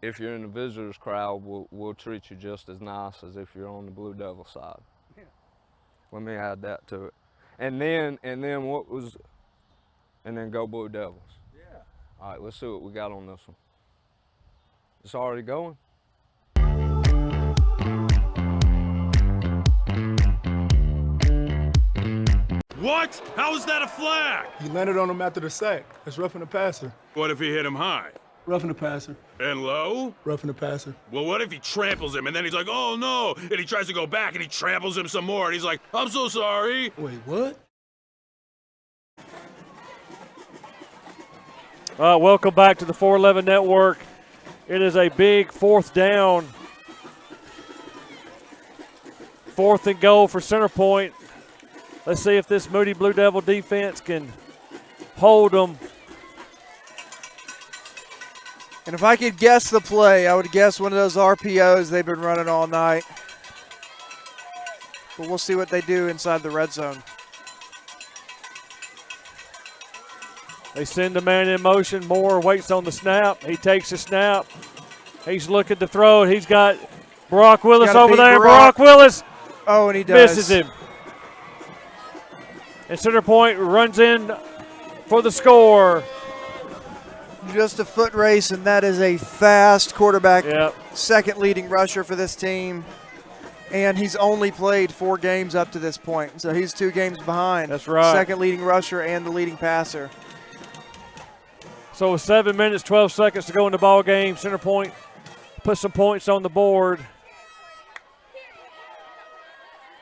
Speaker 16: if you're in the visitors crowd, we'll treat you just as nice as if you're on the Blue Devil side. Yeah. Let me add that to it. And then go Blue Devils.
Speaker 3: Yeah.
Speaker 16: All right, let's see what we got on this one. It's already going.
Speaker 8: What? How is that a flag?
Speaker 5: He landed on him after the sack. That's roughing the passer.
Speaker 8: What if he hit him high?
Speaker 5: Roughing the passer.
Speaker 8: And low?
Speaker 5: Roughing the passer.
Speaker 8: Well, what if he tramples him and then he's like, oh no, and he tries to go back and he tramples him some more and he's like, I'm so sorry.
Speaker 5: Wait, what?
Speaker 1: Welcome back to the 411 Network. It is a big fourth down. 4th and goal for Center Point. Let's see if this Moody Blue Devil defense can hold them.
Speaker 3: And if I could guess the play, I would guess one of those RPOs they've been running all night. But we'll see what they do inside the red zone.
Speaker 1: They send the man in motion. Moore waits on the snap. He takes the snap. He's looking to throw it. He's got Brock Willis over there. Brock Willis.
Speaker 3: Oh, and he does.
Speaker 1: Misses him. And Center Point runs in for the score.
Speaker 3: Just a foot race, and that is a fast quarterback.
Speaker 1: Yep.
Speaker 3: Second leading rusher for this team. And he's only played 4 games up to this point. So he's 2 games behind.
Speaker 1: That's right.
Speaker 3: Second leading rusher and the leading passer.
Speaker 1: So with 7 minutes, 12 seconds to go in the ball game, Center Point put some points on the board.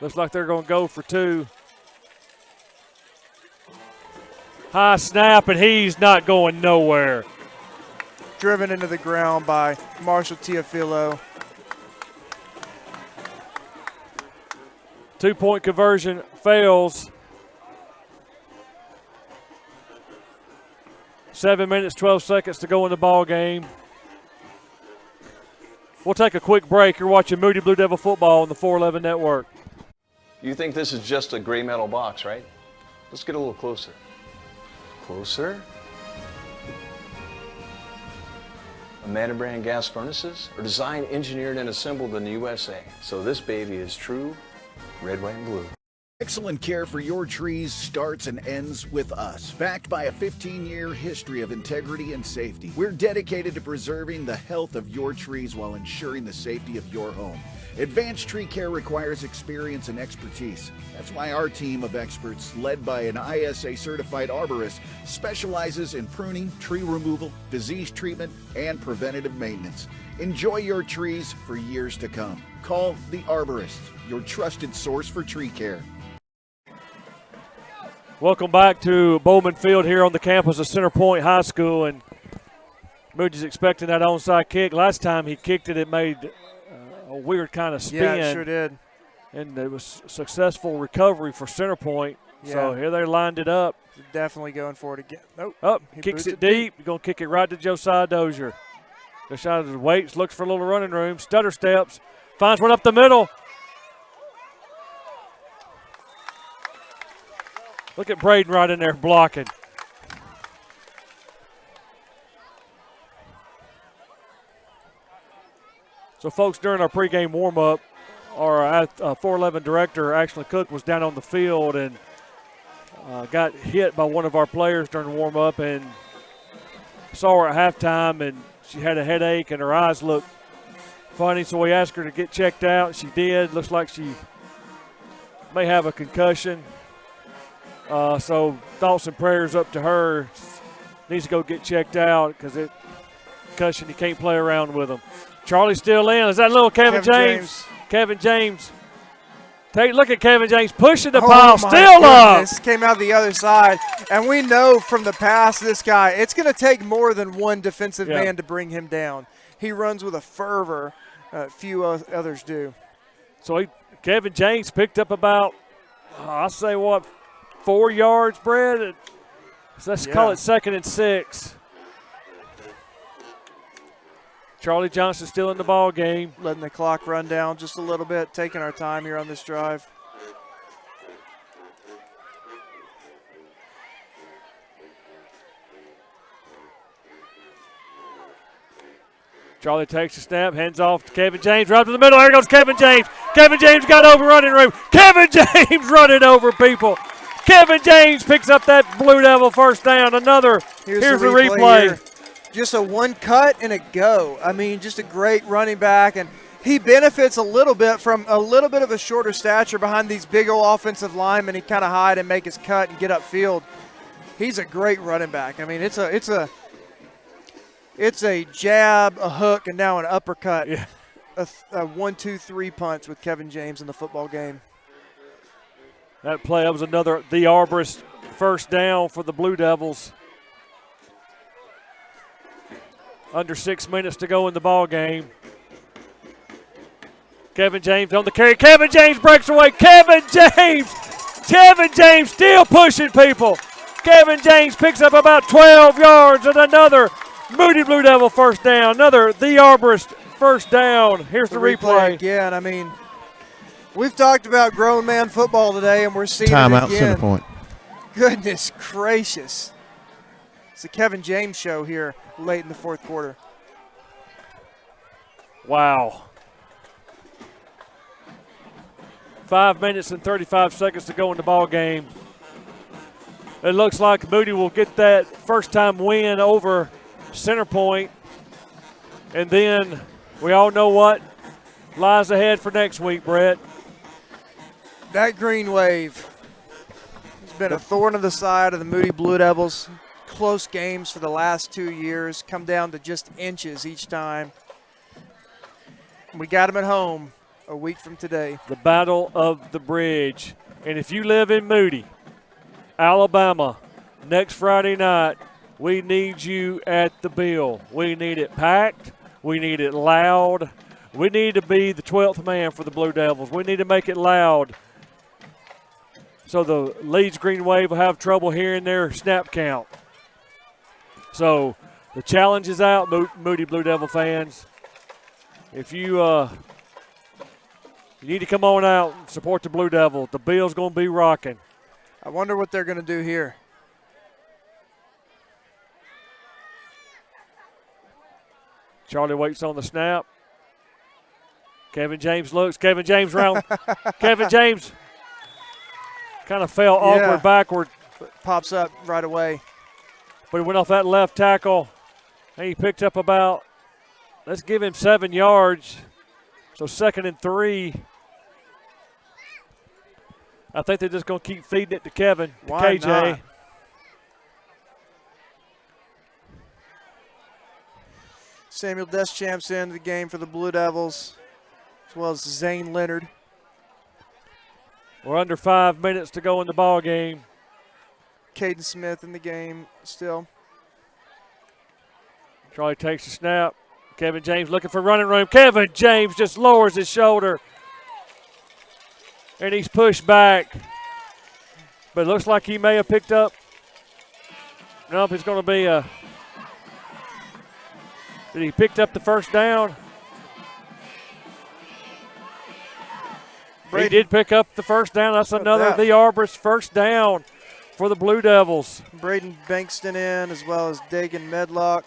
Speaker 1: Looks like they're going to go for 2. High snap, and he's not going nowhere.
Speaker 3: Driven into the ground by Marshall Teofilo.
Speaker 1: 2-point conversion fails. 7 minutes, 12 seconds to go in the ball game. We'll take a quick break. You're watching Moody Blue Devil football on the 411 Network.
Speaker 17: You think this is just a gray metal box, right? Let's get a little closer. Closer. Amanda brand gas furnaces are designed, engineered, and assembled in the USA. So this baby is true red, white, and blue.
Speaker 9: Excellent care for your trees starts and ends with us. Backed by a 15-year history of integrity and safety, we're dedicated to preserving the health of your trees while ensuring the safety of your home. Advanced tree care requires experience and expertise. That's why our team of experts, led by an ISA-certified arborist, specializes in pruning, tree removal, disease treatment, and preventative maintenance. Enjoy your trees for years to come. Call the Arborist, your trusted source for tree care.
Speaker 1: Welcome back to Bowman Field here on the campus of Center Point High School, and Moody's expecting that onside kick. Last time he kicked it, it made a weird kind of spin.
Speaker 3: Yeah, it sure did.
Speaker 1: And it was successful recovery for Center Point.
Speaker 3: Yeah.
Speaker 1: So here they lined it up.
Speaker 3: Definitely going for it again. Nope.
Speaker 1: Up, kicks it deep. You're going to kick it right to Josiah Dozier. Josiah waits, looks for a little running room, stutter steps, finds one up the middle. Look at Braden right in there blocking. So, folks, during our pregame warm-up, our 411 director, Ashley Cook, was down on the field and got hit by one of our players during warm-up and saw her at halftime, and she had a headache and her eyes looked funny, so we asked her to get checked out. She did. Looks like she may have a concussion. So thoughts and prayers up to her. Needs to go get checked out because it concussion, you can't play around with them. Charlie's still in. Is that little Kevin James? Kevin James. Look at Kevin James pushing the pile, still up.
Speaker 3: Came out the other side. And we know from the past, this guy, it's going to take more than one defensive man to bring him down. He runs with a fervor few others do.
Speaker 1: So Kevin James picked up about, I'll say what, 4 yards, Brad? So let's call it 2nd and 6. Charlie Johnson still in the ball game.
Speaker 3: Letting the clock run down just a little bit, taking our time here on this drive.
Speaker 1: Charlie takes a snap, hands off to Kevin James, right to the middle. Here goes Kevin James. Kevin James got over running room. Kevin James running over people. Kevin James picks up that Blue Devil first down. Here's the replay.
Speaker 3: Here. Just a one cut and a go. I mean, just a great running back, and he benefits a little bit from a little bit of a shorter stature behind these big old offensive linemen. He kind of hide and make his cut and get upfield. He's a great running back. I mean, it's a jab, a hook, and now an uppercut.
Speaker 1: Yeah.
Speaker 3: A 1-2-3 punch with Kevin James in the football game.
Speaker 1: That was another the Arborist first down for the Blue Devils. Under 6 minutes to go in the ball game. Kevin James on the carry. Kevin James breaks away. Kevin James still pushing people. Kevin James picks up about 12 yards and another Moody Blue Devil first down. Another the Arborist first down. Here's the replay
Speaker 3: again. I mean, we've talked about grown man football today, and we're seeing
Speaker 2: Timeout,
Speaker 3: it again.
Speaker 2: Center Point.
Speaker 3: Goodness gracious. It's the Kevin James show here late in the fourth quarter.
Speaker 1: Wow. 5 minutes and 35 seconds to go in the ball game. It looks like Moody will get that first-time win over Center Point. And then we all know what lies ahead for next week, Brett.
Speaker 3: That green wave has been a thorn in the side of the Moody Blue Devils. Close games for the last 2 years, come down to just inches each time. We got them at home a week from today.
Speaker 1: The Battle of the Bridge. And if you live in Moody, Alabama, next Friday night, we need you at the Bill. We need it packed. We need it loud. We need to be the 12th man for the Blue Devils. We need to make it loud so the Leeds Green Wave will have trouble hearing their snap count. So the challenge is out, Moody Blue Devil fans. If you need to come on out and support the Blue Devil, the Bill's going to be rocking.
Speaker 3: I wonder what they're going to do here.
Speaker 1: Charlie waits on the snap. Kevin James looks. Kevin James round. Kevin James kind of fell awkward backward.
Speaker 3: Pops up right away.
Speaker 1: But he went off that left tackle. And he picked up about, let's give him 7 yards. So 2nd and 3. I think they're just going to keep feeding it to Kevin, to
Speaker 3: Why
Speaker 1: KJ.
Speaker 3: not? Samuel Deschamp's in the game for the Blue Devils, as well as Zane Leonard.
Speaker 1: We're under 5 minutes to go in the ball game.
Speaker 3: Caden Smith in the game still.
Speaker 1: Charlie takes the snap. Kevin James looking for running room. Kevin James just lowers his shoulder. And he's pushed back. But it looks like he may have picked up. Nope, it's going to be a. Did he picked up the first down? He did pick up the first down. That's another the Arborist first down for the Blue Devils.
Speaker 3: Braden Bankston in, as well as Dagan Medlock.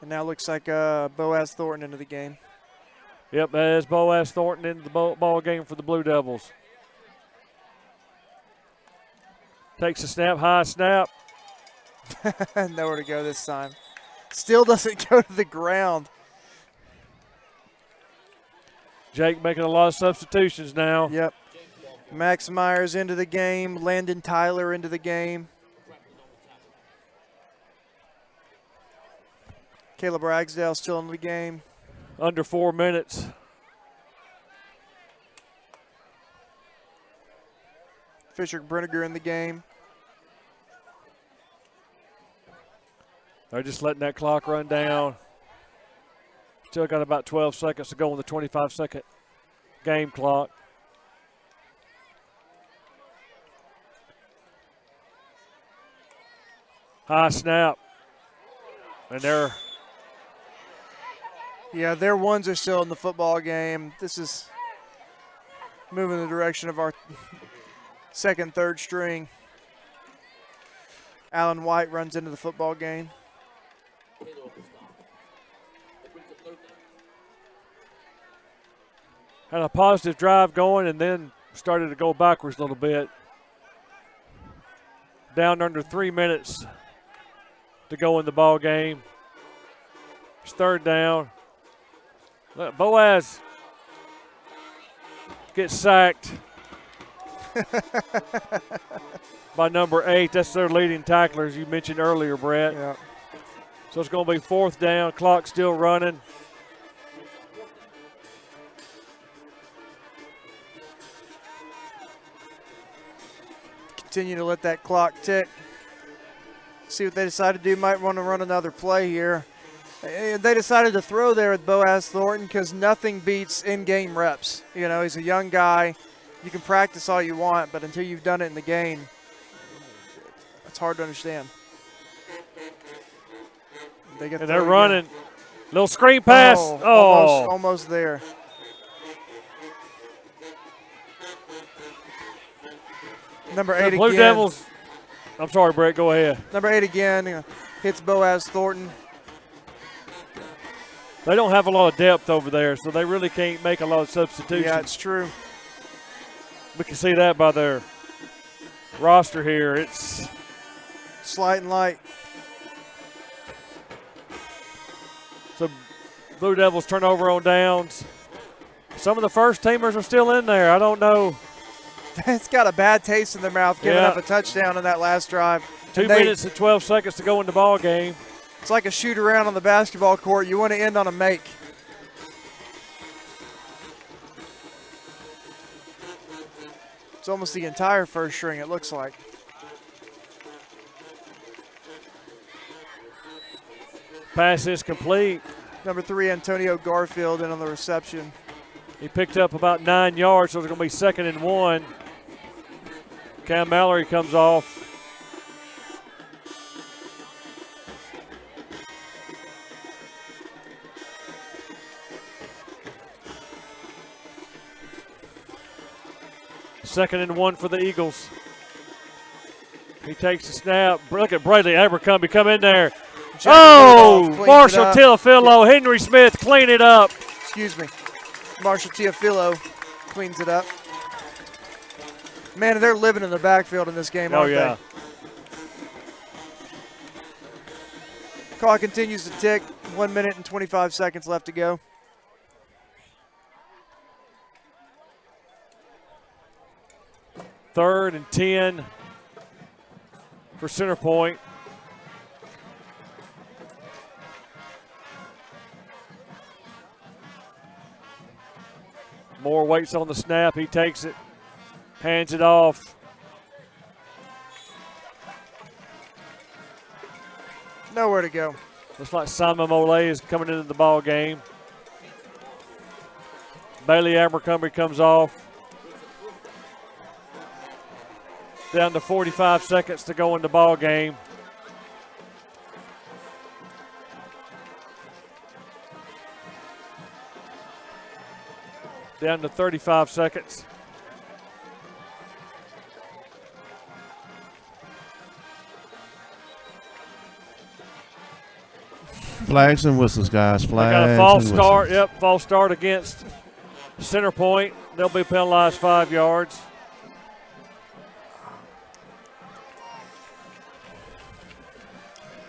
Speaker 3: And now looks like Boaz Thornton into the game.
Speaker 1: Yep, there's Boaz Thornton into the ball game for the Blue Devils. Takes a snap, high snap.
Speaker 3: Nowhere to go this time. Still doesn't go to the ground.
Speaker 1: Jake making a lot of substitutions now.
Speaker 3: Yep. Max Myers into the game. Landon Tyler into the game. Caleb Ragsdale still in the game.
Speaker 1: Under 4 minutes.
Speaker 3: Fisher Brinegar in the game.
Speaker 1: They're just letting that clock run down. Still got about 12 seconds to go on the 25-second game clock. High snap. And they're.
Speaker 3: Yeah, their ones are still in the football game. This is moving in the direction of our second, third string. Alan White runs into the football game.
Speaker 1: had a positive drive going and then started to go backwards a little bit. Down under 3 minutes to go in the ball game. It's third down. Look, Boaz gets sacked by number 8. That's their leading tackler, as you mentioned earlier, Brett.
Speaker 3: Yeah.
Speaker 1: So it's going to be fourth down. Clock still running.
Speaker 3: Continue to let that clock tick. See what they decide to do. Might want to run another play here. And they decided to throw there with Boaz Thornton because nothing beats in-game reps. You know, he's a young guy. You can practice all you want, but until you've done it in the game, it's hard to understand.
Speaker 1: They're running. Little screen pass.
Speaker 3: Almost there. Number 8 again.
Speaker 1: Blue Devils. I'm sorry, Brett. Go ahead.
Speaker 3: Number 8 again hits Boaz Thornton.
Speaker 1: They don't have a lot of depth over there, so they really can't make a lot of substitutions.
Speaker 3: Yeah, it's true.
Speaker 1: We can see that by their roster here. It's
Speaker 3: slight and light.
Speaker 1: So Blue Devils turnover on downs. Some of the first teamers are still in there. I don't know.
Speaker 3: It's got a bad taste in their mouth giving up a touchdown on that last drive.
Speaker 1: 2 minutes and 12 seconds to go in the ball game.
Speaker 3: It's like a shoot around on the basketball court. You want to end on a make. It's almost the entire first string, it looks like.
Speaker 1: Pass is complete.
Speaker 3: Number 3, Antonio Garfield, in on the reception.
Speaker 1: He picked up about 9 yards, so it's going to be 2nd and 1. Cam Mallory comes off. Second and 1 for the Eagles. He takes the snap. Look at Bradley Abercrombie come in there. Marshall Teofilo, Henry Smith, clean it up.
Speaker 3: Excuse me. Marshall Teofilo cleans it up. Man, they're living in the backfield in this game, aren't they? Clock continues to tick. 1 minute and 25 seconds left to go.
Speaker 1: Third and 10 for Center Point. Moore waits on the snap. He takes it, hands it off.
Speaker 3: Nowhere to go.
Speaker 1: Looks like Simon Molay is coming into the ball game. Bailey Abercrombie comes off. Down to 45 seconds to go in the ball game. Down to 35 seconds.
Speaker 2: Flags and whistles, guys. Flags.
Speaker 1: Got a false start. Yep, false start against Center Point. They'll be penalized 5 yards.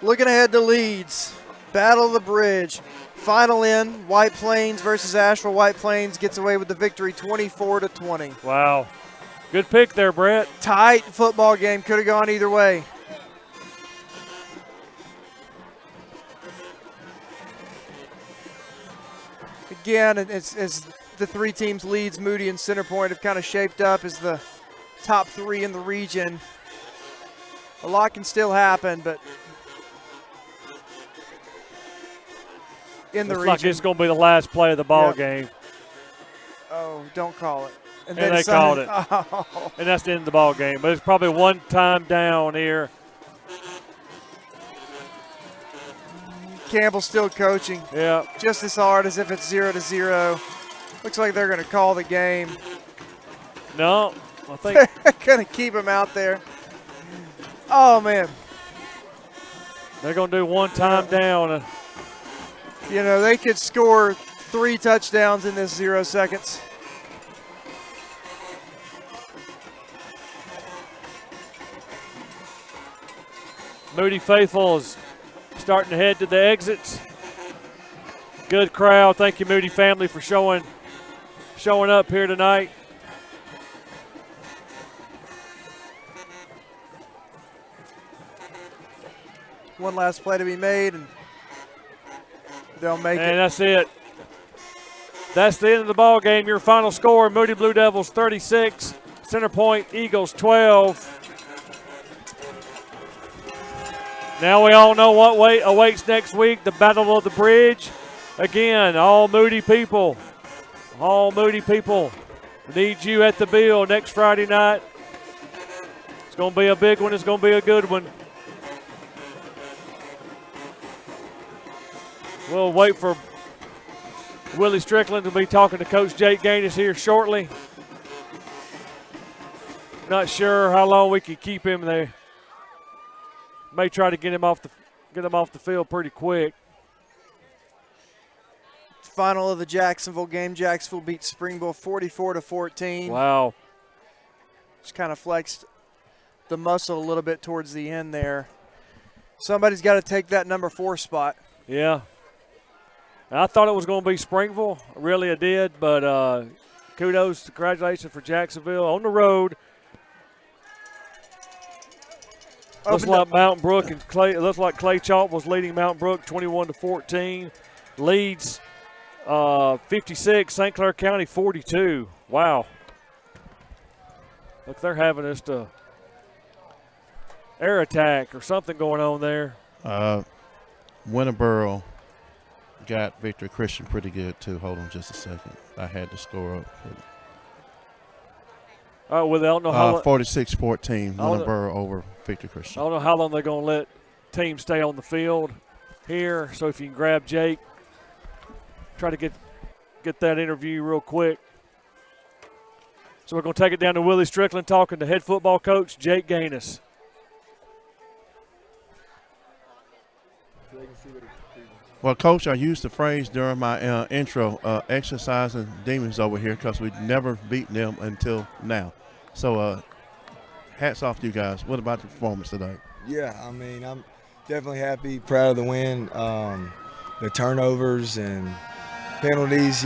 Speaker 3: Looking ahead to Leeds. Battle of the Bridge. Final in, White Plains versus Asheville. White Plains gets away with the victory 24-20.
Speaker 1: Wow. Good pick there, Brett.
Speaker 3: Tight football game. Could have gone either way. Again, it's the 3 teams, Leeds, Moody, and Center Point, have kind of shaped up as the top 3 in the region. A lot can still happen, but in the region.
Speaker 1: Looks like it's going to be the last play of the ball game.
Speaker 3: Oh, don't call it.
Speaker 1: And they called it. Oh. And that's the end of the ball game. But it's probably one time down here.
Speaker 3: Campbell's still coaching.
Speaker 1: Yeah.
Speaker 3: Just as hard as if it's 0-0. Looks like they're going to call the game.
Speaker 1: No, I think
Speaker 3: they're going to keep him out there. Oh, man.
Speaker 1: They're going to do one time down.
Speaker 3: You know, they could score 3 touchdowns in this 0 seconds.
Speaker 1: Moody faithful is starting to head to the exits. Good crowd. Thank you, Moody family, for showing up here tonight.
Speaker 3: One last play to be made, and they'll make it.
Speaker 1: And that's it. That's the end of the ball game. Your final score: Moody Blue Devils 36, Center Point Eagles 12. Now we all know what awaits next week, the Battle of the Bridge. Again, all Moody people need you at the Bill next Friday night. It's going to be a big one. It's going to be a good one. We'll wait for Willie Strickland to be talking to Coach Jake Gaines here shortly. Not sure how long we can keep him there. May try to get him off the field pretty quick.
Speaker 3: Final of the Jacksonville game. Jacksonville beat Springville 44-14.
Speaker 1: Wow.
Speaker 3: Just kind of flexed the muscle a little bit towards the end there. Somebody's got to take that number 4 spot.
Speaker 1: Yeah. I thought it was going to be Springville. Really, I did. But kudos, congratulations for Jacksonville on the road. Looks like Mountain Brook and Clay. It looks like Clay Chalk was leading Mountain Brook 21-14. Leads 56, St. Clair County 42. Wow. Look, they're having just a air attack or something going on there.
Speaker 2: Winterboro got Victory Christian pretty good too. Hold on just a second. I had the score up.
Speaker 1: All right, well, I don't know how
Speaker 2: 46-14, Winterboro over Victory Christian.
Speaker 1: I don't know how long they're going to let teams stay on the field here. So if you can grab Jake, try to get that interview real quick. So we're going to take it down to Willie Strickland talking to head football coach Jake Gaines.
Speaker 2: Well, Coach, I used the phrase during my intro, exercising demons over here, because we've never beaten them until now. So hats off to you guys. What about the performance today?
Speaker 15: Yeah, I mean, I'm definitely happy, proud of the win. The turnovers and penalties,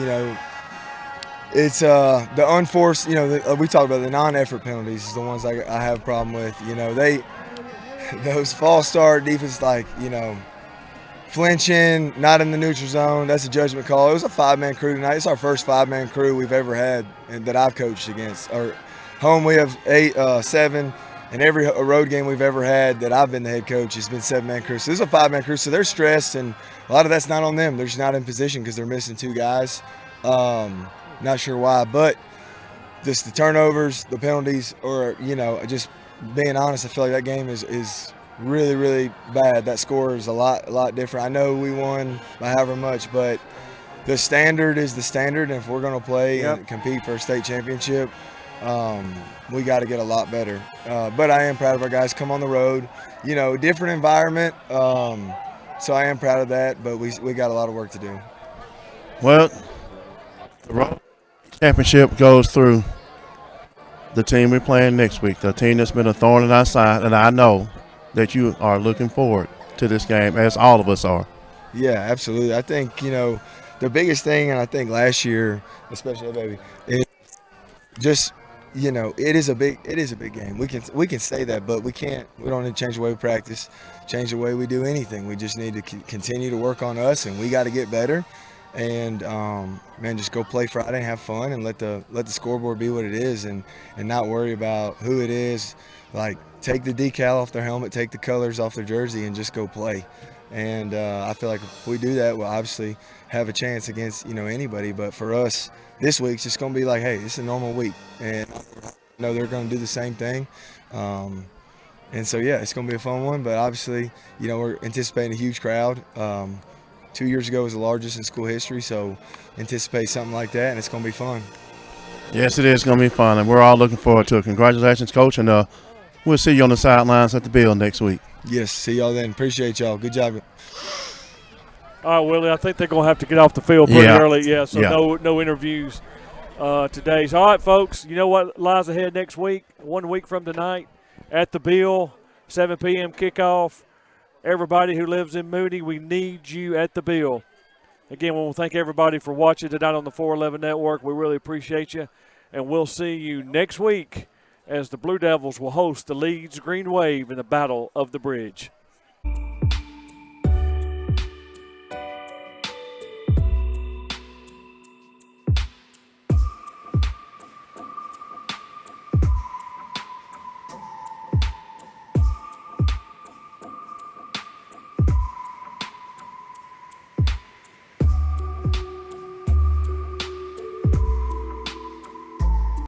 Speaker 15: it's the unforced, we talked about the non-effort penalties is the ones I have a problem with. Those false start defense, flinching, not in the neutral zone, that's a judgment call. It was a 5-man crew tonight. It's our first 5-man crew we've ever had and that I've coached against. Our home we have 7, and every road game we've ever had that I've been the head coach has been 7-man crew. So this is a 5-man crew, so they're stressed, and a lot of that's not on them. They're just not in position because they're missing 2 guys. Not sure why, but just the turnovers, the penalties, or, just being honest, I feel like that game is really, really bad. That score is a lot different. I know we won by however much, but the standard is the standard, and if we're going to play and compete for a state championship, we got to get a lot better. But I am proud of our guys. Come on the road, different environment, so I am proud of that, but we got a lot of work to do.
Speaker 2: Well, the road championship goes through the team we're playing next week, the team that's been a thorn in our side, and I know that you are looking forward to this game, as all of us are.
Speaker 15: Yeah, absolutely. I think, the biggest thing, and I think last year, especially baby, is just, it is a big game. We can say that, but we don't need to change the way we practice, change the way we do anything. We just need to continue to work on us, and we got to get better. And just go play Friday and have fun, and let the scoreboard be what it is, and not worry about who it is. Take the decal off their helmet, take the colors off their jersey, and just go play. And I feel like if we do that, we'll obviously have a chance against anybody. But for us, this week's just going to be like, hey, it's a normal week, and they're going to do the same thing. And so it's going to be a fun one. But obviously, we're anticipating a huge crowd. 2 years ago was the largest in school history, so anticipate something like that, and it's going to be fun.
Speaker 2: Yes, it is going to be fun, and we're all looking forward to it. Congratulations, Coach, and we'll see you on the sidelines at the Bill next week.
Speaker 15: Yes, see y'all then. Appreciate y'all. Good job.
Speaker 1: All right, Willie, I think they're going to have to get off the field pretty early. No interviews today. So, all right, folks, you know what lies ahead next week, 1 week from tonight at the Bill, 7 p.m. kickoff. Everybody who lives in Moody, we need you at the Bill. Again, we want to thank everybody for watching tonight on the 411 Network. We really appreciate you, and we'll see you next week as the Blue Devils will host the Leeds Green Wave in the Battle of the Bridge.